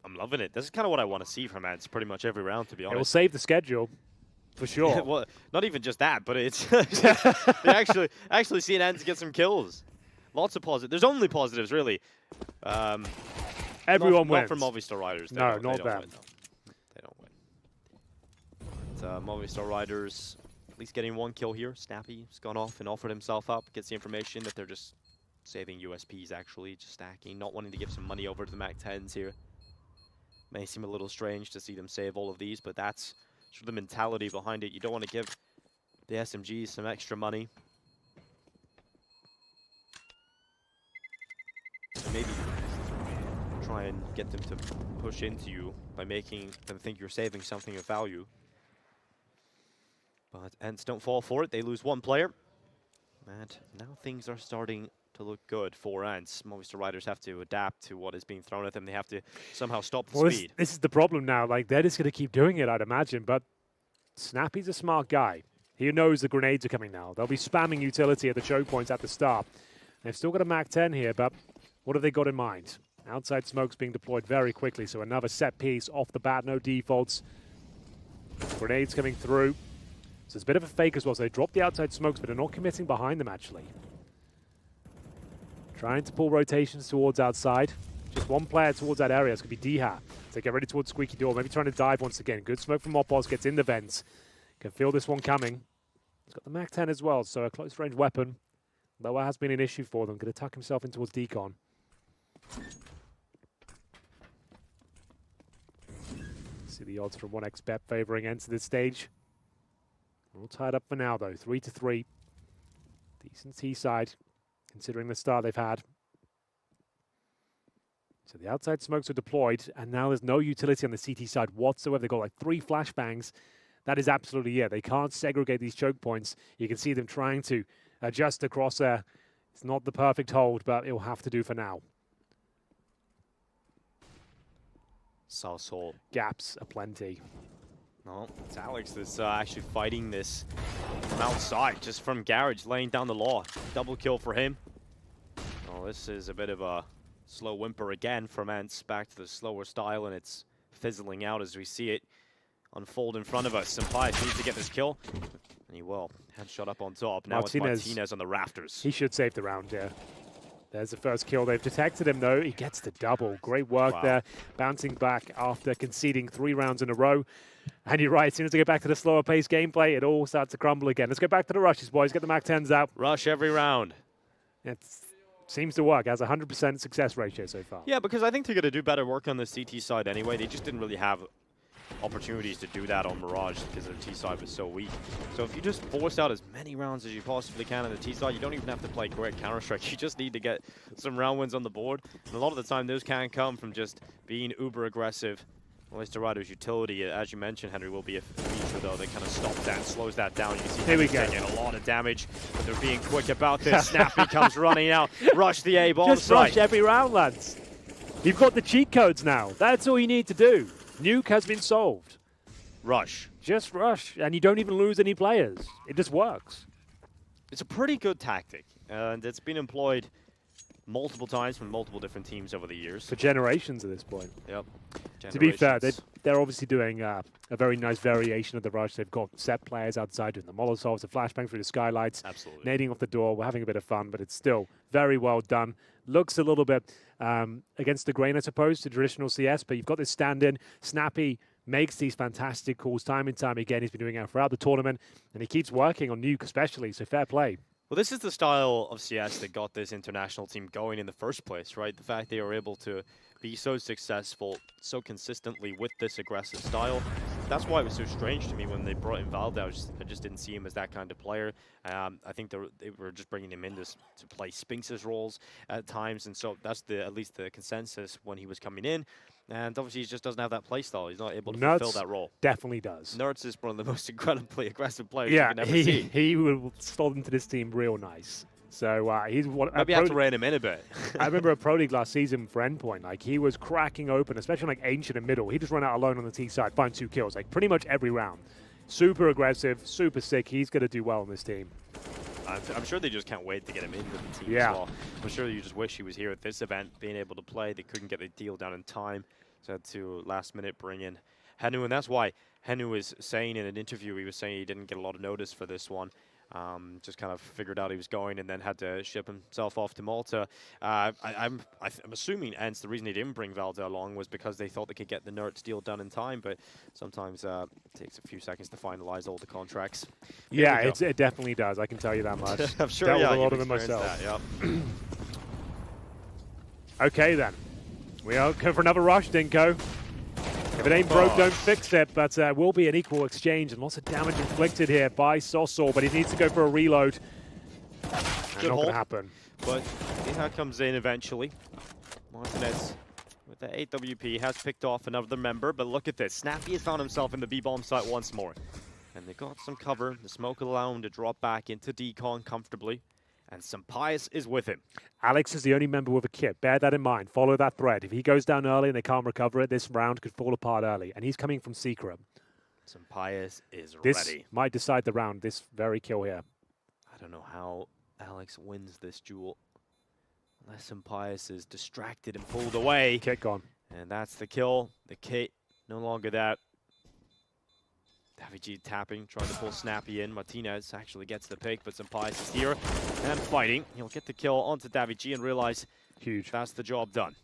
I'm loving it. This is kind of what I want to see from ENCE pretty much every round, to be honest. It will save the schedule, for sure. Well, not even just that, but it's they actually seeing ENCE get some kills. Lots of positives. There's only positives, really. Everyone Not wins. from Movistar Riders. No, not them. They don't win. But, Movistar Riders at least getting 1 kill here. Snappy's gone off and offered himself up. Gets the information that they're just saving USPs, actually. Just stacking, not wanting to give some money over to the Mac 10s here. May seem a little strange to see them save all of these, but that's sort of the mentality behind it. You don't want to give the SMGs some extra money. So maybe try and get them to push into you by making them think you're saving something of value. But ENCE don't fall for it. They lose 1 player. And now things are starting to look good for ENCE. Movistar Riders have to adapt to what is being thrown at them. They have to somehow stop the speed. This is the problem now. Like, they're just going to keep doing it, I'd imagine. But Snappy's a smart guy. He knows the grenades are coming now. They'll be spamming utility at the choke points at the start. They've still got a Mac 10 here, but what have they got in mind? Outside smoke's being deployed very quickly, so another set piece off the bat, no defaults. Grenades coming through. So it's a bit of a fake as well, so they drop the outside smokes, but they're not committing behind them, actually. Trying to pull rotations towards outside. Just 1 player towards that area. It's going to be Diha. So get ready towards Squeaky Door. Maybe trying to dive once again. Good smoke from Mopos. Gets in the vents. Can feel this one coming. He's got the Mac 10 as well, so a close range weapon. Lower has been an issue for them. Going to tuck himself in towards Decon. See the odds from 1xBet favoring ENCE this stage. All tied up for now, though. 3-3. Decent T-side, considering the start they've had. So the outside smokes are deployed, and now there's no utility on the CT side whatsoever. They've got like 3 flashbangs. That is absolutely it. They can't segregate these choke points. You can see them trying to adjust across there. It's not the perfect hold, but it will have to do for now. Southall. Gaps aplenty. No, it's Alex that's actually fighting this from outside, just from Garage, laying down the law. Double kill for him. Oh, this is a bit of a slow whimper again from ENCE, back to the slower style, and it's fizzling out as we see it unfold in front of us. Sampais needs to get this kill, and he will. Headshot up on top. Now it's Martinez on the rafters. He should save the round, yeah. There's the first kill. They've detected him, though. He gets the double. Great work there. Bouncing back after conceding 3 rounds in a row. And you're right, as soon as they get back to the slower pace gameplay, it all starts to crumble again. Let's go back to the rushes, boys. Get the Mac 10s out. Rush every round. It seems to work. Has a 100% success ratio so far. Yeah, because I think they're going to do better work on the CT side anyway. They just didn't really have opportunities to do that on Mirage because their T-side was so weak. So if you just force out as many rounds as you possibly can on the T-side, you don't even have to play great Counter-Strike. You just need to get some round wins on the board. And a lot of the time, those can come from just being uber aggressive. Movistar Riders' utility, as you mentioned, Henry, will be a feature, though, that kind of stops that, slows that down. You can see Henry taking a lot of damage, but they're being quick about this. Snappy comes running out. Rush the A bomb Just site. rush every round, lads. You've got the cheat codes now. That's all you need to do. Nuke has been solved. Rush. Just rush, and you don't even lose any players. It just works. It's a pretty good tactic, and it's been employed multiple times from multiple different teams over the years. For generations at this point. Yep. To be fair, they're obviously doing a very nice variation of the rush. They've got set players outside doing the Molotovs, the flashbang through the skylights, absolutely, nading off the door. We're having a bit of fun, but it's still very well done. Looks a little bit against the grain, I suppose, to traditional CS, but you've got this stand-in. Snappy makes these fantastic calls time and time again. He's been doing it throughout the tournament, and he keeps working on Nuke especially, so fair play. Well, this is the style of CS that got this international team going in the first place, right? The fact they were able to be so successful, so consistently with this aggressive style. That's why it was so strange to me when they brought in Valde. I just didn't see him as that kind of player. I think they were just bringing him in to play Spinx's roles at times, and so that's at least the consensus when he was coming in. And obviously, he just doesn't have that play style. He's not able to fulfill that role. Definitely does. Nerds is one of the most incredibly aggressive players you can ever see. He will slot into this team real nice. So he's one. Maybe I have to rein him in a bit. I remember a Pro League last season for Endpoint. Like, he was cracking open, especially like Ancient and middle. He just run out alone on the T side, find 2 kills, like pretty much every round. Super aggressive, super sick. He's going to do well in this team. I'm sure they just can't wait to get him into the team as well. I'm sure you just wish he was here at this event, being able to play. They couldn't get the deal done in time, so had to last minute bring in Henu, and that's why Henu was saying in an interview, he was saying he didn't get a lot of notice for this one. Just kind of figured out he was going and then had to ship himself off to Malta. I'm assuming ENCE, the reason they didn't bring Valde along was because they thought they could get the Nerds deal done in time, but sometimes it takes a few seconds to finalize all the contracts. Yeah, it definitely does. I can tell you that much. I'm sure Dealt with a lot you've of them myself. experienced that, yep. Okay, then. We are going for another rush, Dinko. If it ain't broke, don't fix it, but will be an equal exchange and lots of damage inflicted here by Sosol, but he needs to go for a reload. Not going to happen. But Iha comes in eventually. Martinez with the 8WP has picked off another member, but look at this. Snappy has found himself in the B-bomb site once more. And they got some cover. The smoke will allow him to drop back into decon comfortably. And Sampaius is with him. Alex is the only member with a kit. Bear that in mind. Follow that thread. If he goes down early and they can't recover it, this round could fall apart early. And he's coming from Secret. Sampaius is this ready. Might decide the round, this very kill here. I don't know how Alex wins this duel. Unless Sampaius is distracted and pulled away. Kit gone. And that's the kill. The kit, no longer that. Davy tapping, trying to pull Snappy in. Martinez actually gets the pick, but Sampaius is here and fighting. He'll get the kill onto Davy and realize that's the job done.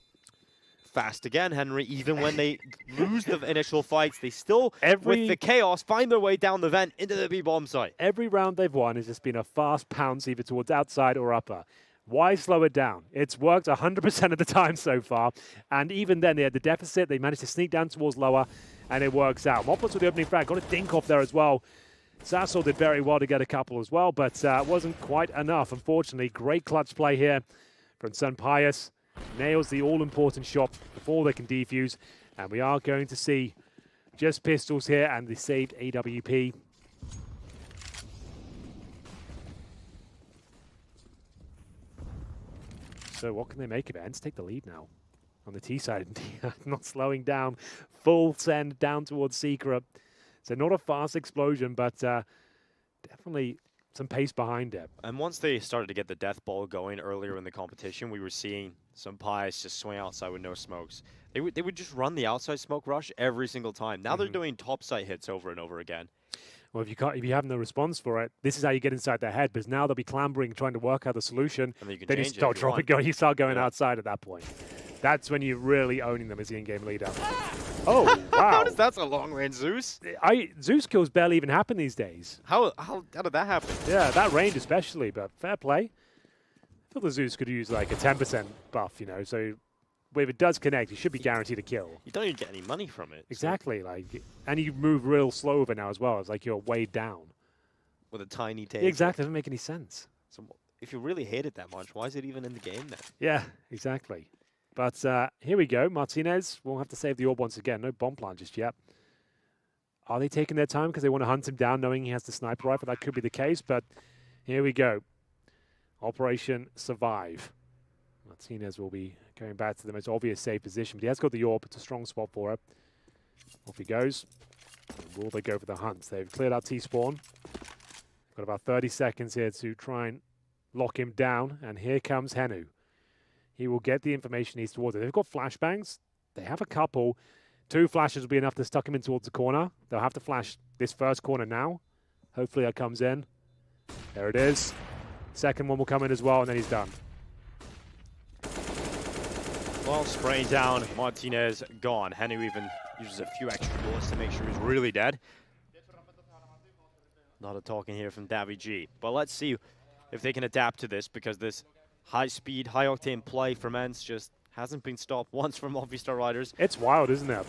Fast again, Henry. Even when they lose the initial fights, they still, with the chaos, find their way down the vent into the B-bomb site. Every round they've won has just been a fast pounce either towards outside or upper. Why slow it down? It's worked 100% of the time so far. And even then, they had the deficit. They managed to sneak down towards lower, and it works out. Moppos with the opening frag. Got a dink off there as well. Sasol did very well to get a couple as well, but wasn't quite enough. Unfortunately, great clutch play here from Sampaius. Nails the all-important shot before they can defuse. And we are going to see just pistols here and the saved AWP. So what can they make of it? ENCE take the lead now on the T side. Not slowing down. Full send down towards Secret. So not a fast explosion, but definitely some pace behind it. And once they started to get the death ball going earlier in the competition, we were seeing Sampaius just swing outside with no smokes. They would just run the outside smoke rush every single time. Now they're doing top site hits over and over again. Well, if you have no response for it, this is how you get inside their head. Because now they'll be clambering, trying to work out the solution. And then you can then change you start dropping, you start going Yeah. outside at that point. That's when you're really owning them as the in-game leader. Oh, wow! That's a long-range Zeus. Zeus kills barely even happen these days. How did that happen? Yeah, that range especially, but fair play. I feel the Zeus could use like a 10% buff, you know. So if it does connect, you should be guaranteed a kill. You don't even get any money from it. Exactly, and you move real slow over now as well. It's like you're weighed down with a tiny taste. Exactly, doesn't make any sense. So if you really hate it that much, why is it even in the game then? Yeah, exactly. But here we go. Martinez will have to save the orb once again. No bomb plant just yet. Are they taking their time because they want to hunt him down knowing he has the sniper rifle? That could be the case, but here we go. Operation Survive. Martinez will be going back to the most obvious safe position, but he has got the orb. It's a strong spot for it. Off he goes. Will they go for the hunt? They've cleared out T-spawn. Got about 30 seconds here to try and lock him down, and here comes Henu. He will get the information he's towards it. They've got flashbangs. They have a couple. 2 flashes will be enough to stuck him in towards the corner. They'll have to flash this first corner now. Hopefully that comes in. There it is. Second one will come in as well, and then he's done. Well, spraying down, Martinez gone. Henu even uses a few extra bullets to make sure he's really dead. Not a talking here from Davy G. But let's see if they can adapt to this, because this high-speed, high-octane play from ENCE just hasn't been stopped once from Movistar Riders. It's wild, isn't it?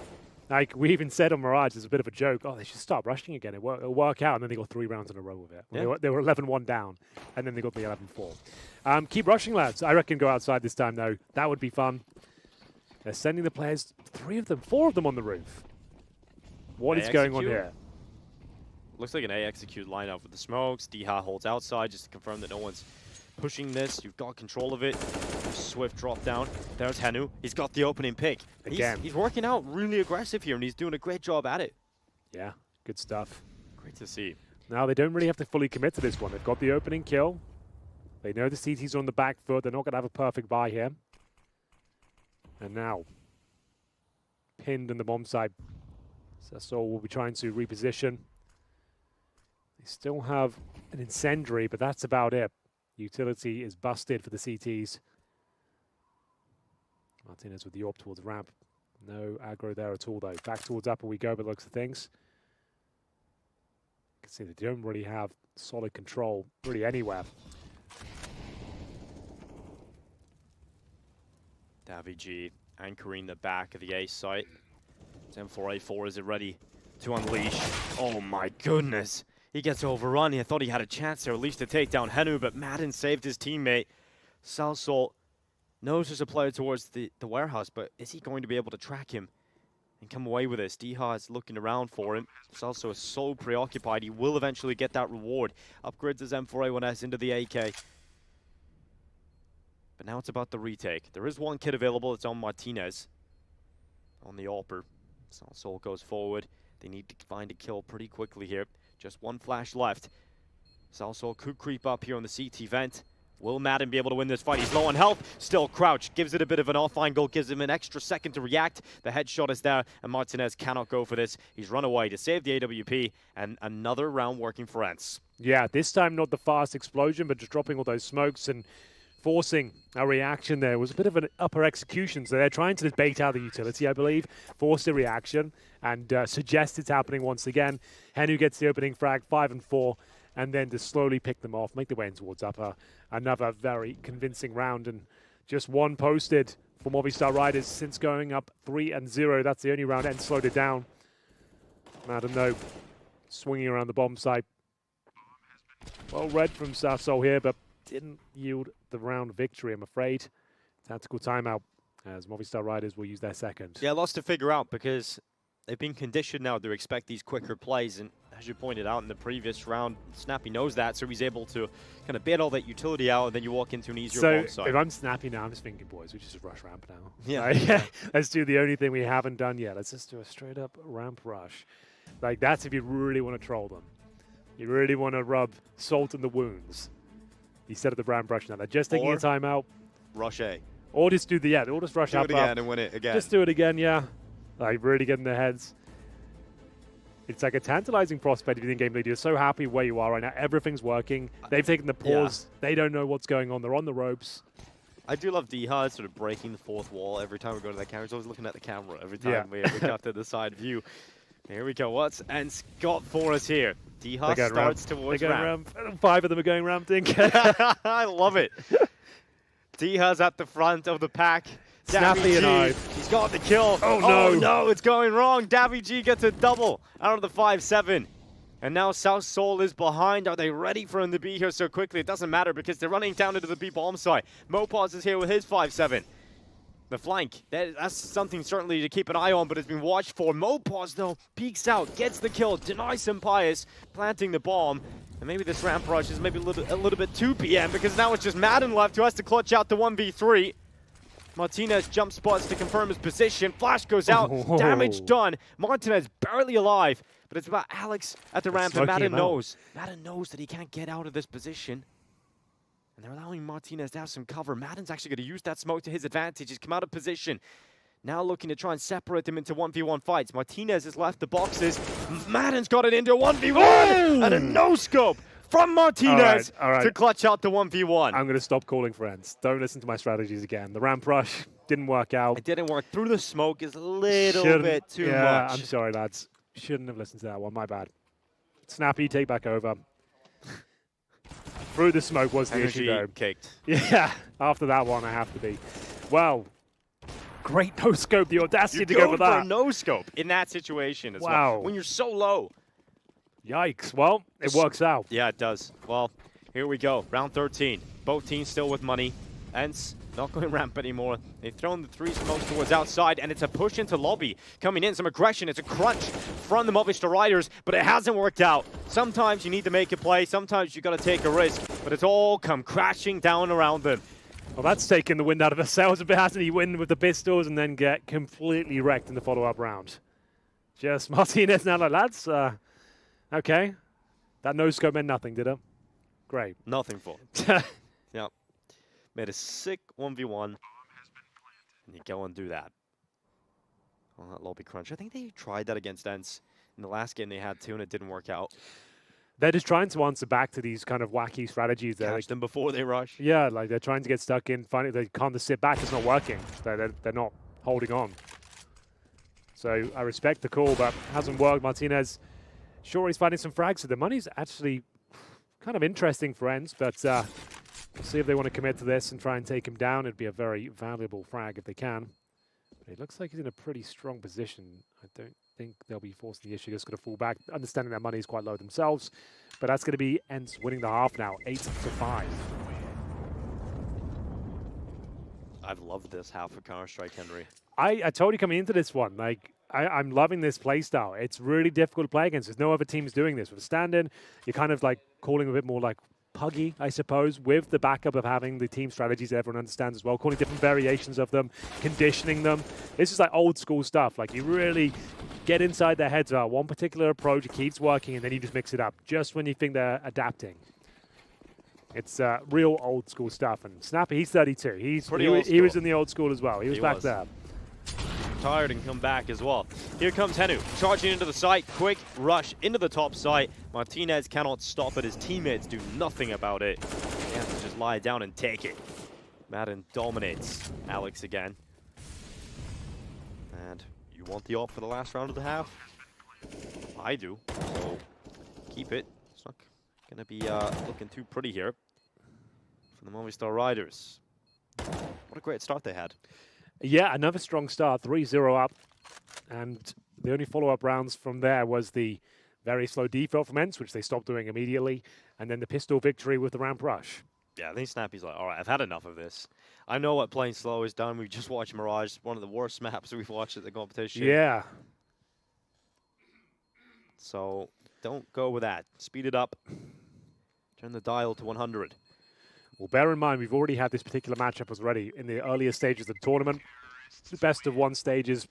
Like, we even said on Mirage, it's a bit of a joke, oh, they should start rushing again. It'll work out, and then they got 3 rounds in a row with it. Yeah. They were 11-1 down, and then they got the 11-4. Keep rushing, lads. I reckon go outside this time, though. That would be fun. They're sending the players, 4 of them on the roof. What is going on here? Looks like an A execute lineup with the smokes. Diha holds outside just to confirm that no one's pushing this. You've got control of it. Swift drop down. There's Henu. He's got the opening pick. Again. He's working out really aggressive here, and he's doing a great job at it. Yeah, good stuff. Great to see. Now, they don't really have to fully commit to this one. They've got the opening kill. They know the CTs are on the back foot. They're not going to have a perfect buy here. And now, pinned in the bomb side. Sasol will be trying to reposition. They still have an incendiary, but that's about it. Utility is busted for the CTs. Martinez with the AWP towards ramp. No aggro there at all, though. Back towards upper we go, but looks of things. You can see they don't really have solid control really anywhere. Davy anchoring the back of the A site. M4A4 is it ready to unleash? Oh my goodness. He gets overrun. I thought he had a chance there, at least to take down Henu, but Madden saved his teammate. Salsol knows there's a player towards the warehouse, but is he going to be able to track him and come away with this? Diha is looking around for him. Salsol is so preoccupied, he will eventually get that reward. Upgrades his M4A1S into the AK. But now it's about the retake. There is one kit available. It's on Martinez. On the AWPer. Salsol goes forward. They need to find a kill pretty quickly here. Just one flash left. Salsol could creep up here on the CT vent. Will Madden be able to win this fight? He's low on health. Still crouched. Gives it a bit of an off angle. Gives him an extra second to react. The headshot is there, and Martinez cannot go for this. He's run away to save the AWP, and another round working for ENCE. Yeah, this time not the fast explosion, but just dropping all those smokes and forcing a reaction there. It was a bit of an upper execution, so they're trying to bait out the utility, I believe, force the reaction, and suggest it's happening once again. Henu gets the opening frag, 5 and 4, and then to slowly pick them off, make their way in towards upper. Another very convincing round, and just one posted for Movistar Riders since going up 3-0. That's the only round ENCE slowed it down. Madden, though, swinging around the bomb site. Well read from Sasol here, but didn't yield the round victory, I'm afraid. Tactical timeout, as Movistar Riders will use their second. Yeah, lots to figure out because they've been conditioned now to expect these quicker plays, and as you pointed out in the previous round, Snappy knows that, so he's able to kind of bait all that utility out, and then you walk into an easier bomb site. So if I'm Snappy now, I'm just thinking, boys, we just rush ramp now. Yeah. Let's do the only thing we haven't done yet. Let's just do a straight up ramp rush. Like, that's if you really want to troll them. You really want to rub salt in the wounds. Instead of the ramp rush now. They're just taking a timeout. Rush A. Or just do the, or just rush do up. Do it again and win it again. Just do it again, yeah. Like, really get in their heads. It's like a tantalizing prospect if you think game lead. You're so happy where you are right now. Everything's working. They've taken the pause. Yeah. They don't know what's going on. They're on the ropes. I do love Diha sort of breaking the fourth wall every time we go to that camera. He's always looking at the camera every time we cut to the side view. Here we go. What's ENCE got for us here? Diha starts towards ramp. 5 of them are going ramp, Dink. I love it. Diha's at the front of the pack. Snappy and I. He's got the kill. Oh, no. Oh, no, it's going wrong. Davy G gets a double out of the 5-7. And now South Seoul is behind. Are they ready for him to be here so quickly? It doesn't matter because they're running down into the B bomb site. Mopaz is here with his 5-7. The flank, that's something certainly to keep an eye on, but it's been watched for. Mopaz, though, peeks out, gets the kill, denies Pius, planting the bomb. And maybe this ramp rush is maybe a little bit too PM because now it's just Madden left who has to clutch out the 1v3. Martinez jump spots to confirm his position. Flash goes out, damage done. Martinez barely alive, but it's about Alex at the ramp, and Madden knows. Madden knows that he can't get out of this position. And they're allowing Martinez to have some cover. Madden's actually going to use that smoke to his advantage. He's come out of position. Now looking to try and separate them into 1v1 fights. Martinez has left the boxes. Madden's got it into a 1v1! And a no-scope from Martinez to clutch out the 1v1. I'm going to stop calling for ENCE. Don't listen to my strategies again. The ramp rush didn't work out. It didn't work. Through the smoke is a little bit too much. I'm sorry, lads. Shouldn't have listened to that one. My bad. Snappy, take back over. through the smoke was the issue, though. Kicked. Yeah, after that one, I have to be. Well, great no-scope, the audacity to go for that. For a no-scope in that situation as Wow. well. When you're so low. Yikes. Well, it works out. Yeah, it does. Well, here we go. Round 13. Both teams still with money. ENCE not going ramp anymore. They've thrown the 3 smokes towards outside, and it's a push into lobby. Coming in, some aggression. It's a crunch from the Movistar Riders, but it hasn't worked out. Sometimes you need to make a play. Sometimes you got to take a risk, but it's all come crashing down around them. Well, that's taken the wind out of the sails a bit, hasn't he? Win with the pistols and then get completely wrecked in the follow-up round. Just Martinez now, like, lads. Okay. That no-scope meant nothing, did it? Great. Nothing for him. Yep. Made a sick 1v1. And you go and do that. Well, that lobby crunch. I think they tried that against ENCE. In the last game they had 2 and it didn't work out. They're just trying to answer back to these kind of wacky strategies. Catch them before they rush. Yeah, like they're trying to get stuck in. Finally, they can't just sit back. It's not working. They're not holding on. So I respect the call, but hasn't worked. Martinez, sure, he's finding some frags. So the money's actually kind of interesting for ENCE, but we'll see if they want to commit to this and try and take him down. It'd be a very valuable frag if they can. But it looks like he's in a pretty strong position. I don't think they'll be forcing the issue. Just going to fall back, understanding that money is quite low themselves. But that's going to be ENCE winning the half now, 8-5. I've loved this half of Counter-Strike, Henry. I told you coming into this one, like, I'm loving this playstyle. It's really difficult to play against. There's no other teams doing this. With a stand-in, you're kind of like calling a bit more like puggy, I suppose, with the backup of having the team strategies that everyone understands as well, calling different variations of them, conditioning them. This is like old school stuff. Like, you really get inside their heads about one particular approach, it keeps working, and then you just mix it up just when you think they're adapting. It's real old school stuff. And Snappy, he's 32. He was in the old school as well. He was back there. Tired and come back as well. Here comes Henu, charging into the site, quick rush into the top site. Martinez cannot stop it, his teammates do nothing about it. He has to just lie down and take it. Madden dominates Alex again. And you want the op for the last round of the half? I do, so keep it. It's not gonna be looking too pretty here for the Movistar Riders. What a great start they had. Yeah, another strong start, 3-0 up. And the only follow-up rounds from there was the very slow default from ENCE, which they stopped doing immediately, and then the pistol victory with the ramp rush. Yeah, I think Snappy's like, all right, I've had enough of this. I know what playing slow is done. We just watched Mirage, one of the worst maps we've watched at the competition. Yeah. So don't go with that. Speed it up. Turn the dial to 100. Well, bear in mind, we've already had this particular matchup already in the earlier stages of the tournament. The best of 1 stages.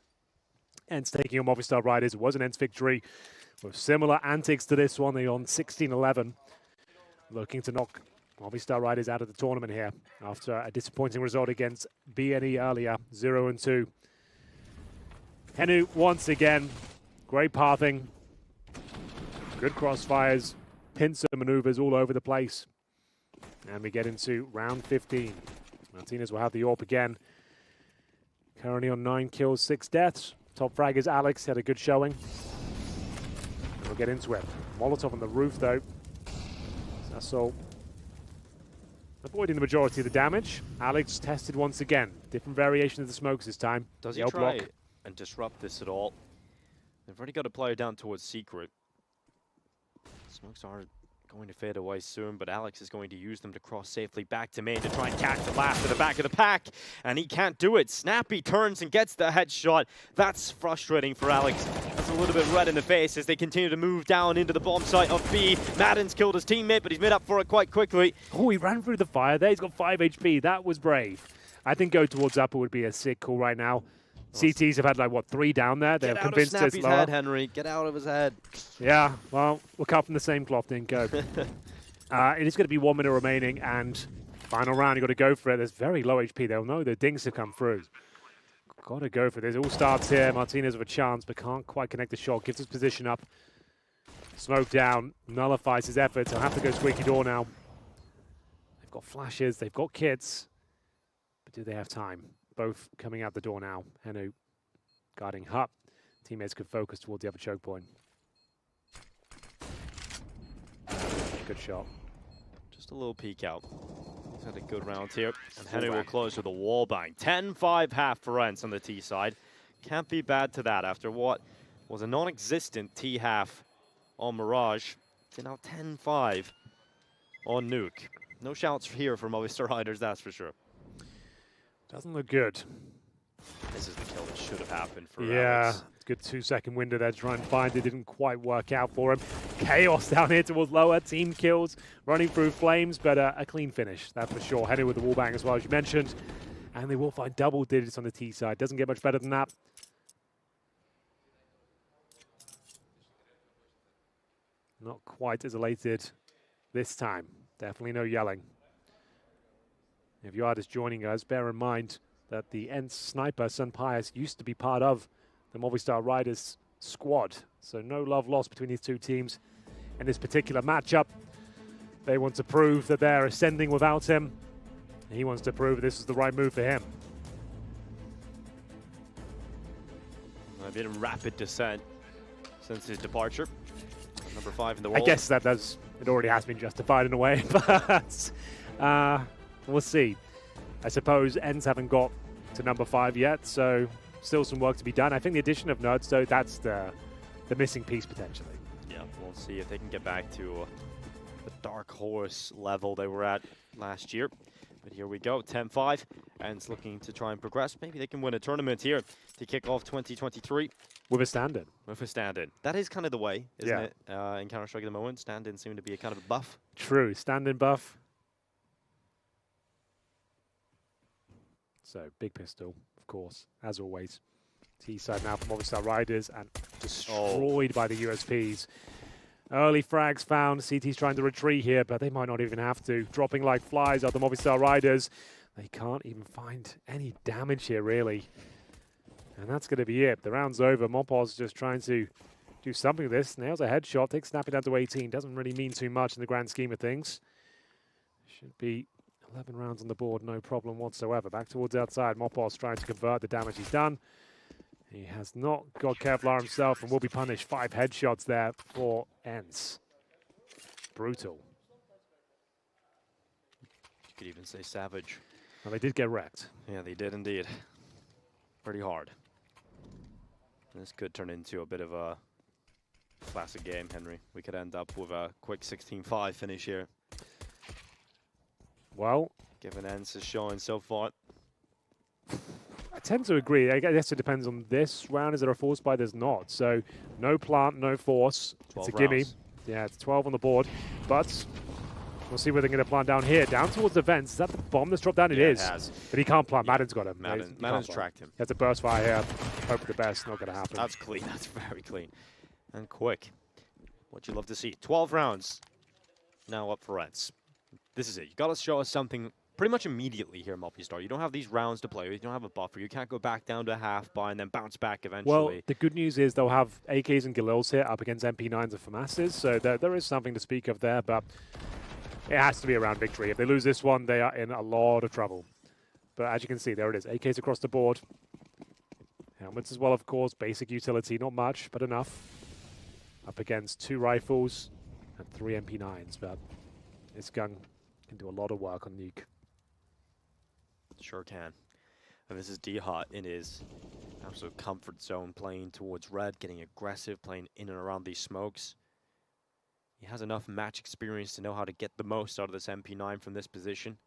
ENCE taking on Movistar Riders. It was an ENCE victory with similar antics to this one. They're on 16-11. Looking to knock Movistar Riders out of the tournament here after a disappointing result against BNE earlier, 0-2. Henu once again, great pathing, good crossfires, pincer maneuvers all over the place. And we get into round 15. Martinez will have the AWP again. Currently on 9 kills, 6 deaths. Top frag is Alex, had a good showing. And we'll get into it. Molotov on the roof though. Sasso avoiding the majority of the damage. Alex tested once again. Different variation of the smokes this time. Does he try and disrupt this at all? They've already got a player down towards Secret. Smokes are going to fade away soon, but Alex is going to use them to cross safely back to main to try and catch the last at the back of the pack, and he can't do it. Snappy turns and gets the headshot. That's frustrating for Alex. That's a little bit red in the face as they continue to move down into the bomb site of B. Madden's killed his teammate, but he's made up for it quite quickly. Oh, he ran through the fire there. He's got 5 HP. That was brave. I think go towards upper would be a sick call right now. CTs have had like, what, 3 down there? They're convinced it's lower. Get out of Snappy's head, Henry. Get out of his head. Yeah, well, we're cut from the same cloth, Dinko. It is going to be 1 minute remaining, and final round, you've got to go for it. There's very low HP. They'll know the dings have come through. Got to go for this. It all starts here. Martinez with a chance, but can't quite connect the shot. Gives his position up. Smoke down. Nullifies his efforts. He'll have to go squeaky door now. They've got flashes. They've got kits. But do they have time? Both coming out the door now. Henu guarding Hup. Teammates could focus towards the other choke point. Good shot. Just a little peek out. He's had a good round here. And Henry will close with a wall bang. 10-5 half for ENCE on the T side. Can't be bad to that after what was a non-existent T half on Mirage to now 10-5 on Nuke. No shouts here for Movistar Riders, that's for sure. Doesn't look good. This is the kill that should have happened for Yeah, Alex. good 2-second window there to try and find it. Didn't quite work out for him. Chaos down here towards lower. Team kills, running through flames, but a clean finish, that's for sure. Henry with the wallbang as well, as you mentioned. And they will find double digits on the T side. Doesn't get much better than that. Not quite as elated this time. Definitely no yelling. If you are just joining us, bear in mind that the ENCE sniper, Sun Pius, used to be part of the Movistar Riders squad. So no love lost between these two teams in this particular matchup. They want to prove that they're ascending without him. He wants to prove this is the right move for him. A bit of rapid descent since his departure. Number 5 in the world. I guess that does, it already has been justified in a way, but we'll see. I suppose ENCE haven't got to number 5 yet, so still some work to be done. I think the addition of Nerds, though, that's the missing piece potentially. Yeah, we'll see if they can get back to the dark horse level they were at last year. But here we go, 10-5, and it's looking to try and progress. Maybe they can win a tournament here to kick off 2023. With a stand-in. With a stand-in. That is kind of the way, isn't it, in Counter-Strike at the moment? Stand-ins seem to be a kind of a buff. True, stand-in buff. So, big pistol, of course, as always. T-side now from Movistar Riders, and destroyed by the USPs. Early frags found. CT's trying to retreat here, but they might not even have to. Dropping like flies are the Movistar Riders. They can't even find any damage here, really. And that's going to be it. The round's over. Mopos just trying to do something with this. Nails a headshot. Takes snapping down to 18. Doesn't really mean too much in the grand scheme of things. Should be 11 rounds on the board. No problem whatsoever. Back towards outside. Mopos trying to convert the damage he's done. He has not got Kevlar himself and will be punished. 5 headshots there for ENCE. Brutal. You could even say savage. Well, they did get wrecked. Yeah, they did indeed. Pretty hard. This could turn into a bit of a classic game, Henry. We could end up with a quick 16-5 finish here. Well, given ENCE is showing so far. I tend to agree. I guess it depends on this round. Is there a force buy? There's not. So no plant, no force. It's a gimme. Yeah, it's 12 on the board. But we'll see where they're going to plant down here. Down towards the vents. Is that the bomb that's dropped down? It is. It has. But he can't plant. Madden's got him. Madden's tracked him. He has a burst fire here. Hope for the best. Not going to happen. That's clean. That's very clean. And quick. What you love to see. 12 rounds now up for ENCE. This is it. You got to show us something pretty much immediately here, Movistar. You don't have these rounds to play with. You don't have a buffer. You can't go back down to a half buy and then bounce back eventually. Well, the good news is they'll have AKs and Galils here up against MP9s and FAMASs, so there is something to speak of there, but it has to be around victory. If they lose this one, they are in a lot of trouble. But as you can see, there it is. AKs across the board. Helmets as well, of course. Basic utility, not much, but enough. Up against 2 rifles and 3 MP9s, but this gun can do a lot of work on Nuke. Sure can. And this is D-Hot in his absolute comfort zone, playing towards red, getting aggressive, playing in and around these smokes. He has enough match experience to know how to get the most out of this MP9 from this position.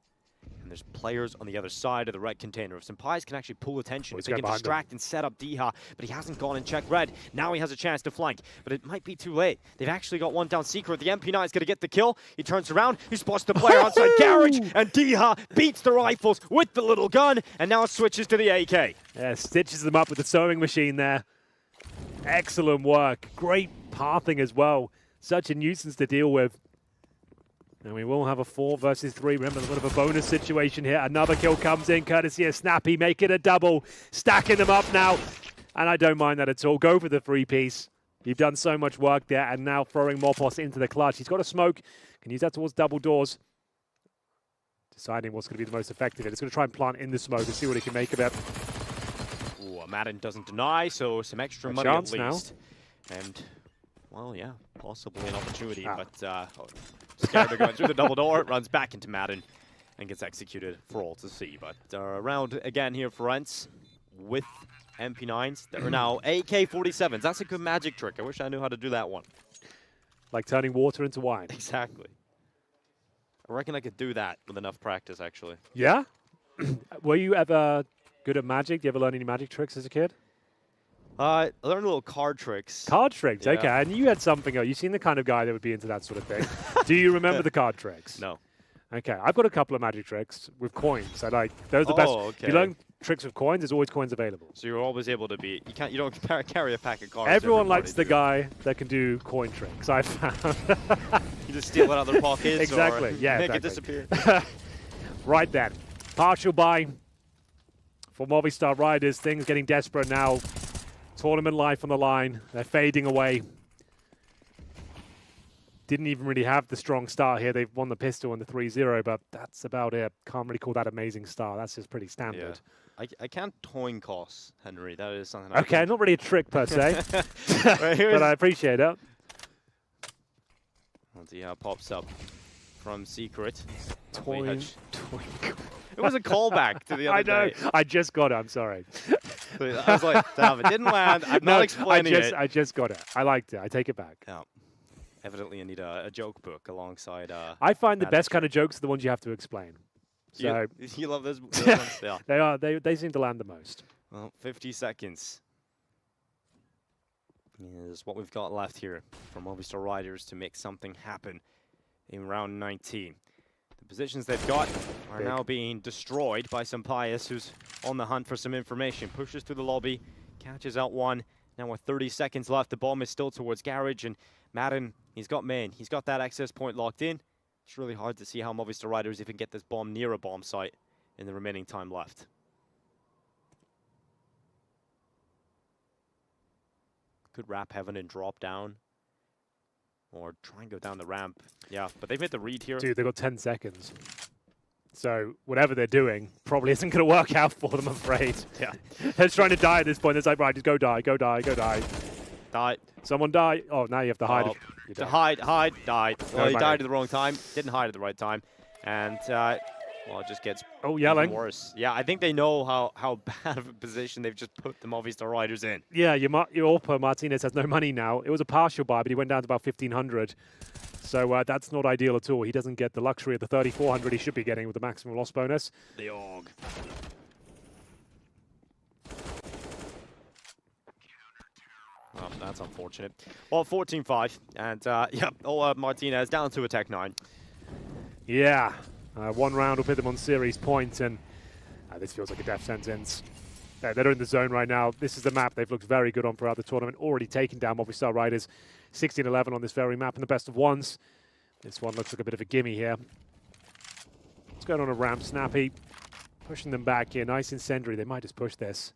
And there's players on the other side of the red container. If Senpais can actually pull attention, if they can distract and set up D-Ha, but he hasn't gone and checked red. Now he has a chance to flank, but it might be too late. They've actually got one down secret. The MP9 is going to get the kill. He turns around, he spots the player outside garage, and D-Ha beats the rifles with the little gun, and now switches to the AK. Yeah, stitches them up with the sewing machine there. Excellent work. Great pathing as well. Such a nuisance to deal with. And we will have a 4 versus 3. Remember, a bit of a bonus situation here. Another kill comes in, courtesy of Snappy. Make it a double. Stacking them up now. And I don't mind that at all. Go for the 3-piece. You've done so much work there. And now throwing Mopos into the clutch. He's got a smoke. Can use that towards double doors. Deciding what's going to be the most effective. It's going to try and plant in the smoke and see what he can make of it. Ooh, Madden doesn't deny, so some extra money at least. And Well, yeah, possibly an opportunity, but scared of going through the double door, runs back into Madden and gets executed for all to see. But round again here for ENCE with MP9s. There are now AK-47s. That's a good magic trick. I wish I knew how to do that one. Like turning water into wine. Exactly. I reckon I could do that with enough practice, actually. Yeah? Were you ever good at magic? Did you ever learn any magic tricks as a kid? I learned little card tricks. Card tricks, Yeah. okay. And you had something, you seem the kind of guy that would be into that sort of thing. Do you remember the card tricks? No. Okay, I've got a couple of magic tricks with coins. I like those are the best. Okay. If you learn tricks with coins, there's always coins available. So you're always able to be. You don't carry a pack of cards. Everyone likes the guy that can do coin tricks. I found. You just steal what other pockets. Exactly. Or Yeah. Make exactly. it disappear. Right then, partial buy for Movistar Riders. Things getting desperate now. Tournament life on the line. They're fading away. Didn't even really have the strong start here. They've won the pistol and the 3-0, but that's about it. Can't really call that amazing start. That's just pretty standard. Yeah. I can't coin cost, Henry. That is something. Okay, not really a trick per se, but I appreciate it. We'll see how it pops up from Secret. Toin. It was a callback to the other day. I know. I just got it. I'm sorry. I was like, damn, it didn't land. I'm not explaining it. I just got it. I liked it. I take it back. Yeah. Evidently, I need a joke book alongside. I find the best kind of jokes are the ones you have to explain. So you love those ones? Yeah. They are. They seem to land the most. Well, 50 seconds is what we've got left here for Movistar Riders to make something happen in round 19. The positions they've got are now being destroyed by Sampaius, who's on the hunt for some information. Pushes through the lobby, catches out one. Now with 30 seconds left, the bomb is still towards Garage, and Madden, he's got main. He's got that access point locked in. It's really hard to see how Movistar Riders even get this bomb near a bomb site in the remaining time left. Could wrap heaven and drop down. Or try and go down the ramp. Yeah, but they've hit the read here. Dude, they've got 10 seconds. So whatever they're doing probably isn't going to work out for them, I'm afraid. Yeah. They're just trying to die at this point. It's like, right, just go die, go die, go die. Die. Someone die. Oh, now you have to hide. To hide, died. Well, he right. died at the wrong time. Didn't hide at the right time. And, well, it just gets yelling. worse. Yeah, I think they know how bad of a position they've just put the Movistar Riders in. Yeah, your Oppo Martinez has no money now. It was a partial buy, but he went down to about 1,500. So that's not ideal at all. He doesn't get the luxury of the 3,400 he should be getting with the maximum loss bonus. The AUG. Oh, that's unfortunate. Well, 14-5. And, yeah, Martinez down to a Tech 9. Yeah. One round will put them on series point, and this feels like a death sentence. They're in the zone right now. This is the map they've looked very good on throughout the tournament. Already taken down Movistar Riders 16-11 on this very map in the best of ones. This one looks like a bit of a gimme here. What's going on a ramp? Snappy pushing them back here. Nice incendiary. They might just push this.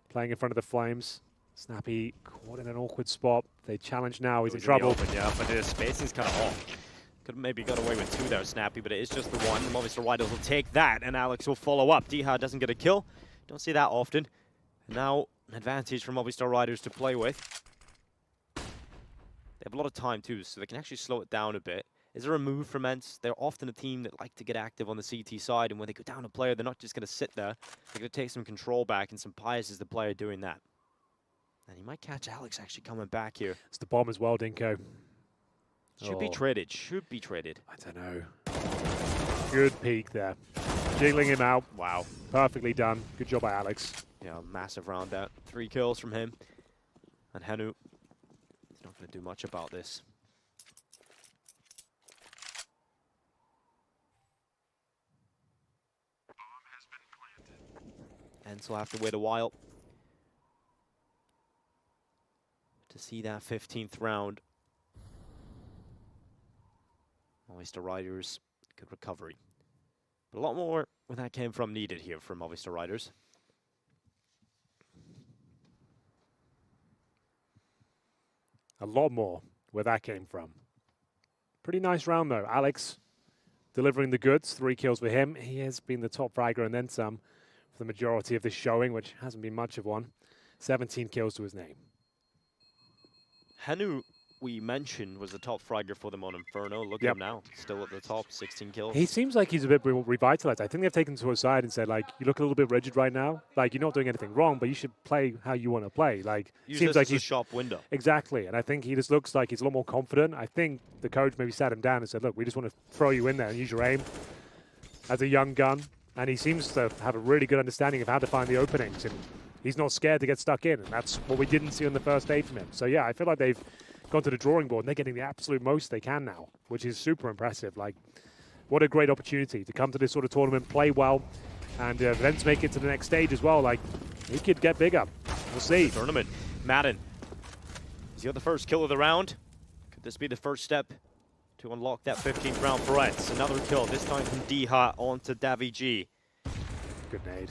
Playing in front of the flames. Snappy caught in an awkward spot. They challenge now. He's in trouble. Yeah, but the spacing's kind of off. Could have maybe got away with two there, Snappy, but it is just the one. The Movistar Riders will take that, and Alex will follow up. Diha doesn't get a kill. Don't see that often. And now an advantage for Movistar Riders to play with. They have a lot of time too, so they can actually slow it down a bit. Is there a move from ENCE? They're often a team that like to get active on the CT side, and when they go down a player, they're not just going to sit there. They're going to take some control back, and Sampaius is the player doing that. And he might catch Alex actually coming back here. It's the bomb as well, Dinko. Should be traded. Should be traded. I don't know. Good peek there. Jiggling him out. Wow. Perfectly done. Good job by Alex. Yeah, massive round out. 3 kills from him. And Henu, he's not going to do much about this. ENCE will have to wait a while to see that 15th round. Movistar Riders, good recovery. But a lot more where that came from needed here from Movistar Riders. A lot more where that came from. Pretty nice round though. Alex delivering the goods. 3 kills for him. He has been the top fragger and then some for the majority of this showing, which hasn't been much of one. 17 kills to his name. Henu we mentioned was the top fragger for them on Inferno. Look at him now, still at the top, 16 kills. He seems like he's a bit revitalized. I think they've taken him to a side and said, like, you look a little bit rigid right now. Like, you're not doing anything wrong, but you should play how you want to play. Like, Use this as a shop window. Exactly, and I think he just looks like he's a lot more confident. I think the coach maybe sat him down and said, look, we just want to throw you in there and use your aim as a young gun. And he seems to have a really good understanding of how to find the openings. And he's not scared to get stuck in. And that's what we didn't see on the first day from him. So, yeah, I feel like they've gone to the drawing board and they're getting the absolute most they can now, which is super impressive. Like, what a great opportunity to come to this sort of tournament, play well, and then to make it to the next stage as well. Like, he could get bigger. We'll see. Tournament. Madden. He's got the first kill of the round. Could this be the first step to unlock that 15th round for ENCE? Another kill, this time from Diha onto Davi G. Good nade.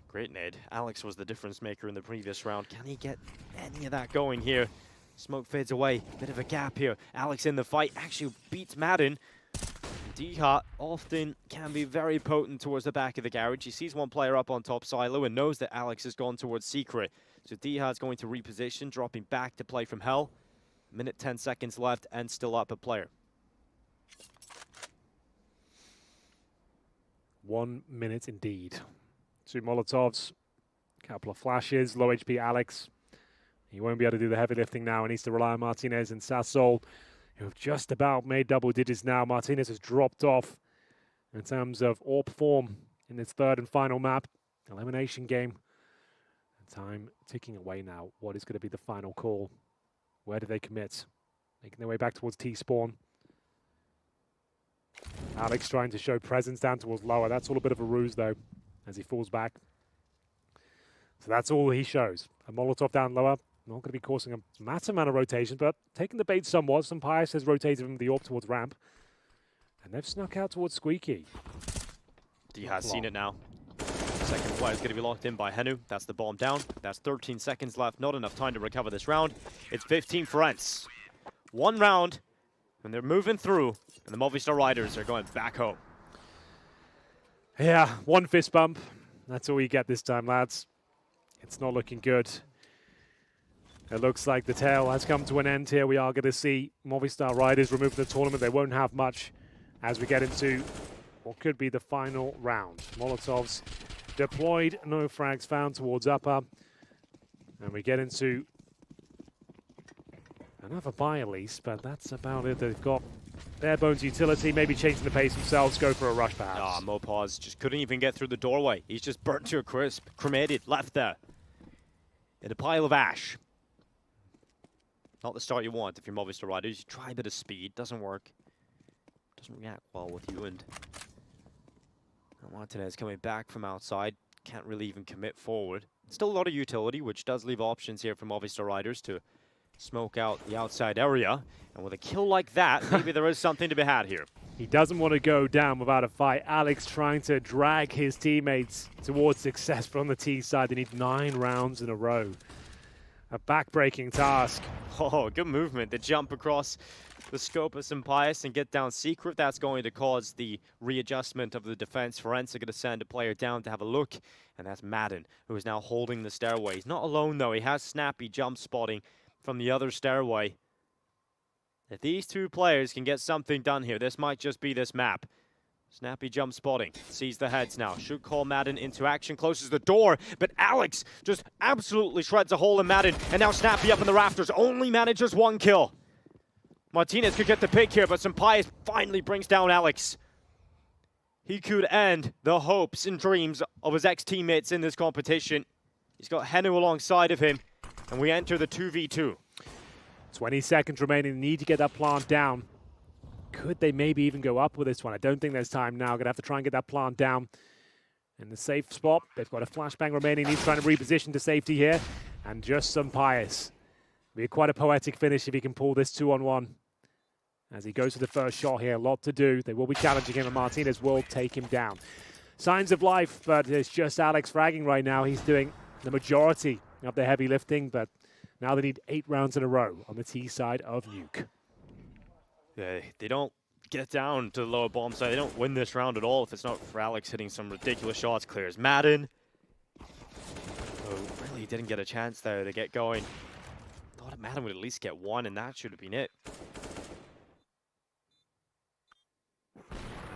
Great nade. Alex was the difference maker in the previous round. Can he get any of that going here? Smoke fades away. Bit of a gap here. Alex in the fight actually beats Madden. Diha often can be very potent towards the back of the garage. He sees one player up on top silo and knows that Alex has gone towards Secret. So Diha is going to reposition, dropping back to play from Hell. Minute 10 seconds left and still up a player. 1 minute indeed. 2 Molotovs, couple of flashes, low HP Alex. He won't be able to do the heavy lifting now. He needs to rely on Martinez and Sassol, who have just about made double digits now. Martinez has dropped off in terms of AWP form in this third and final map. Elimination game. And time ticking away now. What is going to be the final call? Where do they commit? Making their way back towards T-spawn. Alex trying to show presence down towards lower. That's all a bit of a ruse, though, as he falls back. So that's all he shows. A Molotov down lower. Not going to be causing a massive amount of rotation, but taking the bait somewhat. Some Pius has rotated from the AWP towards ramp. And they've snuck out towards Squeaky. D has seen it now. Second player is going to be locked in by Henu. That's the bomb down. That's 13 seconds left. Not enough time to recover this round. It's 15 for ENCE. 1 round, and they're moving through, and the Movistar Riders are going back home. Yeah, 1 fist bump. That's all you get this time, lads. It's not looking good. It looks like the tale has come to an end here. We are going to see Movistar Riders remove the tournament. They won't have much as we get into what could be the final round. Molotovs deployed, no frags found towards upper. And we get into another buy at least, but that's about it. They've got bare bones utility, maybe changing the pace themselves, go for a rush perhaps. Ah, Mopaz just couldn't even get through the doorway. He's just burnt to a crisp, cremated, left there. In a pile of ash. Not the start you want if you're Movistar Riders. You try a bit of speed, doesn't work. Doesn't react well with you, and Martinez coming back from outside. Can't really even commit forward. Still a lot of utility, which does leave options here for Movistar Riders to smoke out the outside area. And with a kill like that, maybe there is something to be had here. He doesn't want to go down without a fight. Alex trying to drag his teammates towards success, but on the T side, they need 9 rounds in a row. A back-breaking task. Oh, good movement. The jump across the scope of Pius and get down Secret. That's going to cause the readjustment of the defense. ENCE are going to send a player down to have a look. And that's Madden, who is now holding the stairway. He's not alone, though. He has snappy jump spotting from the other stairway. If these 2 players can get something done here, this might just be this map. Snappy jump spotting, sees the heads now, should call Madden into action, closes the door, but Alex just absolutely shreds a hole in Madden, and now Snappy up in the rafters, only manages 1 kill. Martinez could get the pick here, but Pius finally brings down Alex. He could end the hopes and dreams of his ex-teammates in this competition. He's got Henu alongside of him, and we enter the 2v2. 20 seconds remaining, need to get that plant down. Could they maybe even go up with this one? I don't think there's time now. Gonna have to try and get that plant down in the safe spot. They've got a flashbang remaining. He's trying to reposition to safety here. And just Pius. Be quite a poetic finish if he can pull this 2-on-1. As he goes to the first shot here, a lot to do. They will be challenging him, and Martinez will take him down. Signs of life, but it's just Alex fragging right now. He's doing the majority of the heavy lifting, but now they need 8 rounds in a row on the T side of Nuke. They don't get down to the lower bomb side. They don't win this round at all if it's not for Alex hitting some ridiculous shots. Clears Madden. Oh, really didn't get a chance there to get going. Thought thought Madden would at least get one, and that should have been it.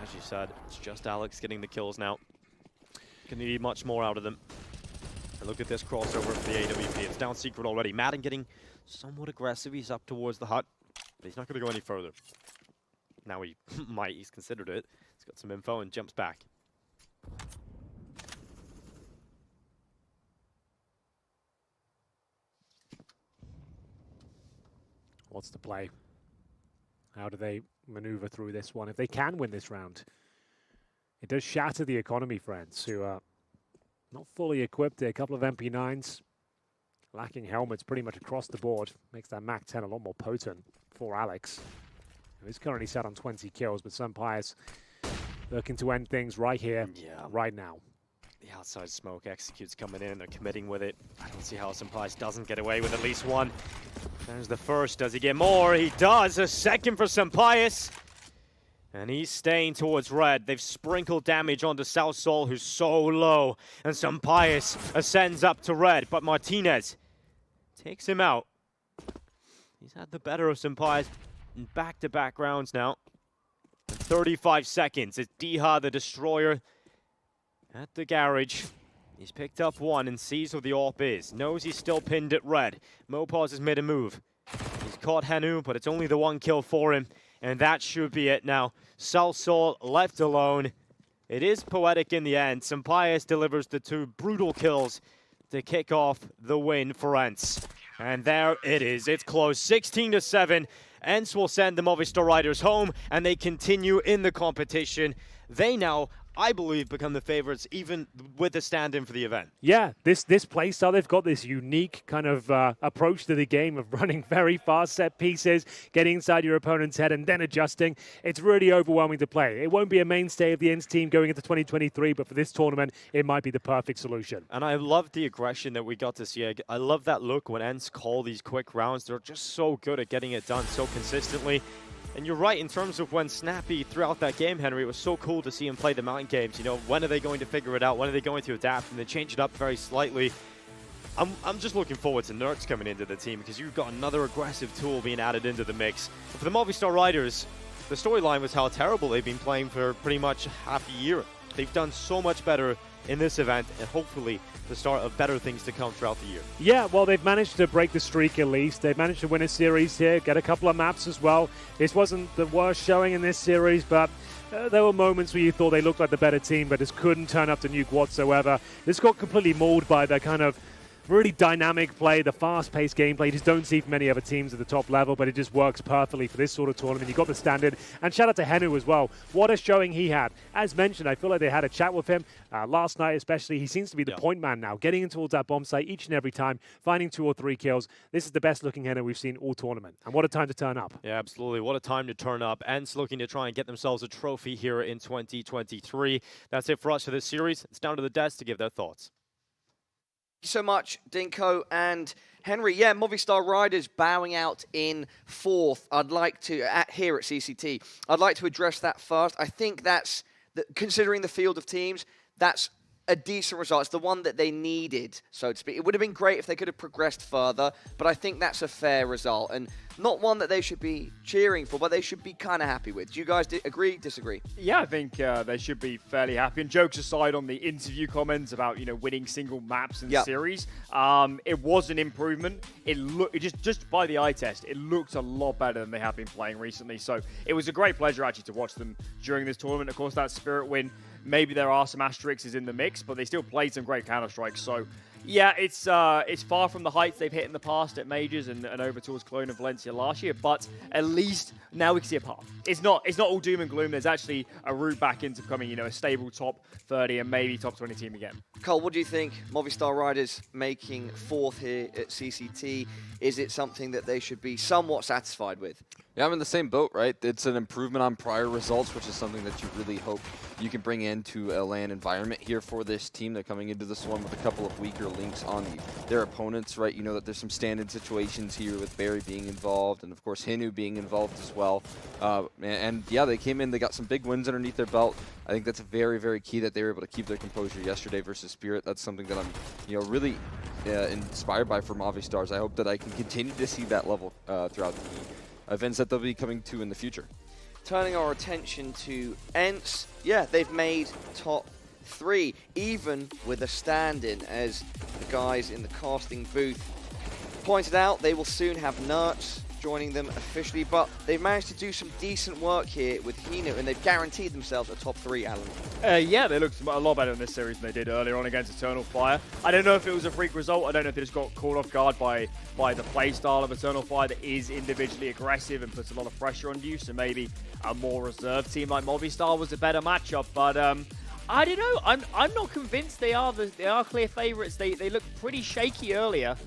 As you said, it's just Alex getting the kills now. Gonna need much more out of them. And look at this crossover for the AWP. It's down secret already. Madden getting somewhat aggressive. He's up towards the hut, but he's not gonna go any further. Now he might. He's considered it. He's got some info and jumps back. What's the play? How do they maneuver through this one if they can win this round? It does shatter the economy, friends, who are not fully equipped. A couple of MP9s, lacking helmets pretty much across the board. Makes that MAC-10 a lot more potent for Alex. He's currently sat on 20 kills, but Sumpires looking to end things right here, right now. The outside smoke executes coming in. They're committing with it. I don't see how Sumpires doesn't get away with at least one. There's the first. Does he get more? He does. A second for Sumpires. And he's staying towards red. They've sprinkled damage onto South Sol, who's so low. And Sumpires ascends up to red. But Martinez takes him out. He's had the better of Sumpires in back-to-back rounds now. 35 seconds. It's Diha, the Destroyer, at the garage. He's picked up one and sees what the AWP is. Knows he's still pinned at red. Mopaz has made a move. He's caught Hanu, but it's only the one kill for him. And that should be it now. South Sol left alone. It is poetic in the end. Sumpires delivers the two brutal kills to kick off the win for ENCE. And there it is. It's close. 16-7. ENCE will send the Movistar Riders home, and they continue in the competition. They now, I believe, become the favorites, even with the stand-in for the event. Yeah, this playstyle, they've got this unique kind of approach to the game of running very fast set pieces, getting inside your opponent's head and then adjusting. It's really overwhelming to play. It won't be a mainstay of the ENCE team going into 2023, but for this tournament, it might be the perfect solution. And I love the aggression that we got to see. I love that look when ENCE call these quick rounds. They're just so good at getting it done so consistently. And you're right, in terms of when Snappy throughout that game, Henry, it was so cool to see him play the mountain games. You know, when are they going to figure it out? When are they going to adapt? And they change it up very slightly. I'm just looking forward to Nerds coming into the team because you've got another aggressive tool being added into the mix. But for the Movistar Riders, the storyline was how terrible they've been playing for pretty much half a year. They've done so much better in this event, and hopefully the start of better things to come throughout the year. Yeah, well, they've managed to break the streak at least. They've managed to win a series here, get a couple of maps as well. This wasn't the worst showing in this series, but there were moments where you thought they looked like the better team, but just couldn't turn up to Nuke whatsoever. This got completely mauled by the kind of really dynamic play, the fast-paced gameplay. You just don't see from many other teams at the top level, but it just works perfectly for this sort of tournament. You got the standard, and shout out to Henu as well. What a showing he had. As mentioned, I feel like they had a chat with him last night, especially. He seems to be the point man now, getting in towards that bomb site each and every time, finding 2 or 3 kills. This is the best-looking Henu we've seen all tournament, and what a time to turn up. Yeah, absolutely. What a time to turn up. ENCE looking to try and get themselves a trophy here in 2023. That's it for us for this series. It's down to the devs to give their thoughts. Thank you so much, Dinko and Henry. Yeah, Movistar Riders bowing out in 4th. I'd like to, here at CCT, I'd like to address that first. I think that's, considering the field of teams, that's a decent result. It's the one that they needed, so to speak. It would have been great if they could have progressed further, but I think that's a fair result, and not one that they should be cheering for, but they should be kind of happy with. Do you guys agree, disagree? Yeah, I think they should be fairly happy. And jokes aside on the interview comments about, you know, winning single maps in the series, it was an improvement. It just by the eye test, it looked a lot better than they have been playing recently. So it was a great pleasure actually to watch them during this tournament. Of course, that Spirit win, maybe there are some asterisks in the mix, but they still played some great Counter-Strikes. So yeah, it's far from the heights they've hit in the past at Majors and over towards Cologne and Valencia last year, but at least now we can see a path. It's not all doom and gloom. There's actually a route back into becoming, you know, a stable top 30 and maybe top 20 team again. Cole, what do you think? Movistar Riders making 4th here at CCT. Is it something that they should be somewhat satisfied with? Yeah, I'm in the same boat, right? It's an improvement on prior results, which is something that you really hope you can bring into a LAN environment here for this team. They're coming into this one with a couple of weaker links on their opponents, right? You know that there's some stand-in situations here with Barry being involved and, of course, Hinu being involved as well. And yeah, they came in, they got some big wins underneath their belt. I think that's very, very key that they were able to keep their composure yesterday versus Spirit. That's something that I'm, really inspired by for Movistars. I hope that I can continue to see that level throughout the events that they'll be coming to in the future. Turning our attention to ENCE, yeah, they've made top 3, even with a stand-in, as the guys in the casting booth pointed out. They will soon have Nerds joining them officially, but they've managed to do some decent work here with Hinu, and they've guaranteed themselves a top 3, Alan. Yeah, they looked a lot better in this series than they did earlier on against Eternal Fire. I don't know if it was a freak result. I don't know if they just got caught off guard by the play style of Eternal Fire that is individually aggressive and puts a lot of pressure on you, so maybe a more reserved team like Movistar was a better matchup, but I don't know. I'm not convinced they are clear favorites. They looked pretty shaky earlier.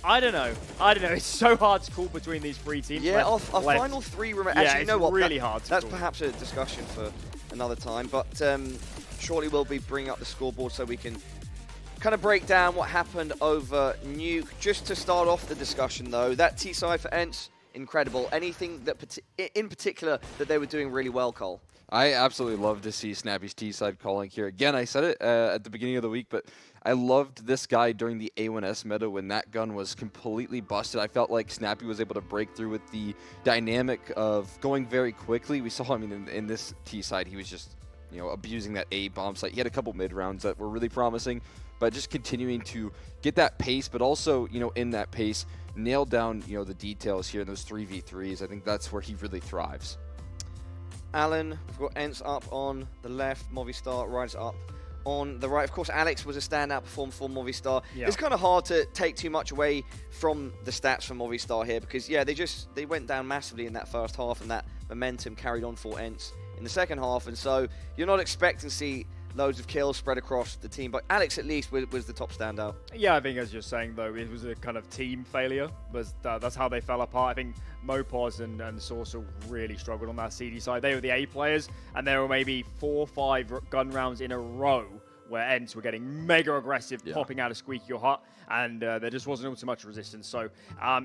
I don't know. It's so hard to call between these 3 teams. Yeah, our final 3 remain. Actually, you know what? Really hard to That's call. perhaps a discussion for another time, but shortly we'll be bringing up the scoreboard so we can kind of break down what happened over Nuke. Just to start off the discussion, though, that T-side for ENCE, incredible. Anything that in particular that they were doing really well, Cole? I absolutely love to see Snappy's T-side calling here. Again, I said it at the beginning of the week, but I loved this guy during the A1S meta when that gun was completely busted. I felt like Snappy was able to break through with the dynamic of going very quickly. We saw, in this T-side, he was just, abusing that A bomb site. He had a couple mid rounds that were really promising, but just continuing to get that pace, but also, in that pace, nail down, the details here in those 3v3s. I think that's where he really thrives. Alan, we've got ENCE up on the left, Movistar Riders up on the right. Of course, Alex was a standout performer for Movistar. Yeah. It's kind of hard to take too much away from the stats from Movistar here because, yeah, they went down massively in that first half, and that momentum carried on for ENCE in the second half, and so you're not expecting to see loads of kills spread across the team, but Alex at least was the top standout. Yeah, I think as you're saying though, it was a kind of team failure. That's how they fell apart. I think Mopos and Sorcerer really struggled on that CD side. They were the A players, and there were maybe 4 or 5 gun rounds in a row where ENCE were getting mega aggressive, popping out of Squeak Your Hut, and there just wasn't all too much resistance. So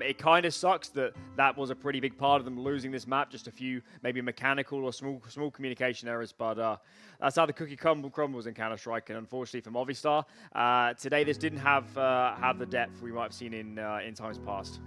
it kind of sucks that was a pretty big part of them losing this map, just a few maybe mechanical or small communication errors, but that's how the cookie crumbles in Counter-Strike, and unfortunately for Movistar, today this didn't have the depth we might have seen in times past.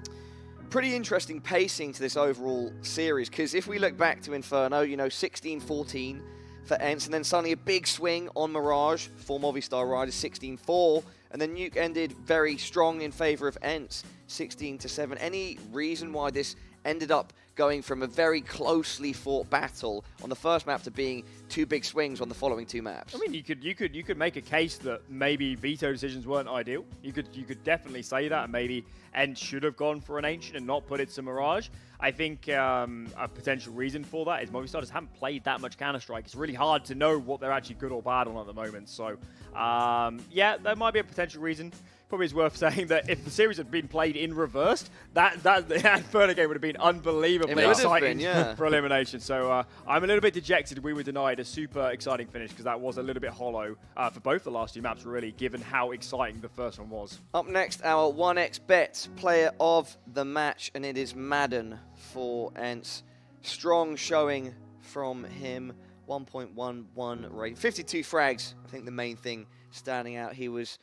Pretty interesting pacing to this overall series, because if we look back to Inferno, 16-14 for ENCE, and then suddenly a big swing on Mirage for Movistar Riders, 16-4, and then Nuke ended very strong in favor of ENCE, 16-7. Any reason why this ended up going from a very closely fought battle on the first map to being 2 big swings on the following 2 maps? I mean, you could make a case that maybe veto decisions weren't ideal. You could definitely say that, and maybe ENCE should have gone for an Ancient and not put it to Mirage. I think a potential reason for that is Movistar just haven't played that much Counter-Strike. It's really hard to know what they're actually good or bad on at the moment. So, yeah, that might be a potential reason. Probably is worth saying that if the series had been played in reverse, that Inferno game would have been unbelievably exciting for elimination. So I'm a little bit dejected we were denied a super exciting finish, because that was a little bit hollow for both the last 2 maps, really, given how exciting the first one was. Up next, our 1xBet player of the match, and it is Madden for ENCE. Strong showing from him, 1.11 rate, 52 frags. I think the main thing standing out, he was,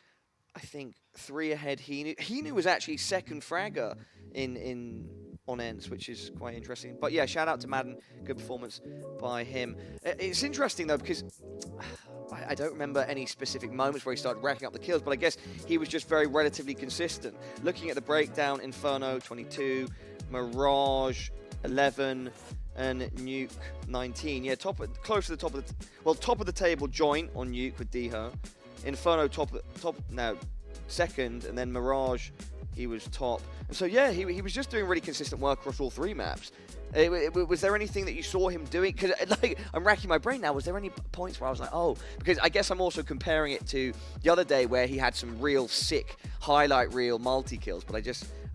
I think, 3 ahead. Hinu was actually second fragger on ENCE, which is quite interesting. But yeah, shout out to Madden. Good performance by him. It's interesting though, because I don't remember any specific moments where he started racking up the kills, but I guess he was just very relatively consistent. Looking at the breakdown, Inferno 22, Mirage 11, and Nuke 19. Yeah, close to the top of the table joint on Nuke with Deher. Inferno second, and then Mirage, he was top. And so yeah, he was just doing really consistent work across all 3 maps. Was there anything that you saw him doing? Because I'm racking my brain now. Was there any points where I was like, oh, because I guess I'm also comparing it to the other day where he had some real sick highlight reel multi kills, but I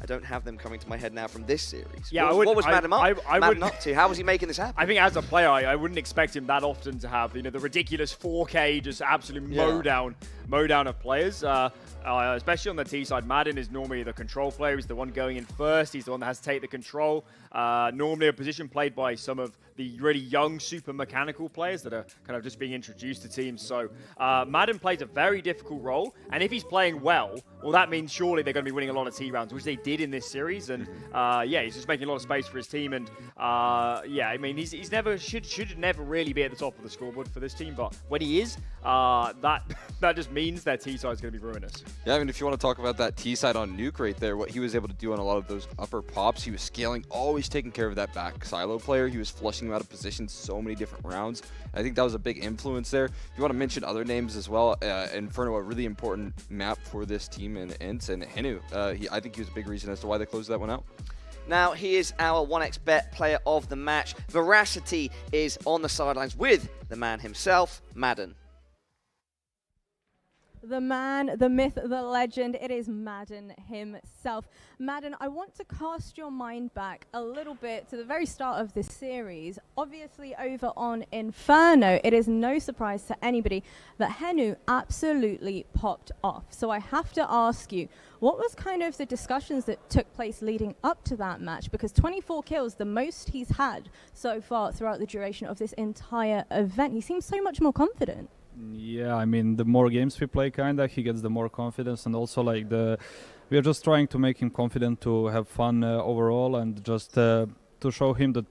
I don't have them coming to my head now from this series. Yeah, what was Madden I up to? How was he making this happen? I think as a player, I wouldn't expect him that often to have, the ridiculous 4K, just absolute mow down of players. Especially on the T side, Madden is normally the control player. He's the one going in first. He's the one that has to take the control. Normally a position played by some of the really young, super mechanical players that are kind of just being introduced to teams. So Madden plays a very difficult role. And if he's playing well, that means surely they're going to be winning a lot of T rounds, which they did in this series. And he's just making a lot of space for his team. And I mean, he's never should never really be at the top of the scoreboard for this team. But when he is, that just means their T side is going to be ruinous. Yeah, I mean, if you want to talk about that T side on Nuke right there, what he was able to do on a lot of those upper pops, he was scaling, always taking care of that back silo player. He was flushing him out of position so many different rounds. I think that was a big influence there. If you want to mention other names as well, Inferno, a really important map for this team in ENCE, and Henu, I think he was a big reason as to why they closed that one out. Now, he is our 1xBet player of the match. Veracity is on the sidelines with the man himself, Madden. The man, the myth, the legend, it is Madden himself. Madden, I want to cast your mind back a little bit to the very start of this series. Obviously, over on Inferno, it is no surprise to anybody that Henu absolutely popped off. So I have to ask you, what was kind of the discussions that took place leading up to that match? Because 24 kills, the most he's had so far throughout the duration of this entire event. He seems so much more confident. Yeah, I mean, the more games we play, he gets the more confidence, and also we are just trying to make him confident to have fun overall, and just to show him that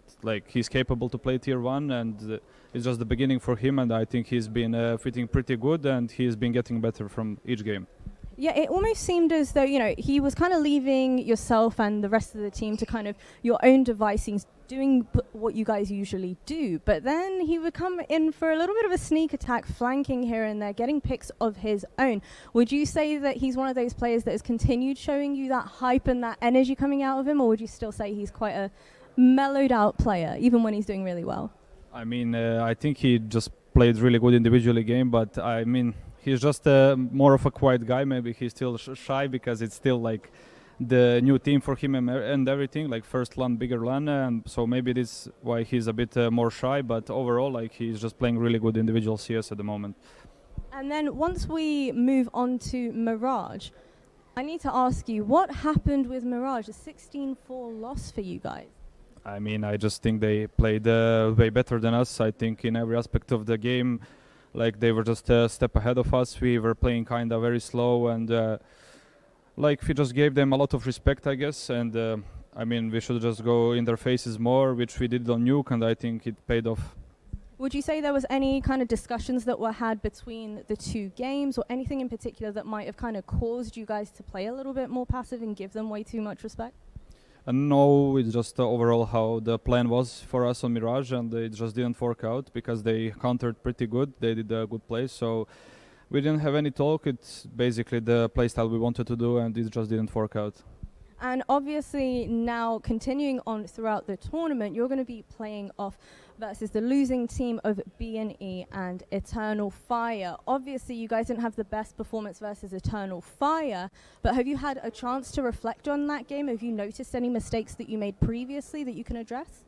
he's capable to play tier 1, and it's just the beginning for him, and I think he's been fitting pretty good, and he's been getting better from each game. Yeah, it almost seemed as though, he was kind of leaving yourself and the rest of the team to kind of your own devising, doing what you guys usually do. But then he would come in for a little bit of a sneak attack, flanking here and there, getting picks of his own. Would you say that he's one of those players that has continued showing you that hype and that energy coming out of him, or would you still say he's quite a mellowed out player, even when he's doing really well? I mean, I think he just played really good individually game, but I mean, he's just more of a quiet guy. Maybe he's still shy because it's still the new team for him and everything, first LAN, bigger LAN, and so maybe this is why he's a bit more shy, but overall he's just playing really good individual CS at the moment. And then once we move on to Mirage, I need to ask you, what happened with Mirage? A 16-4 loss for you guys. I mean, I just think they played way better than us. I think in every aspect of the game, they were just a step ahead of us. We were playing very slow, and we just gave them a lot of respect, I guess. And I mean, we should just go in their faces more, which we did on Nuke, and I think it paid off. Would you say there was any kind of discussions that were had between the two games, or anything in particular that might have kind of caused you guys to play a little bit more passive and give them way too much respect? No, it's just overall how the plan was for us on Mirage, and it just didn't work out because they countered pretty good. They did a good play, so we didn't have any talk. It's basically the playstyle we wanted to do, and it just didn't work out. And obviously now continuing on throughout the tournament, you're going to be playing off versus the losing team of BNE and Eternal Fire. Obviously you guys didn't have the best performance versus Eternal Fire, but have you had a chance to reflect on that game? Have you noticed any mistakes that you made previously that you can address?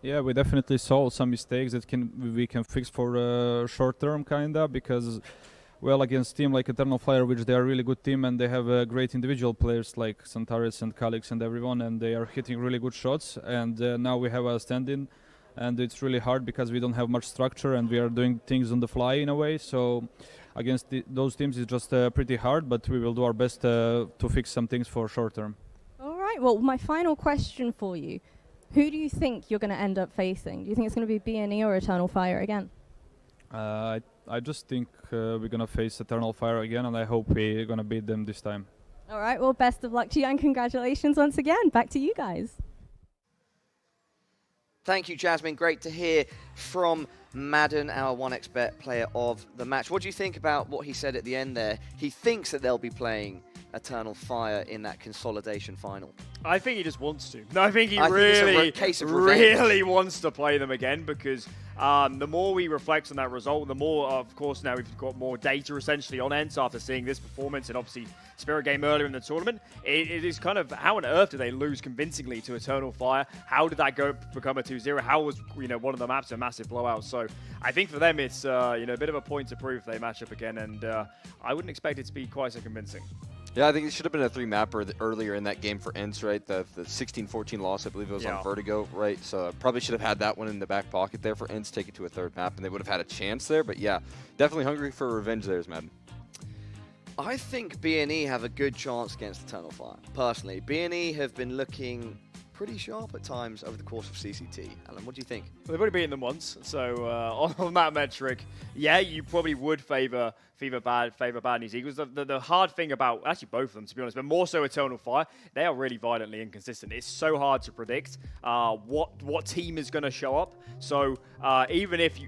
Yeah, we definitely saw some mistakes that we can fix for short term, because well, against team like Eternal Fire, which they are a really good team, and they have great individual players like Santaris and Calix and everyone, and they are hitting really good shots. And now we have a stand-in, and it's really hard because we don't have much structure, and we are doing things on the fly in a way. So against those teams, it's just pretty hard, but we will do our best to fix some things for short term. All right, well, my final question for you. Who do you think you're going to end up facing? Do you think it's going to be BNE or Eternal Fire again? I just think we're going to face Eternal Fire again, and I hope we're going to beat them this time. All right, well, best of luck to you, and congratulations once again. Back to you guys. Thank you, Jasmine. Great to hear from Madden, our 1xBet player of the match. What do you think about what he said at the end there? He thinks that they'll be playing Eternal Fire in that consolidation final. I think he just wants to. No, I think he really wants to play them again because the more we reflect on that result, the more, of course, now we've got more data essentially on ENCE after seeing this performance and obviously Spirit game earlier in the tournament. It is kind of, how on earth did they lose convincingly to Eternal Fire? How did that become a 2-0? How was, one of the maps a massive blowout? So I think for them it's, a bit of a point to prove they match up again, and I wouldn't expect it to be quite so convincing. Yeah, I think it should have been a 3-mapper earlier in that game for ENCE, right? The 16-14 loss, I believe it was on Vertigo, right? So probably should have had that one in the back pocket there for ENCE, take it to a third map, and they would have had a chance there. But yeah, definitely hungry for revenge there, is Madden. I think BNE have a good chance against Eternal Fire, personally. BNE have been looking pretty sharp at times over the course of CCT. Alan, what do you think? Well, they've already beaten them once, so on that metric, yeah, you probably would favor bad news Eagles. The hard thing about, actually both of them to be honest, but more so Eternal Fire, they are really violently inconsistent. It's so hard to predict what team is going to show up. So even if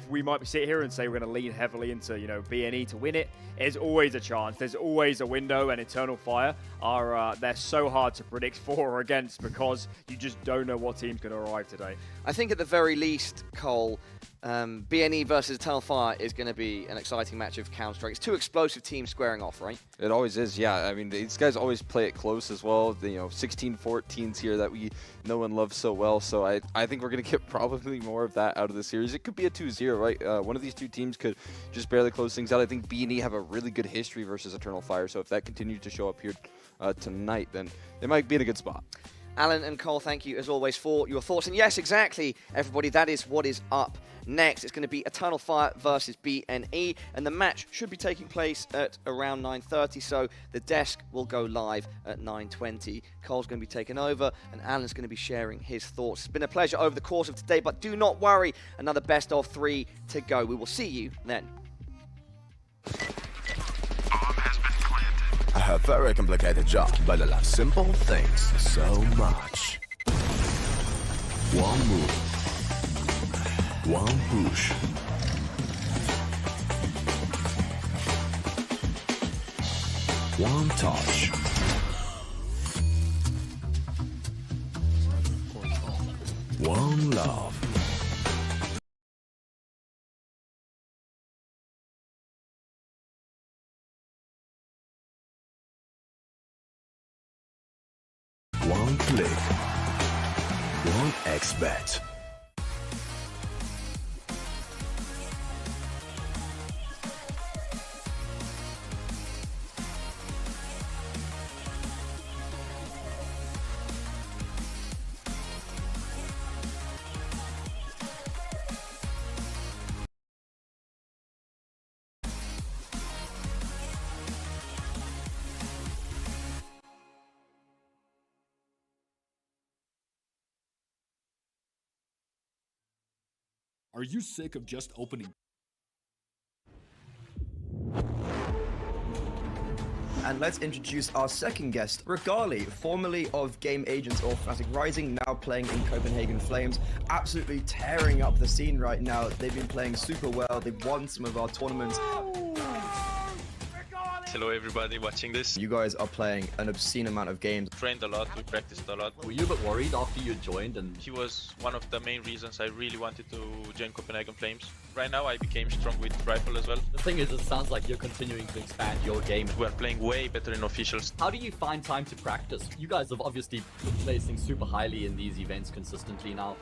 we might be sitting here and say we're going to lean heavily into BNE to win it, there's always a chance. There's always a window, and Eternal Fire are they're so hard to predict for or against because you just don't know what team's going to arrive today. I think at the very least, Cole, BNE versus Eternal Fire is going to be an exciting match of Counter-Strike. It's two explosive teams squaring off, right? It always is, yeah. I mean, these guys always play it close as well. 16-14s here that we know and love so well. So I think we're going to get probably more of that out of the series. It could be a 2-0, right? One of these two teams could just barely close things out. I think BNE have a really good history versus Eternal Fire. So if that continues to show up here tonight, then they might be in a good spot. Alan and Cole, thank you as always for your thoughts. And yes, exactly, everybody, that is what is up next. It's going to be Eternal Fire versus BNE, and the match should be taking place at around 9:30, so the desk will go live at 9:20. Cole's going to be taking over, and Alan's going to be sharing his thoughts. It's been a pleasure over the course of today, but do not worry, another best of 3 to go. We will see you then. I have very complicated job, but I love simple things so much. One move, one push. One touch. One love. One click, one XBet. Are you sick of just opening? And let's introduce our second guest, Regali, formerly of Game Agents or Fnatic Rising, now playing in Copenhagen Flames, absolutely tearing up the scene right now. They've been playing super well. They've won some of our tournaments. Hello everybody watching this. You guys are playing an obscene amount of games. Trained a lot, we practiced a lot. Were you a bit worried after you joined? And he was one of the main reasons I really wanted to join Copenhagen Flames. Right now I became strong with Rifle as well. The thing is, it sounds like you're continuing to expand your game. We're playing way better in officials. How do you find time to practice? You guys have obviously been placing super highly in these events consistently now.